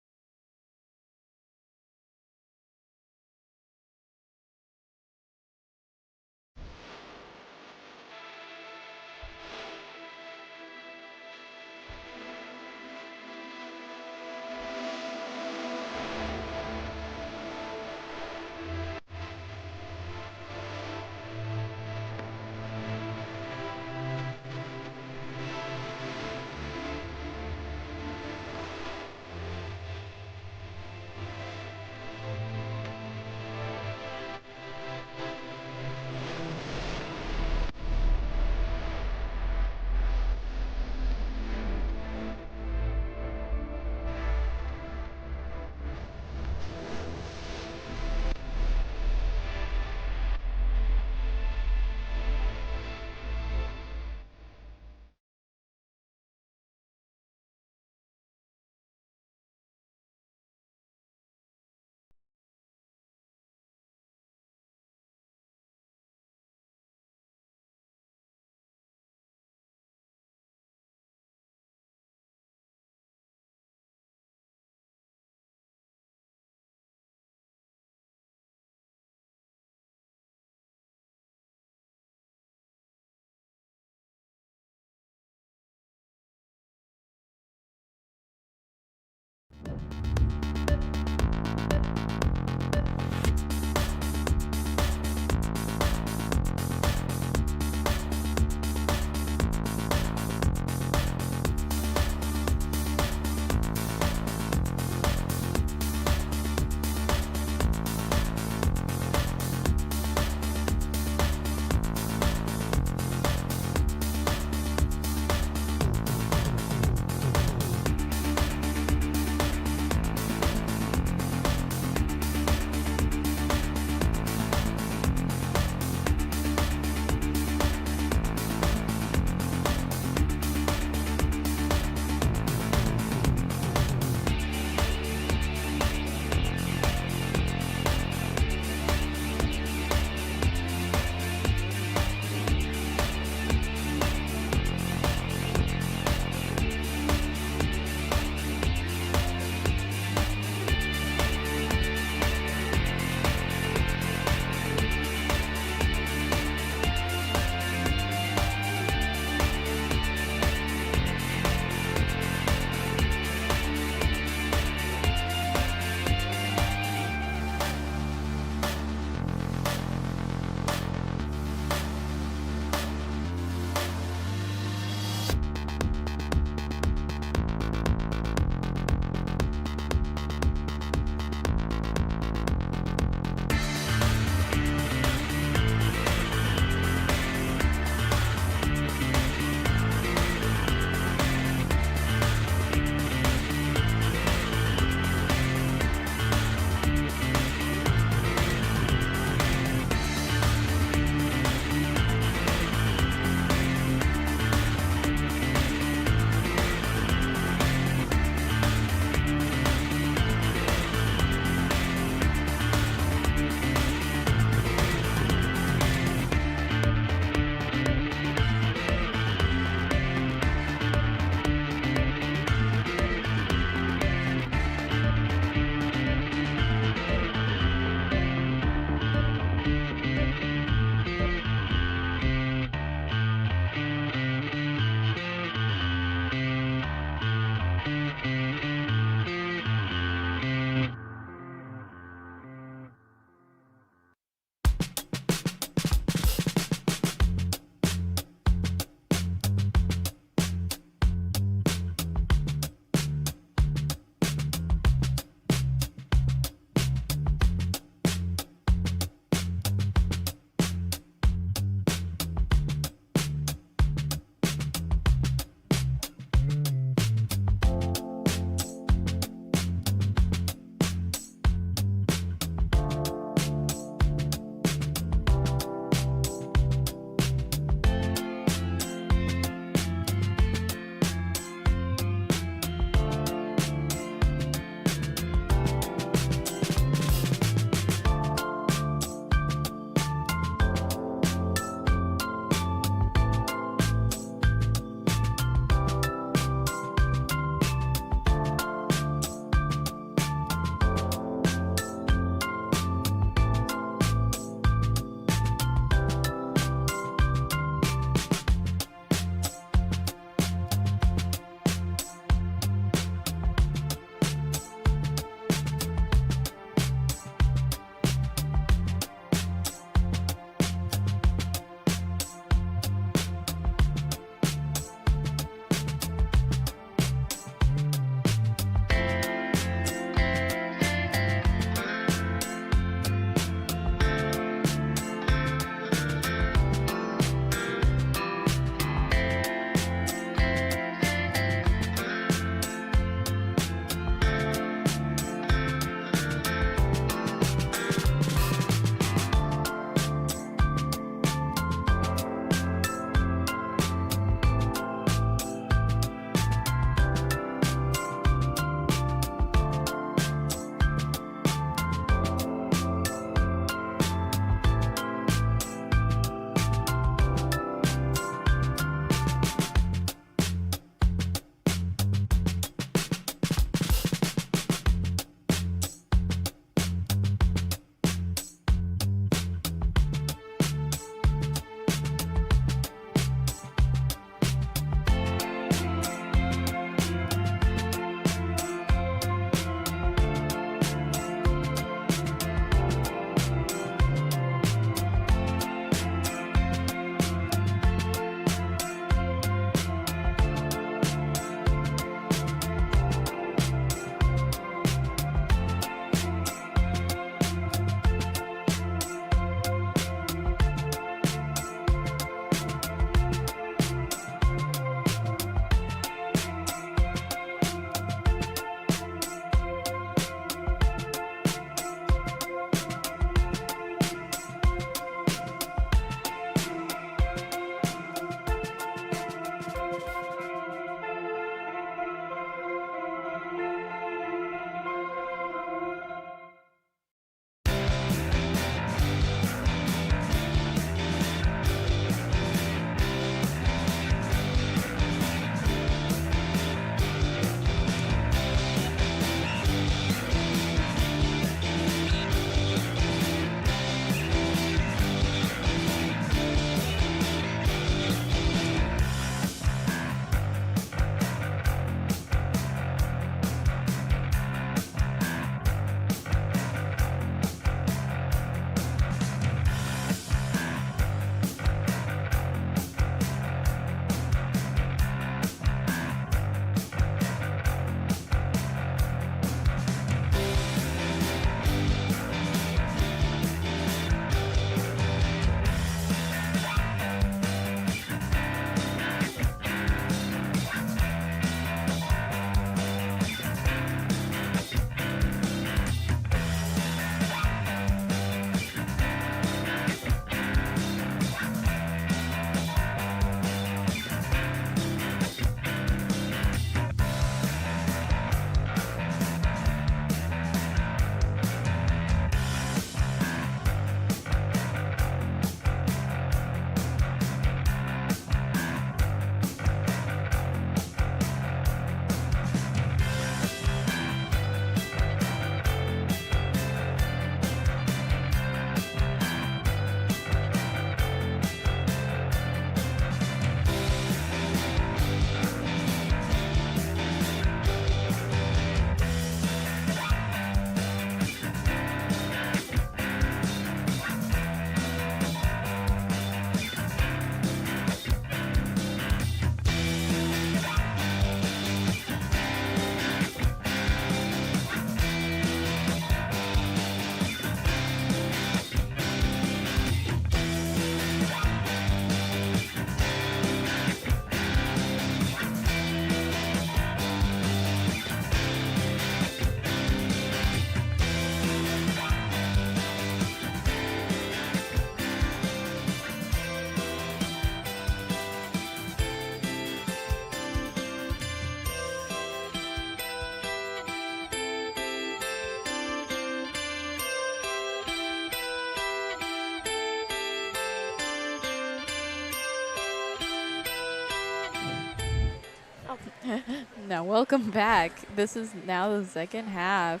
Now, welcome back. This is now the second half.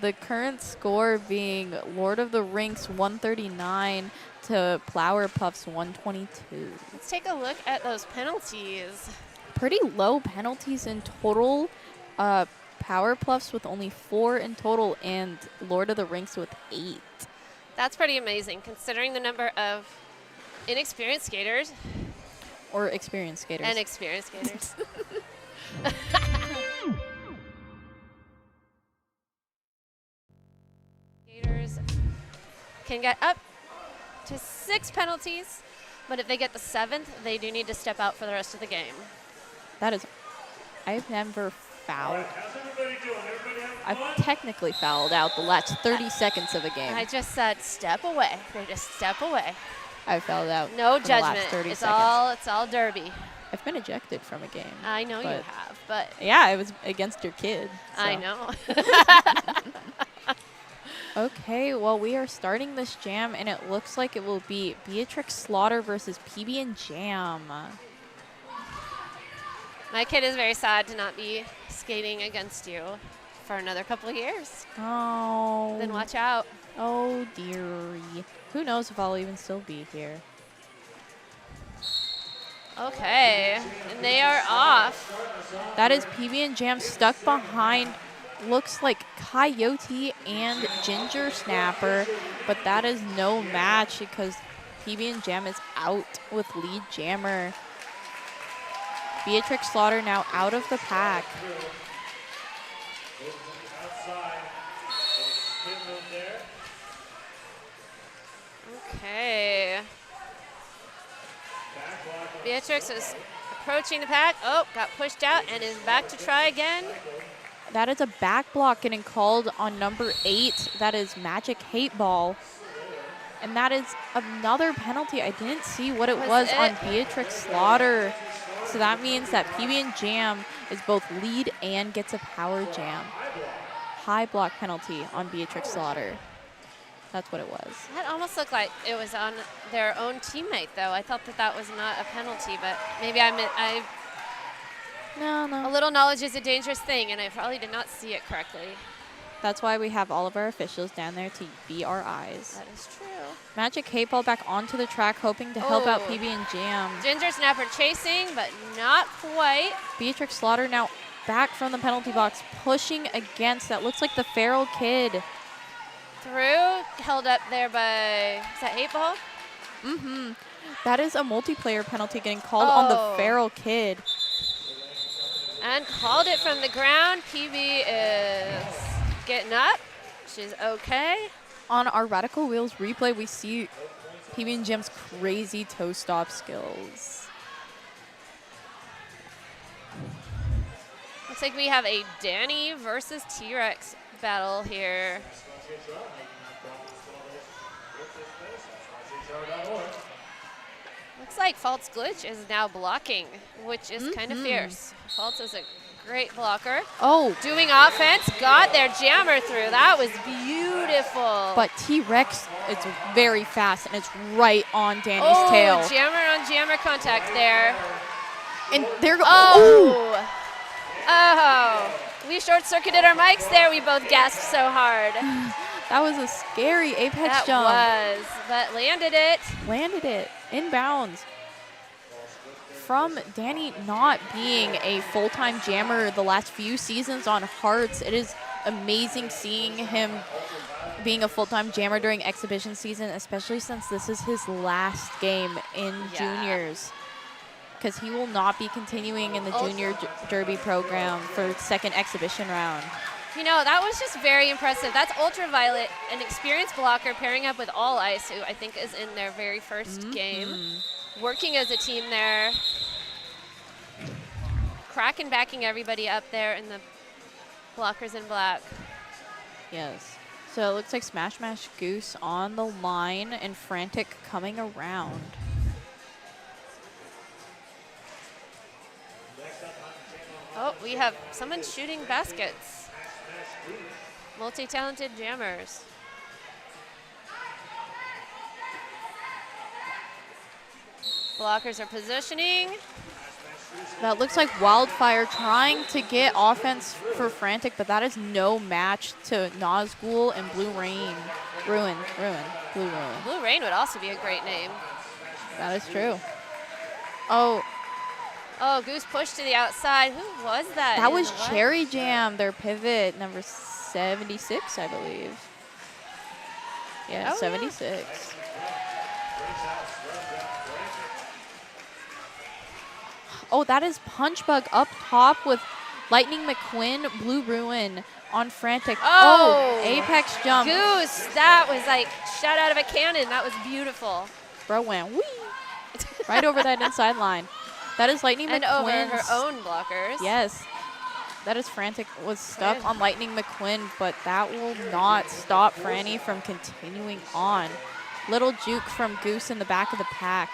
The current score being Lord of the Rinks 139 to Flower Puffs 122. Let's take a look at those penalties. Pretty low penalties in total. Power Puffs with only 4 in total, and Lord of the Rinks with 8. That's pretty amazing, considering the number of inexperienced skaters. Or experienced skaters. And experienced skaters. Skaters can get up to 6 penalties, but if they get the 7th, they do need to step out for the rest of the game. That is, I've never fouled. How's everybody doing? Everybody having I've fun? technically fouled out the last 30 seconds of a game. I just said step away. They just step away. I fouled out No for the last judgment. 30 It's seconds. all derby. I've been ejected from a game. I know you but- have, but Yeah, it was against your kid. I so. know. Okay, well, we are starting this jam, and it looks like it will be Beatrix Slaughter versus PB and Jam. My kid is very sad to not be skating against you for another couple of years. Oh. Then watch out. Oh, dearie. Who knows if I'll even still be here. Okay, and they are off. That is PB and Jam stuck behind, looks like Coyote and Ginger Snapper, but that is no match because PB and Jam is out with lead jammer. Beatrix Slaughter now out of the pack. Outside. Spin move there. Okay. Beatrix is approaching the pack. Oh, got pushed out and is back to try again. That is a back block getting called on number 8. That is Magic Hate Ball. And that is another penalty. I didn't see what it was on Beatrix Slaughter. So that means that PB and Jam is both lead and gets a power jam. High block penalty on Beatrix Slaughter. That's what it was. That almost looked like it was on their own teammate, though. I thought that that was not a penalty, but maybe I No. a little knowledge is a dangerous thing, and I probably did not see it correctly. That's why we have all of our officials down there to be our eyes. That is true. Magic Hate Ball back onto the track, hoping to help out Oh. PB and Jam. Ginger Snapper chasing, but not quite. Beatrix Slaughter now back from the penalty box, pushing against. That looks like the Feral Kid. Through, held up there by, is that 8 ball? Mm-hmm. That is a multiplayer penalty getting called on the Oh. Feral Kid. And called it from the ground. PB is getting up. She's okay. On our Radical Wheels replay, we see PB and Jam's crazy toe stop skills. Looks like we have a Danny versus T-Rex battle here. Looks like Fault's Glitch is now blocking, which is kind of fierce. Faults is a great blocker. Oh, Doing offense, got their jammer through. That was beautiful. but T-Rex, it's very fast, and it's right on Danny's tail. Jammer on jammer contact there. And there go. Oh. Oh. We short-circuited our mics there. We both gasped so hard. That was a scary apex That jump. was, but landed it. Landed it inbounds. From Danny not being a full-time jammer the last few seasons on Hearts, it is amazing seeing him being a full-time jammer during exhibition season, especially since this is his last game in juniors. Because he will not be continuing in the junior derby program for second exhibition round. You know, that was just very impressive. That's Ultraviolet, an experienced blocker pairing up with All Ice, who I think is in their very first game. Working as a team there. Kraken backing everybody up there in the blockers in black. Yes. So it looks like Smash Mash Goose on the line and Frantic coming around. Oh, we have someone shooting baskets. Multi-talented jammers. Blockers are positioning. That looks like Wildfire trying to get offense for Frantic, but that is no match to Nazgul and Blue Rain. Blue Ruin. Blue Rain would also be a great name. That is true. Oh, Oh, Goose pushed to the outside. Who was that? that in was the white? Cherry Jam, their pivot, number 76, I believe. Yeah, Oh, 76. Oh, that is Punchbug up top with Lightning McQuinn, Blue Ruin on Frantic. Oh! Apex jump. Goose, that was like shot out of a cannon. That was beautiful. Bro went whee! Right over that inside line. That is Lightning And McQuinn. over her own blockers. Yes. That is Frantic was stuck Yeah. on Lightning McQuinn, but that will not stop Franny from continuing on. Little juke from Goose in the back of the pack.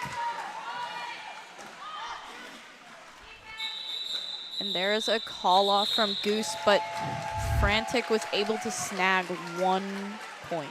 And there's a call off from Goose, but Frantic was able to snag 1 point.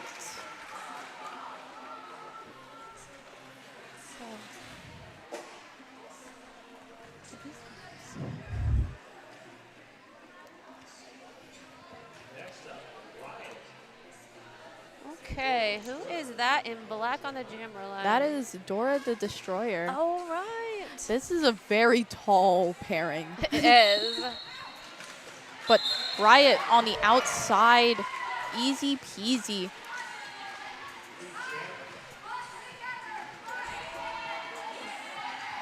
Okay, who is that in black on the jammer line? That is Dora the Destroyer. All right. This is a very tall pairing. It is. But Riot on the outside, easy peasy.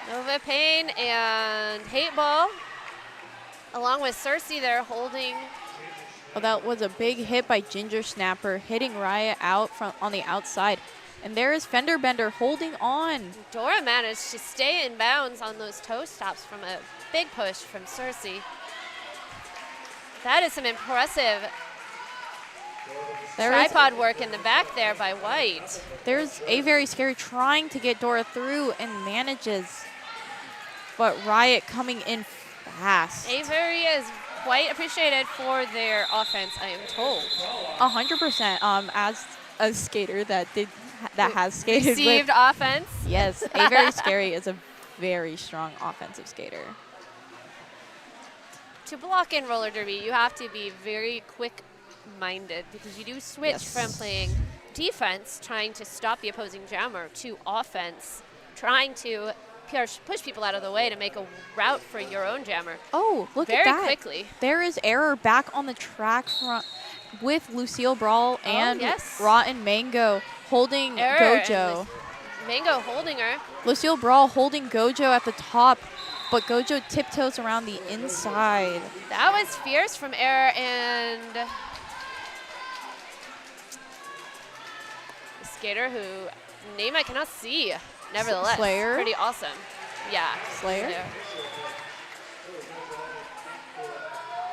Nova Pain and Hate Ball, along with Cersei there holding. Oh, that was a big hit by Ginger Snapper, hitting Riot out from on the outside. And there is Fender Bender holding on. Dora managed to stay in bounds on those toe stops from a big push from Cersei. That is some impressive tripod work in the back there by White. There's a very scary trying to get Dora through and manages. But Riot coming in fast. Avery is quite appreciated for their offense, I am told. 100%. As a skater that has skated Received with. offense. Yes, a very scary is a very strong offensive skater. To block in roller derby, you have to be very quick-minded because you do switch Yes. from playing defense, trying to stop the opposing jammer, to offense, trying to push people out of the way to make a route for your own jammer. Oh, look Very at that. quickly. There is Error back on the track front with Lucille Brawl and yes. Rotten Mango holding Error Gojo. and Mango holding her. Lucille Brawl holding Gojo at the top, but Gojo tiptoes around the inside. That was fierce from Error and the skater who name I cannot see. Nevertheless, Slayer? pretty awesome. Yeah. Slayer?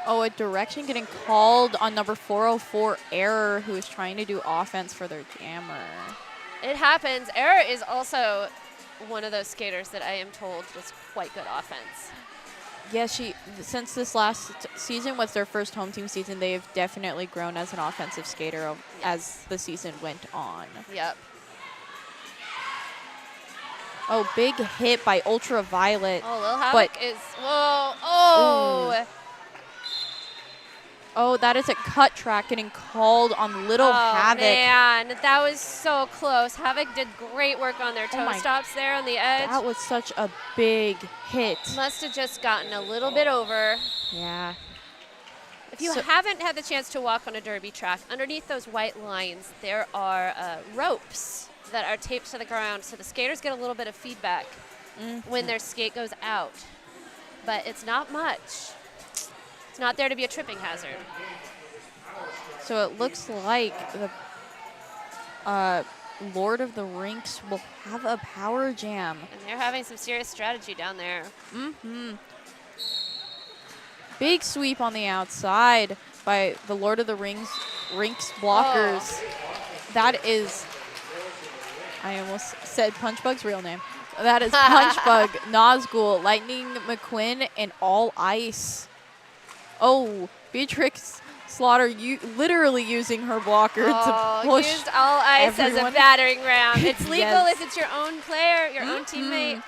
Oh, a direction getting called on number 404, Error, who is trying to do offense for their jammer. It happens. Error is also one of those skaters that I am told was quite good offense. Yes, since this last season was their first home team season, they have definitely grown as an offensive skater as the season went on. Yep. Oh, big hit by Ultraviolet. Oh, Lil Havoc is. Whoa. Oh. Oh, that is a cut track getting called on Little Havoc. Man, that was so close. Havoc did great work on their toe my- stops there on the edge. That was such a big hit. Must have just gotten a little bit over. Yeah. If you So- haven't had the chance to walk on a derby track, underneath those white lines, there are ropes that are taped to the ground, so the skaters get a little bit of feedback when their skate goes out. But it's not much. It's not there to be a tripping hazard. So it looks like the Lord of the Rinks will have a power jam. And they're having some serious strategy down there. Big sweep on the outside by the Lord of the Rinks blockers. That is, I almost said Punchbug's real name. That is Punchbug, Nazgul, Lightning McQuinn, and All Ice. Oh, Beatrix Slaughter literally using her blocker to push used All Ice as a everyone. battering ram. It's legal Yes. if it's your own player, your own teammate.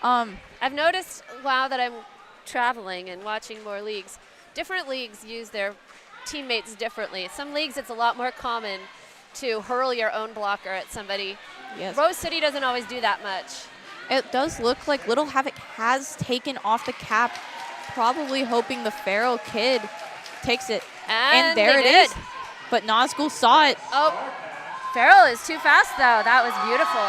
I've noticed, wow, that I'm traveling and watching more leagues. Different leagues use their teammates differently. Some leagues, it's a lot more common to hurl your own blocker at somebody. Yes. Rose City doesn't always do that much. It does look like Little Havoc has taken off the cap, probably hoping the Feral Kid takes it. And there they it did. is. But Nazgul saw it. Oh, Feral is too fast, though. That was beautiful.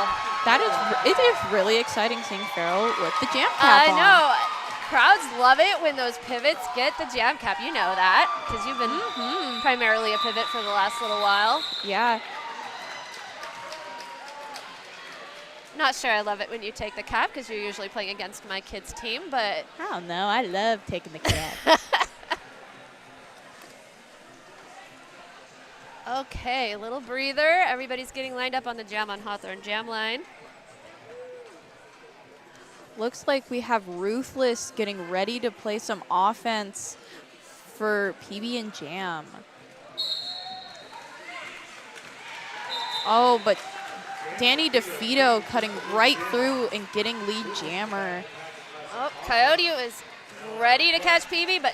It is really exciting seeing Feral with the jam cap I on. know. Crowds love it when those pivots get the jam cap. You know that because you've been primarily a pivot for the last little while. Yeah. Not sure I love it when you take the cap because you're usually playing against my kid's team, but I don't know. I love taking the cap. okay, a little breather. Everybody's getting lined up on the Jam on Hawthorne jam line. Looks like we have Ruthless getting ready to play some offense for PB and Jam. Oh, but Danny DeFito cutting right through and getting lead jammer. Oh, Coyote is ready to catch PB, but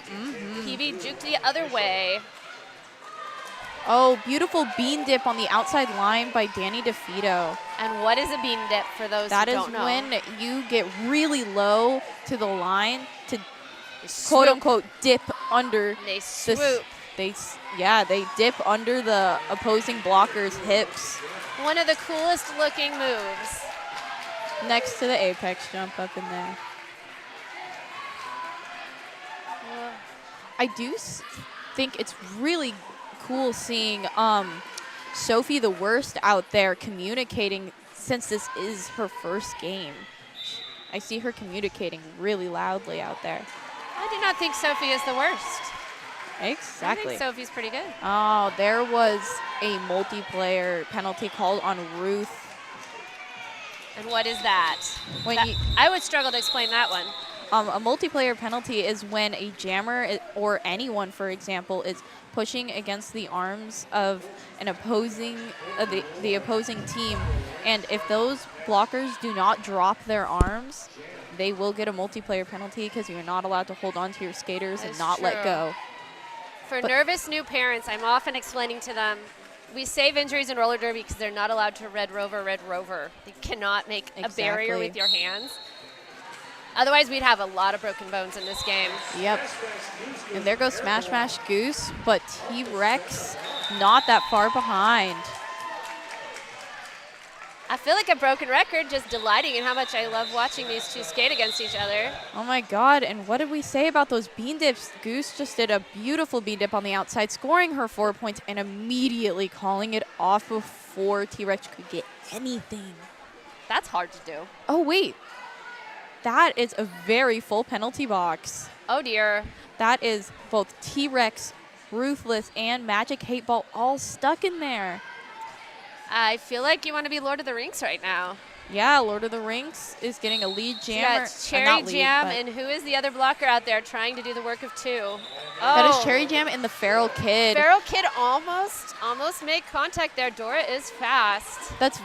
PB juked the other way. Oh, beautiful bean dip on the outside line by Danny DeFito. And what is a bean dip for those That who is don't know? when you get really low to the line to swoop. quote unquote dip under. They the swoop. They dip under the opposing blocker's hips. One of the coolest looking moves. Next to the apex jump up in there. I do think it's really cool seeing Sophie the Worst out there communicating since this is her first game. I see her communicating really loudly out there. I do not think Sophie is the worst. Exactly. I think Sophie's pretty good. Oh, there was a multiplayer penalty called on Ruth. And what is that? I would struggle to explain that one. A multiplayer penalty is when a jammer or anyone, for example, is pushing against the arms of an opposing the opposing team, and if those blockers do not drop their arms, they will get a multiplayer penalty because you're not allowed to hold on to your skaters and not let go. For nervous new parents, I'm often explaining to them, we save injuries in roller derby because they're not allowed to red rover. You cannot make a barrier with your hands. Otherwise, we'd have a lot of broken bones in this game. Yep. And there goes Smash Smash Goose, but T-Rex not that far behind. I feel like a broken record just delighting in how much I love watching these two skate against each other. Oh my God, and what did we say about those bean dips? Goose just did a beautiful bean dip on the outside, scoring her 4 points and immediately calling it off before T-Rex could get anything. That's hard to do. Oh wait, that is a very full penalty box. Oh dear. That is both T-Rex, Ruthless, and Magic 8-Ball all stuck in there. I feel like you want to be Lord of the Rings right now. Yeah, Lord of the Rings is getting a lead jammer. So Cherry Jam, and who is the other blocker out there trying to do the work of two? Oh. That is Cherry Jam and the Feral Kid. Feral Kid almost made contact there. Dora is fast. That's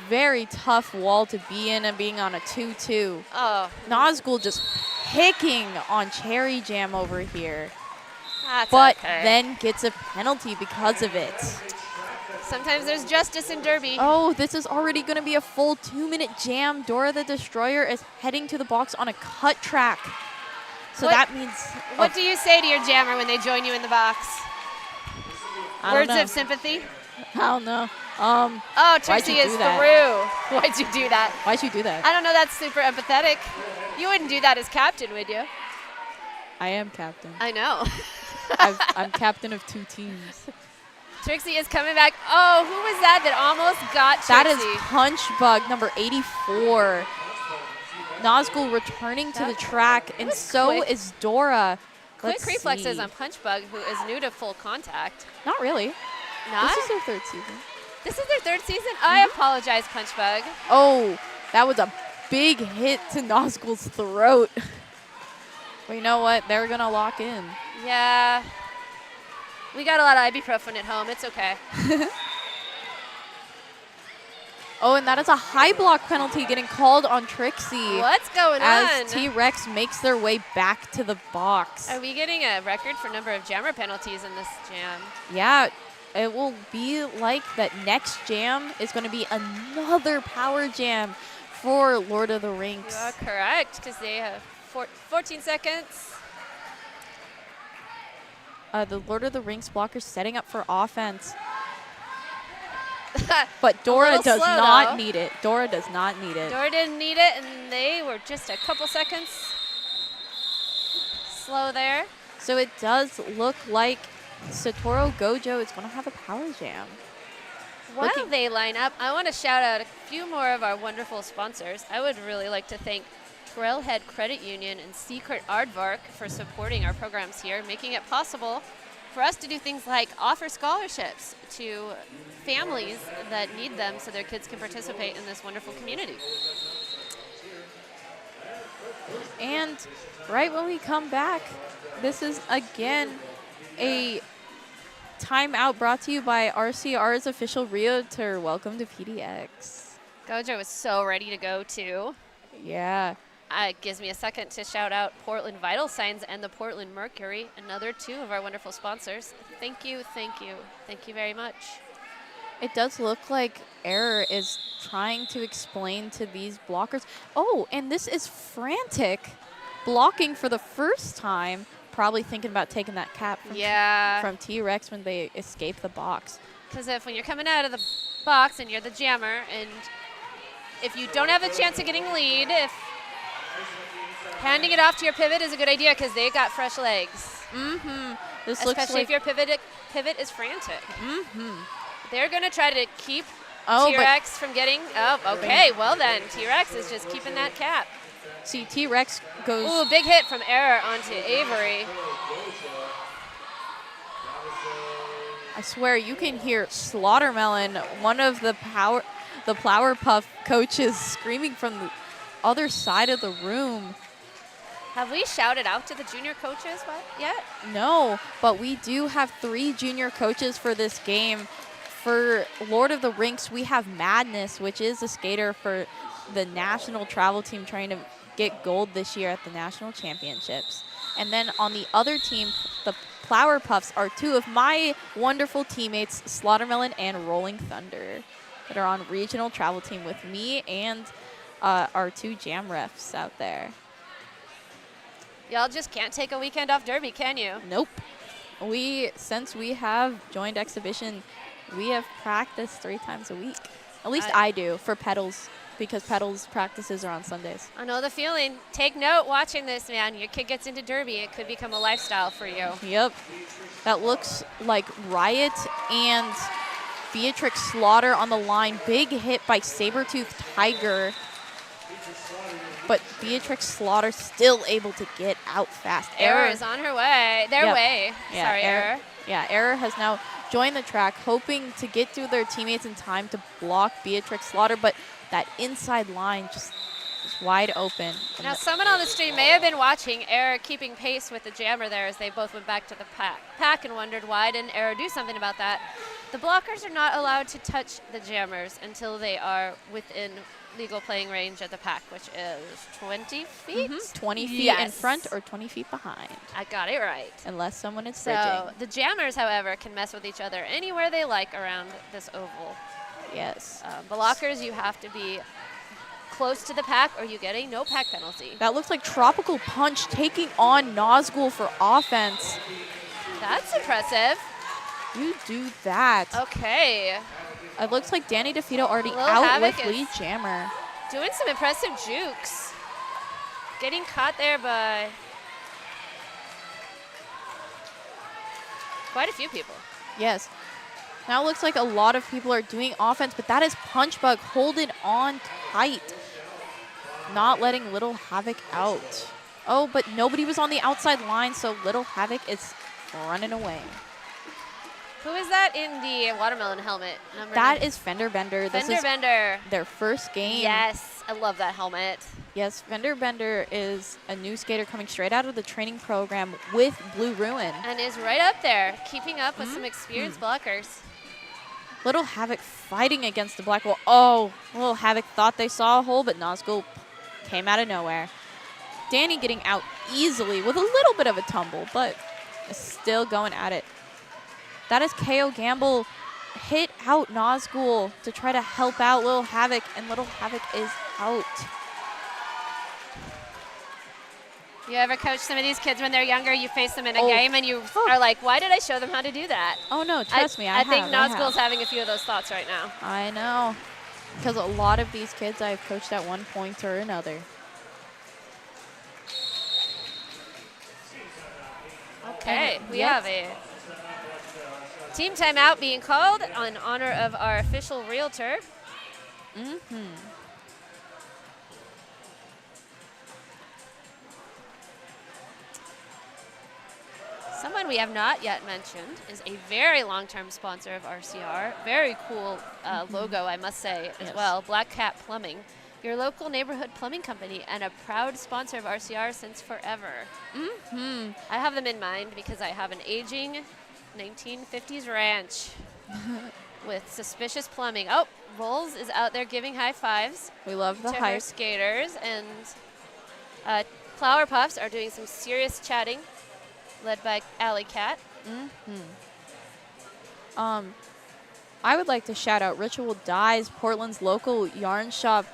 very tough wall to be in and being on a 2-2. Oh. Nazgul just picking on Cherry Jam over here. That's but okay. Then gets a penalty because of it. Sometimes there's justice in derby. Oh, this is already going to be a full 2-minute jam. Dora the Destroyer is heading to the box on a cut track. So that means... What do you say to your jammer when they join you in the box? Words of sympathy? I don't know. Oh, Trixie is through. Why'd you do that? Why'd you do that? I don't know. That's super empathetic. You wouldn't do that as captain, would you? I am captain. I know. I'm captain of 2 teams. Trixie is coming back. Oh, who was that almost got Trixie? That is Punch Bug, number 84. Nazgul returning to the track, and so is Dora. Quick reflexes on Punch Bug, who is new to full contact. Not really. Not? This is their 3rd season. This is their 3rd season? I apologize, Punch Bug. Oh, that was a big hit to Nazgul's throat. But you know what? They're going to lock in. Yeah. We got a lot of ibuprofen at home. It's okay. Oh, and that is a high block penalty getting called on Trixie. What's going on? As T-Rex makes their way back to the box. Are we getting a record for number of jammer penalties in this jam? Yeah, it will be like that next jam is going to be another power jam for Lord of the Rings. You are correct, because they have 14 seconds. The Lord of the Rings blockers setting up for offense. But Dora does slow, not though. need it. Dora does not need it. Dora didn't need it, and they were just a couple seconds slow there. So it does look like Satoru Gojo is going to have a power jam. While they line up, I want to shout out a few more of our wonderful sponsors. I would really like to thank Trailhead Credit Union and Secret Aardvark for supporting our programs here, making it possible for us to do things like offer scholarships to families that need them so their kids can participate in this wonderful community. And right when we come back, this is again a timeout brought to you by RCR's official realtor. Welcome to PDX. Gojo was so ready to go too. Yeah. It gives me a second to shout out Portland Vital Signs and the Portland Mercury, another two of our wonderful sponsors. Thank you, thank you, thank you very much. It does look like Error is trying to explain to these blockers. Oh, and this is Frantic blocking for the first time, probably thinking about taking that cap from T-Rex when they escape the box. Because when you're coming out of the box and you're the jammer, and if you don't have a chance of getting lead, if handing it off to your pivot is a good idea because they got fresh legs. This looks especially like if your pivot is frantic. They're going to try to keep Oh, T-Rex from getting. Oh, okay. Well then, T-Rex is just keeping that cap. See, T-Rex goes. Ooh, big hit from Error onto Avery. I swear you can hear Slaughtermelon, one of the Flower Puff coaches, screaming from the other side of the room. Have we shouted out to the junior coaches yet? No, but we do have 3 junior coaches for this game. For Lord of the Rinks, we have Madness, which is a skater for the national travel team trying to get gold this year at the national championships. And then on the other team, the Flower Puffs are 2 of my wonderful teammates, Slaughtermelon and Rolling Thunder, that are on regional travel team with me and our 2 jam refs out there. Y'all just can't take a weekend off Derby, can you? Nope. Since we have joined exhibition, we have practiced 3 times a week. At least I do for Petals, because Petals practices are on Sundays. I know the feeling. Take note watching this, man. Your kid gets into Derby, it could become a lifestyle for you. Yep. That looks like Riot and Beatrix Slaughter on the line. Big hit by Sabertooth Tiger. But Beatrix Slaughter still able to get out fast. Error is on her way. Way. Yeah, Sorry, Error. Yeah, Error has now joined the track, hoping to get to their teammates in time to block Beatrix Slaughter, but that inside line just is wide open. Now, someone on the stream may have been watching Error keeping pace with the jammer there as they both went back to the pack and wondered why didn't Error do something about that. The blockers are not allowed to touch the jammers until they are within legal playing range at the pack, which is 20 feet? 20 feet in front or 20 feet behind. I got it right. Unless someone is So bridging. the jammers, however, can mess with each other anywhere they like around this oval. Yes. Blockers, you have to be close to the pack or you get a no pack penalty. That looks like Tropical Punch taking on Nazgul for offense. That's impressive. You do that. Okay. It looks like Danny DeFito already Lil out Havoc with lead jammer. Doing some impressive jukes. Getting caught there by quite a few people. Yes. Now it looks like a lot of people are doing offense, but that is Punchbug holding on tight. Not letting Little Havoc out. Oh, but nobody was on the outside line, so Little Havoc is running away. Who is that in the watermelon helmet? That is Fender Bender. Fender Bender. Their first game. Yes, I love that helmet. Yes, Fender Bender is a new skater coming straight out of the training program with Blue Ruin. And is right up there, keeping up with some experienced blockers. Little Havoc fighting against the black wall. Oh, Little Havoc thought they saw a hole, but Nazgul came out of nowhere. Danny getting out easily with a little bit of a tumble, but still going at it. That is KO Gamble hit out Nazgul to try to help out Little Havoc, and Little Havoc is out. You ever coach some of these kids when they're younger? You face them in a game and you are like, why did I show them how to do that? Oh, no, trust me, I think have. Nazgul's having a few of those thoughts right now. I know, because a lot of these kids I've coached at one point or another. Okay, we have a team timeout being called in honor of our official realtor. Someone we have not yet mentioned is a very long-term sponsor of RCR. Very cool logo, I must say, as well. Black Cat Plumbing, your local neighborhood plumbing company and a proud sponsor of RCR since forever. I have them in mind because I have an aging 1950s ranch with suspicious plumbing. Oh, Rolls is out there giving high fives. We love the to her hype. skaters, and Flower Puffs are doing some serious chatting, led by Alley Cat. I would like to shout out Ritual Dyes, Portland's local yarn shop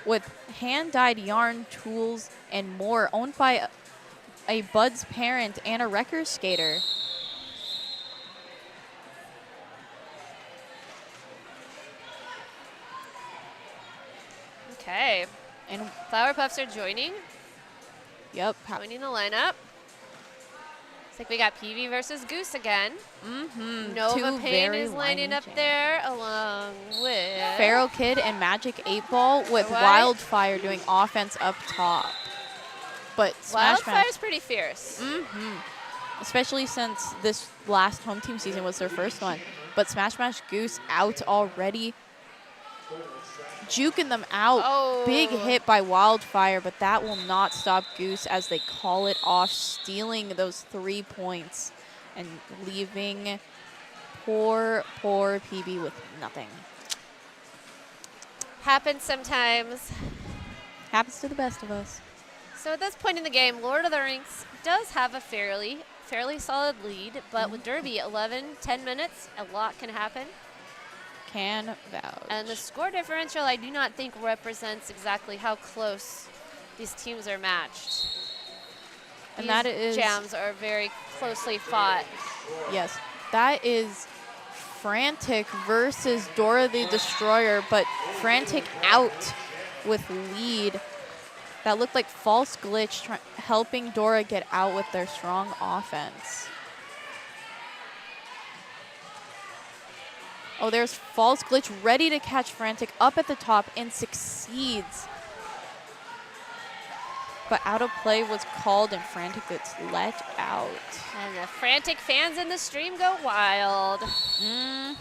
with hand-dyed yarn, tools, and more, owned by a Bud's parent and a wrecker skater. Okay, And Flower Puffs are joining yep, the lineup. Looks like we got PV versus Goose again. Nova two Pain very is lining whiny up jams. there along with Feral Kid and Magic 8 Ball with What? Wildfire doing offense up top. But Smash Mouth, Wildfire's pretty fierce. especially since this last home team season was their first one. But Smash Goose out already, juking them out. Oh. Big hit by Wildfire, but that will not stop Goose as they call it off, stealing those 3 points and leaving poor PB with nothing. Happens sometimes. Happens to the best of us. So at this point in the game, Lord of the Rings does have a fairly solid lead, but with Derby 10 minutes, a lot can happen. Can vouch. And the score differential, I do not think represents exactly how close these teams are matched. And These that is jams are very closely fought. Yes, that is Frantic versus Dora the Destroyer, but Frantic out with lead. That looked like false glitch, helping Dora get out with their strong offense. Oh, there's false glitch ready to catch Frantic up at the top and succeeds. But out of play was called and Frantic gets let out. And the Frantic fans in the stream go wild. A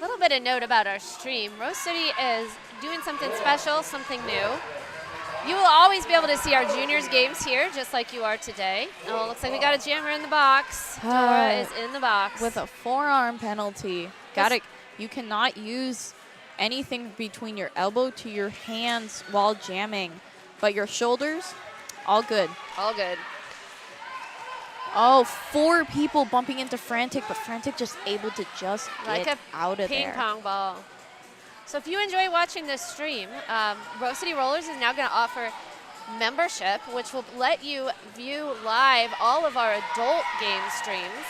little bit of note about our stream. Rose City is doing something special, something new. You will always be able to see our juniors games here, just like you are today. Oh, looks like we got a jammer in the box. Dora is in the box. With a forearm penalty. You cannot use anything between your elbow to your hands while jamming. But your shoulders, all good. All good. Oh, 4 people bumping into Frantic, but Frantic just able to just Like get a out of ping there. pong ball. So if you enjoy watching this stream, Rose City Rollers is now going to offer membership, which will let you view live all of our adult game streams,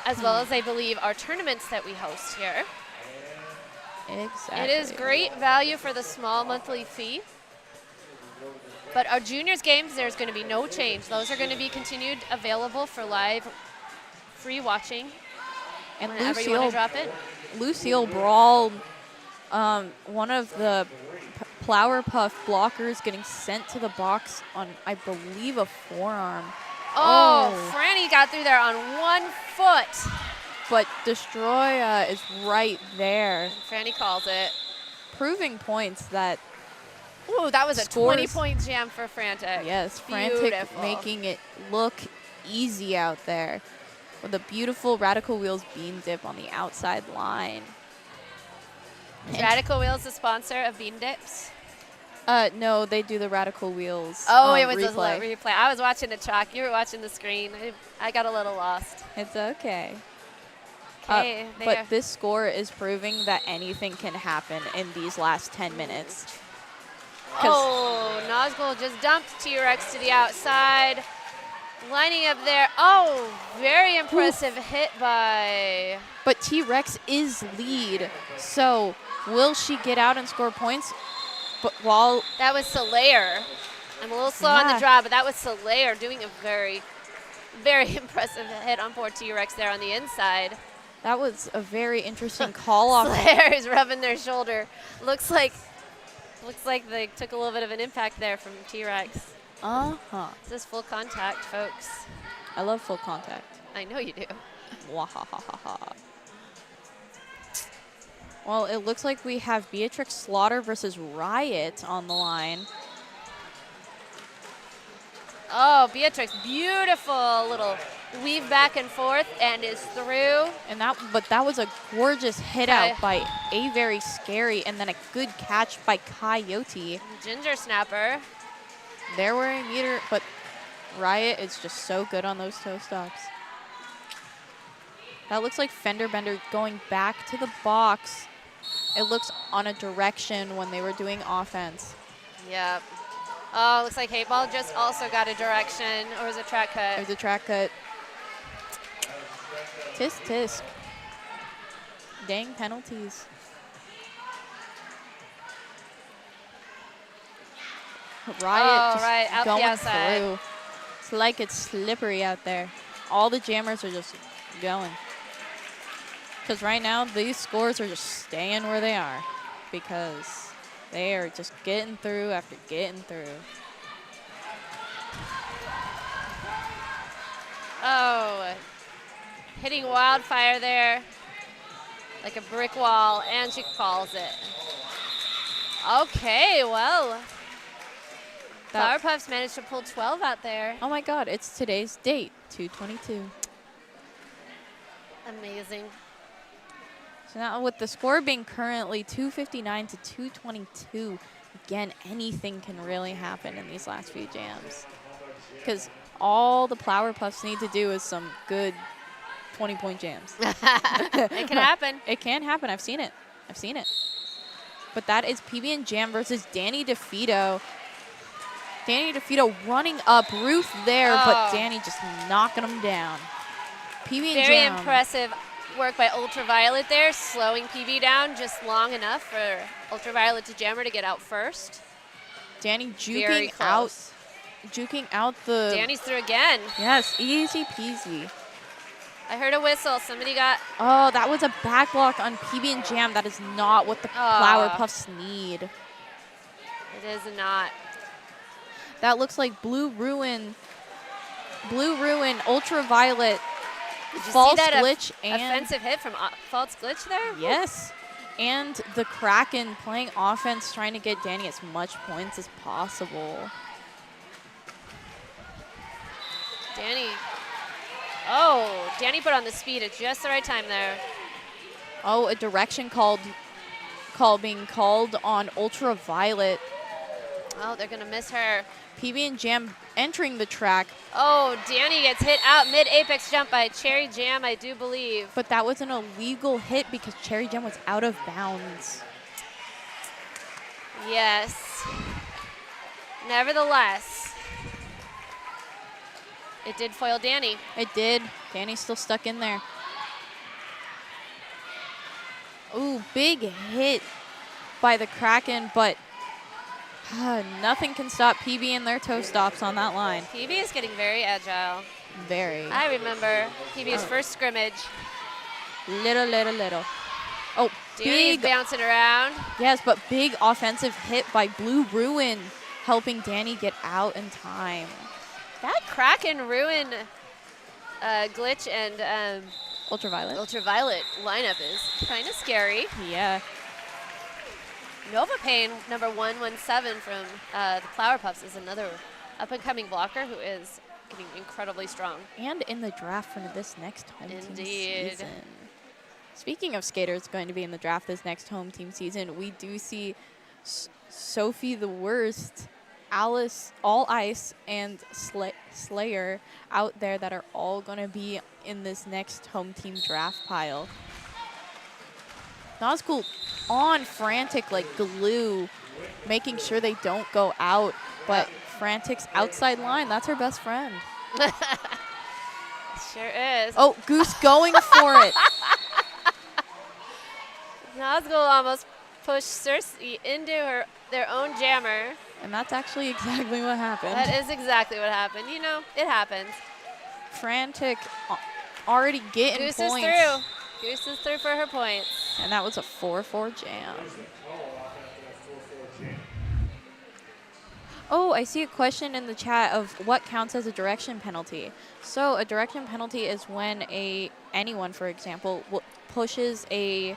as well as, I believe, our tournaments that we host here. Exactly. It is great value for the small monthly fee. But our juniors games, there's going to be no change. Those are going to be continued available for live free watching And whenever you want to drop in. Lucille Brawl, one of the Flower Puff blockers, getting sent to the box on, I believe, a forearm. Oh, Franny got through there on 1 foot. But Destroy is right there. Franny calls it. Proving points that, Ooh, that was a Scores. 20-point jam for Frantic. yes, Frantic Beautiful. making it look easy out there. with a beautiful Radical Wheels bean dip on the outside line. Is Radical Wheels the sponsor of Bean Dips? No, they do the Radical Wheels. Oh, it was replay. a replay. I was watching the track. You were watching the screen. I got a little lost. It's okay. Okay, but this score is proving that anything can happen in these last 10 minutes. Oh, Nazgul just dumped T-Rex to the outside. Lining up there. Oh, very impressive hit by... But T-Rex is lead, so will she get out and score points? But while that was Solaire. I'm a little slow on the draw, but that was Solaire doing a very, very impressive hit on poor T-Rex there on the inside. That was a very interesting call off. Solaire is rubbing their shoulder. Looks like they took a little bit of an impact there from T-Rex. Uh-huh. This is full contact, folks. I love full contact. I know you do. Wahahaha. Well, it looks like we have Beatrix Slaughter versus Riot on the line. Oh, Beatrix, beautiful little weave back and forth and is through. And that was a gorgeous hit out by A Very Scary, and then a good catch by Coyote. Ginger Snapper. They're wearing meter, but Riot is just so good on those toe stops. That looks like Fender Bender going back to the box. It looks on a direction when they were doing offense. Yep. Oh, looks like Hate Ball just also got a direction, or was it track cut? It was a track cut. Tisk tisk. Dang penalties. Riot just out going the outside. through. It's like it's slippery out there. All the jammers are just going. Because right now, these scores are just staying where they are. Because they are just getting through after getting through. Oh, hitting Wildfire there like a brick wall, and she calls it. Okay, well, Flower Puffs managed to pull 12 out there. Oh my God, it's today's date, 222. Amazing. So now with the score being currently 259 to 222, again, anything can really happen in these last few jams. Because all the Flower Puffs need to do is some good 20-point jams. It can happen. It can happen. I've seen it. I've seen it. But that is PB and Jam versus Danny DeFito. Danny DeFito running up. Ruth there, but Danny just knocking him down. PB and Jam. Very impressive work by Ultraviolet there, slowing PB down just long enough for Ultraviolet to Jammer to get out first. Danny juking out the... Danny's through again. Yes, easy peasy. I heard a whistle. Somebody got... Oh, that was a back block on PB and Jam. That is not what the Flower Puffs need. It is not. That looks like Blue Ruin, Ultraviolet, False Glitch, and... offensive hit from False Glitch there? Yes. And the Kraken playing offense, trying to get Danny as much points as possible. Danny put on the speed at just the right time there. Oh, a direction being called on Ultraviolet. Oh, they're going to miss her. PB and Jam entering the track. Oh, Danny gets hit out mid-apex jump by Cherry Jam, I do believe. But that was an illegal hit because Cherry Jam was out of bounds. Yes. Nevertheless, it did foil Danny. It did. Danny's still stuck in there. Ooh, big hit by the Kraken, but nothing can stop PB and their toe stops on that line. PB is getting very agile. Very. I remember PB's first scrimmage. Little. Oh, Danny's bouncing around. Yes, but big offensive hit by Blue Ruin, helping Danny get out in time. That Kraken Ruin Glitch and Ultraviolet lineup is kind of scary. Yeah. Nova Pain, number 117 from the Flower Puffs, is another up-and-coming blocker who is getting incredibly strong. And in the draft for this next home team Indeed. season. Speaking of skaters going to be in the draft this next home team season, we do see Sophie the Worst, Alice, All Ice, and Slayer out there that are all going to be in this next home team draft pile. Nazgul on frantic like glue, making sure they don't go out, but Frantic's outside line, that's her best friend. Sure is. Oh, Goose going for it. Nazgul almost pushed Cersei into their own jammer. And that's actually exactly what happened. That is exactly what happened. You know, it happens. Frantic already getting Goose points. is through. Goose is through for her points. And that was a 4-4 jam. Oh, I see a question in the chat of what counts as a direction penalty. So a direction penalty is when anyone, for example, pushes a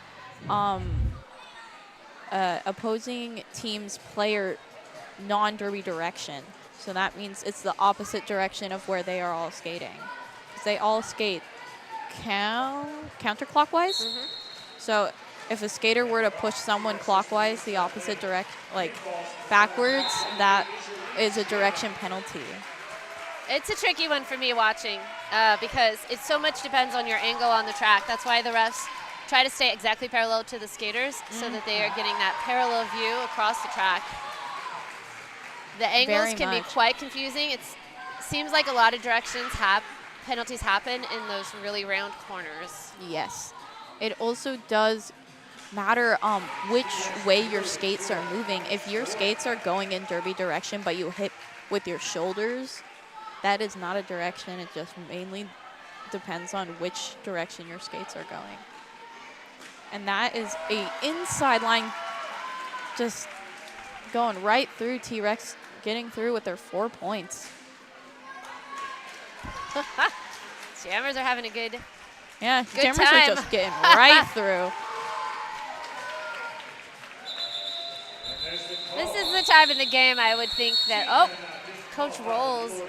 opposing team's player non-derby direction. So that means it's the opposite direction of where they are all skating. 'Cause they all skate counterclockwise. So if a skater were to push someone clockwise, the opposite like backwards, that is a direction penalty. It's a tricky one for me watching because it so much depends on your angle on the track. That's why the refs try to stay exactly parallel to the skaters so that they are getting that parallel view across the track. The angles can be quite confusing. It seems like a lot of directions penalties happen in those really round corners. Yes. It also does matter which way your skates are moving. If your skates are going in derby direction but you hit with your shoulders, that is not a direction. It just mainly depends on which direction your skates are going. And that is a inside line just going right through T-Rex, getting through with their 4 points. Jammers are having a good Yeah, Good Jammers time. are just getting right through. This is the time in the game I would think that, Coach Rolls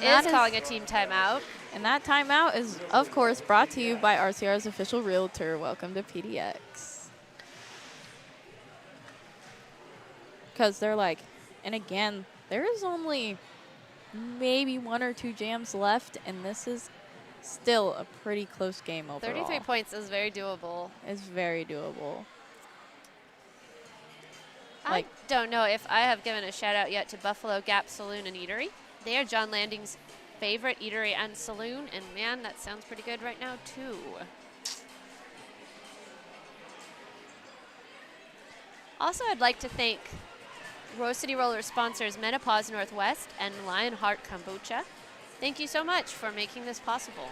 is calling a team timeout. And that timeout is, of course, brought to you by RCR's official realtor. Welcome to PDX. Because they're like, and again, there is only maybe 1 or 2 jams left, and this is still a pretty close game overall. 33 points is very doable. It's very doable. I don't know if I have given a shout out yet to Buffalo Gap Saloon and Eatery. They are John Landing's favorite eatery and saloon, and man, that sounds pretty good right now too. Also, I'd like to thank Rose City Roller sponsors Menopause Northwest and Lionheart Kombucha. Thank you so much for making this possible.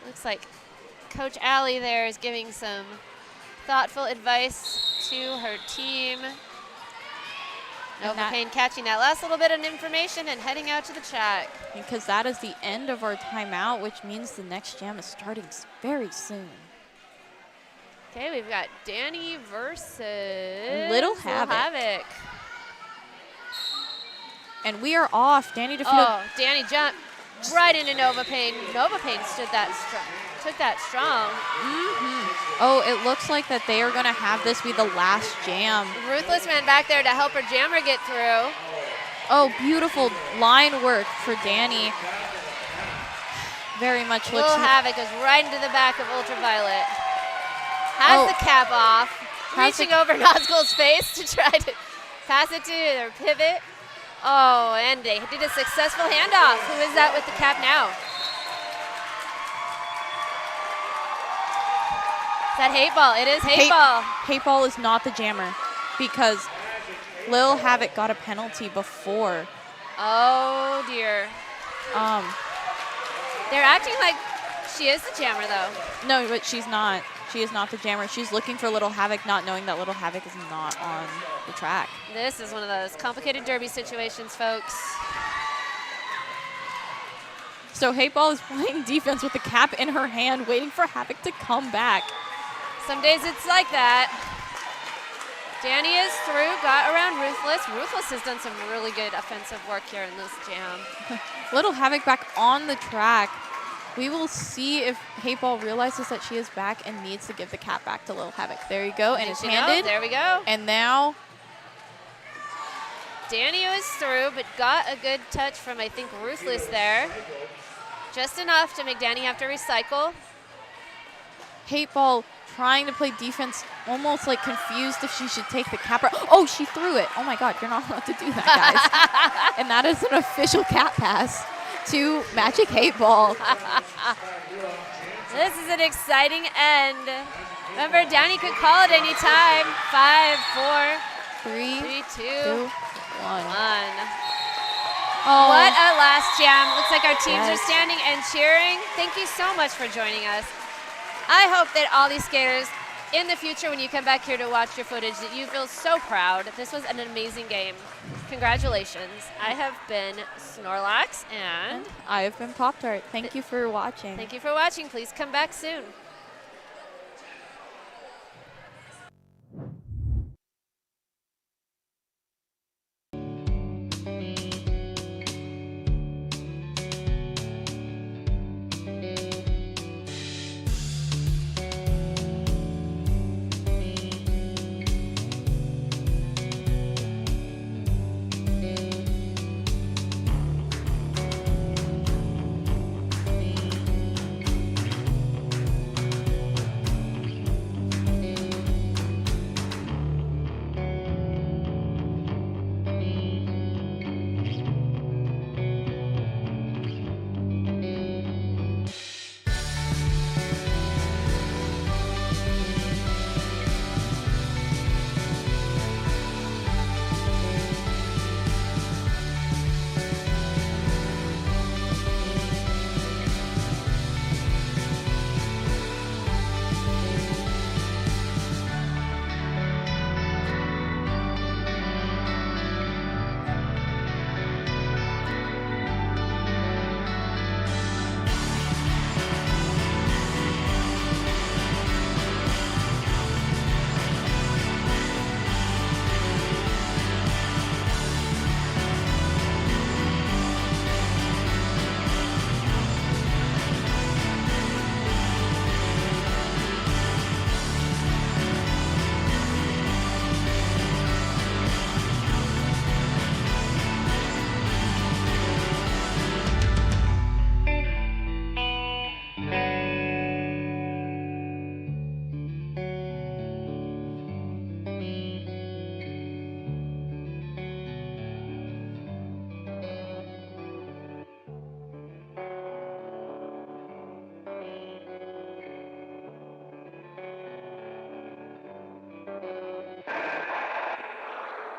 Looks like Coach Allie there is giving some thoughtful advice to her team. Nova Payne catching that last little bit of information and heading out to the track. Because that is the end of our timeout, which means the next jam is starting very soon. Okay, we've got Danny versus Little Havoc. And we are off. Danny DeFito. Oh, Danny jumped right into Nova Payne. Nova Payne stood that strong, took that strong. Oh, it looks like that they are going to have this be the last jam. Ruthless ran back there to help her jammer get through. Oh, beautiful line work for Danny. Very much looks. Little Havoc goes right into the back of Ultraviolet. Has the cap off, reaching over Nazgul's face to try to pass it to their pivot. Oh, and they did a successful handoff. Who is that with the cap now? Is that Hate Ball? It is Hate Ball. Hate Ball is not the jammer because Lil Havoc got a penalty before. Oh, dear. They're acting like she is the jammer, though. No, but she's not. She is not the jammer. She's looking for Little Havoc, not knowing that Little Havoc is not on the track. This is one of those complicated derby situations, folks. So Hate Ball is playing defense with the cap in her hand, waiting for Havoc to come back. Some days it's like that. Danny is through, got around Ruthless. Ruthless has done some really good offensive work here in this jam. Little Havoc back on the track. We will see if Hate Ball realizes that she is back and needs to give the cap back to Little Havoc. There you go, and it's handed. There we go. And now Danny was through, but got a good touch from, I think, Ruthless there. Just enough to make Danny have to recycle. Hate Ball trying to play defense, almost like confused if she should take the cap. Oh, she threw it. Oh my God, you're not allowed to do that, guys. And that is an official cap pass to Magic Hate Ball. This is an exciting end. Remember, Danny could call it any time. 5, 4, 3, 2, 1. Oh. What a last jam. Looks like our teams are standing and cheering. Thank you so much for joining us. I hope that all these skaters in the future, when you come back here to watch your footage, that you feel so proud. This was an amazing game. Congratulations. I have been Snorlax and I have been Pop-Tart. Thank you for watching. Thank you for watching. Please come back soon.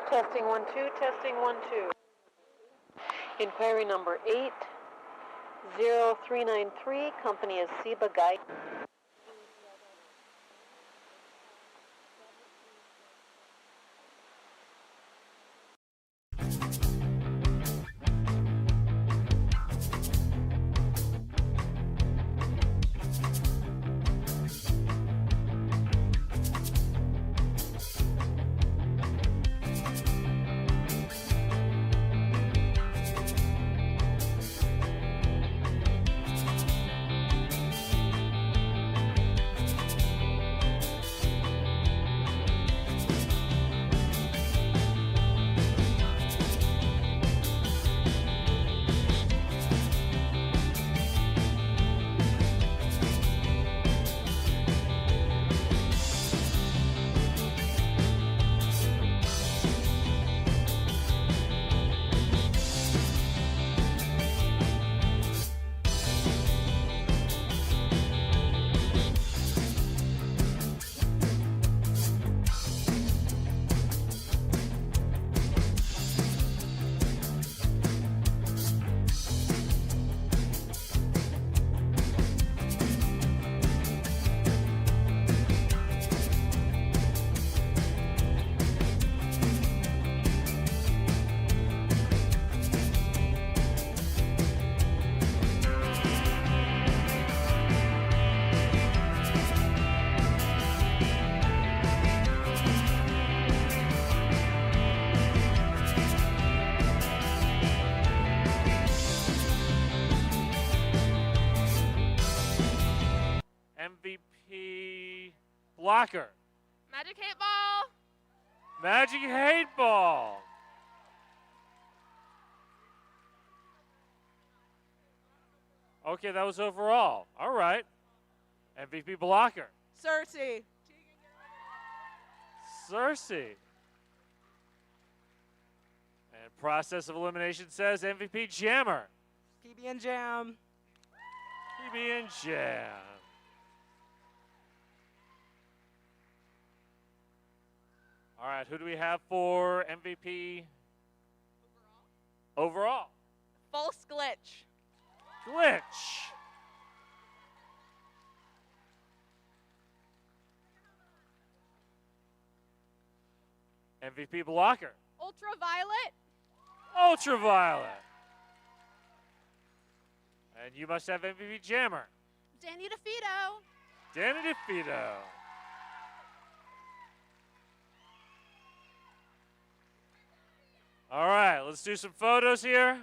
Testing 1 2, testing 1 2. Inquiry number 80393, company is Seba Guide. Blocker. Magic 8 Ball. Magic 8 Ball. Okay, that was overall. All right. MVP Blocker. Cersei. Cersei. And process of elimination says MVP Jammer. PB and Jam. PB and Jam. All right, who do we have for MVP overall? False Glitch. Glitch. MVP Blocker. Ultraviolet. Ultraviolet. And you must have MVP Jammer. Danny DeFito. Danny DeFito. All right, let's do some photos here.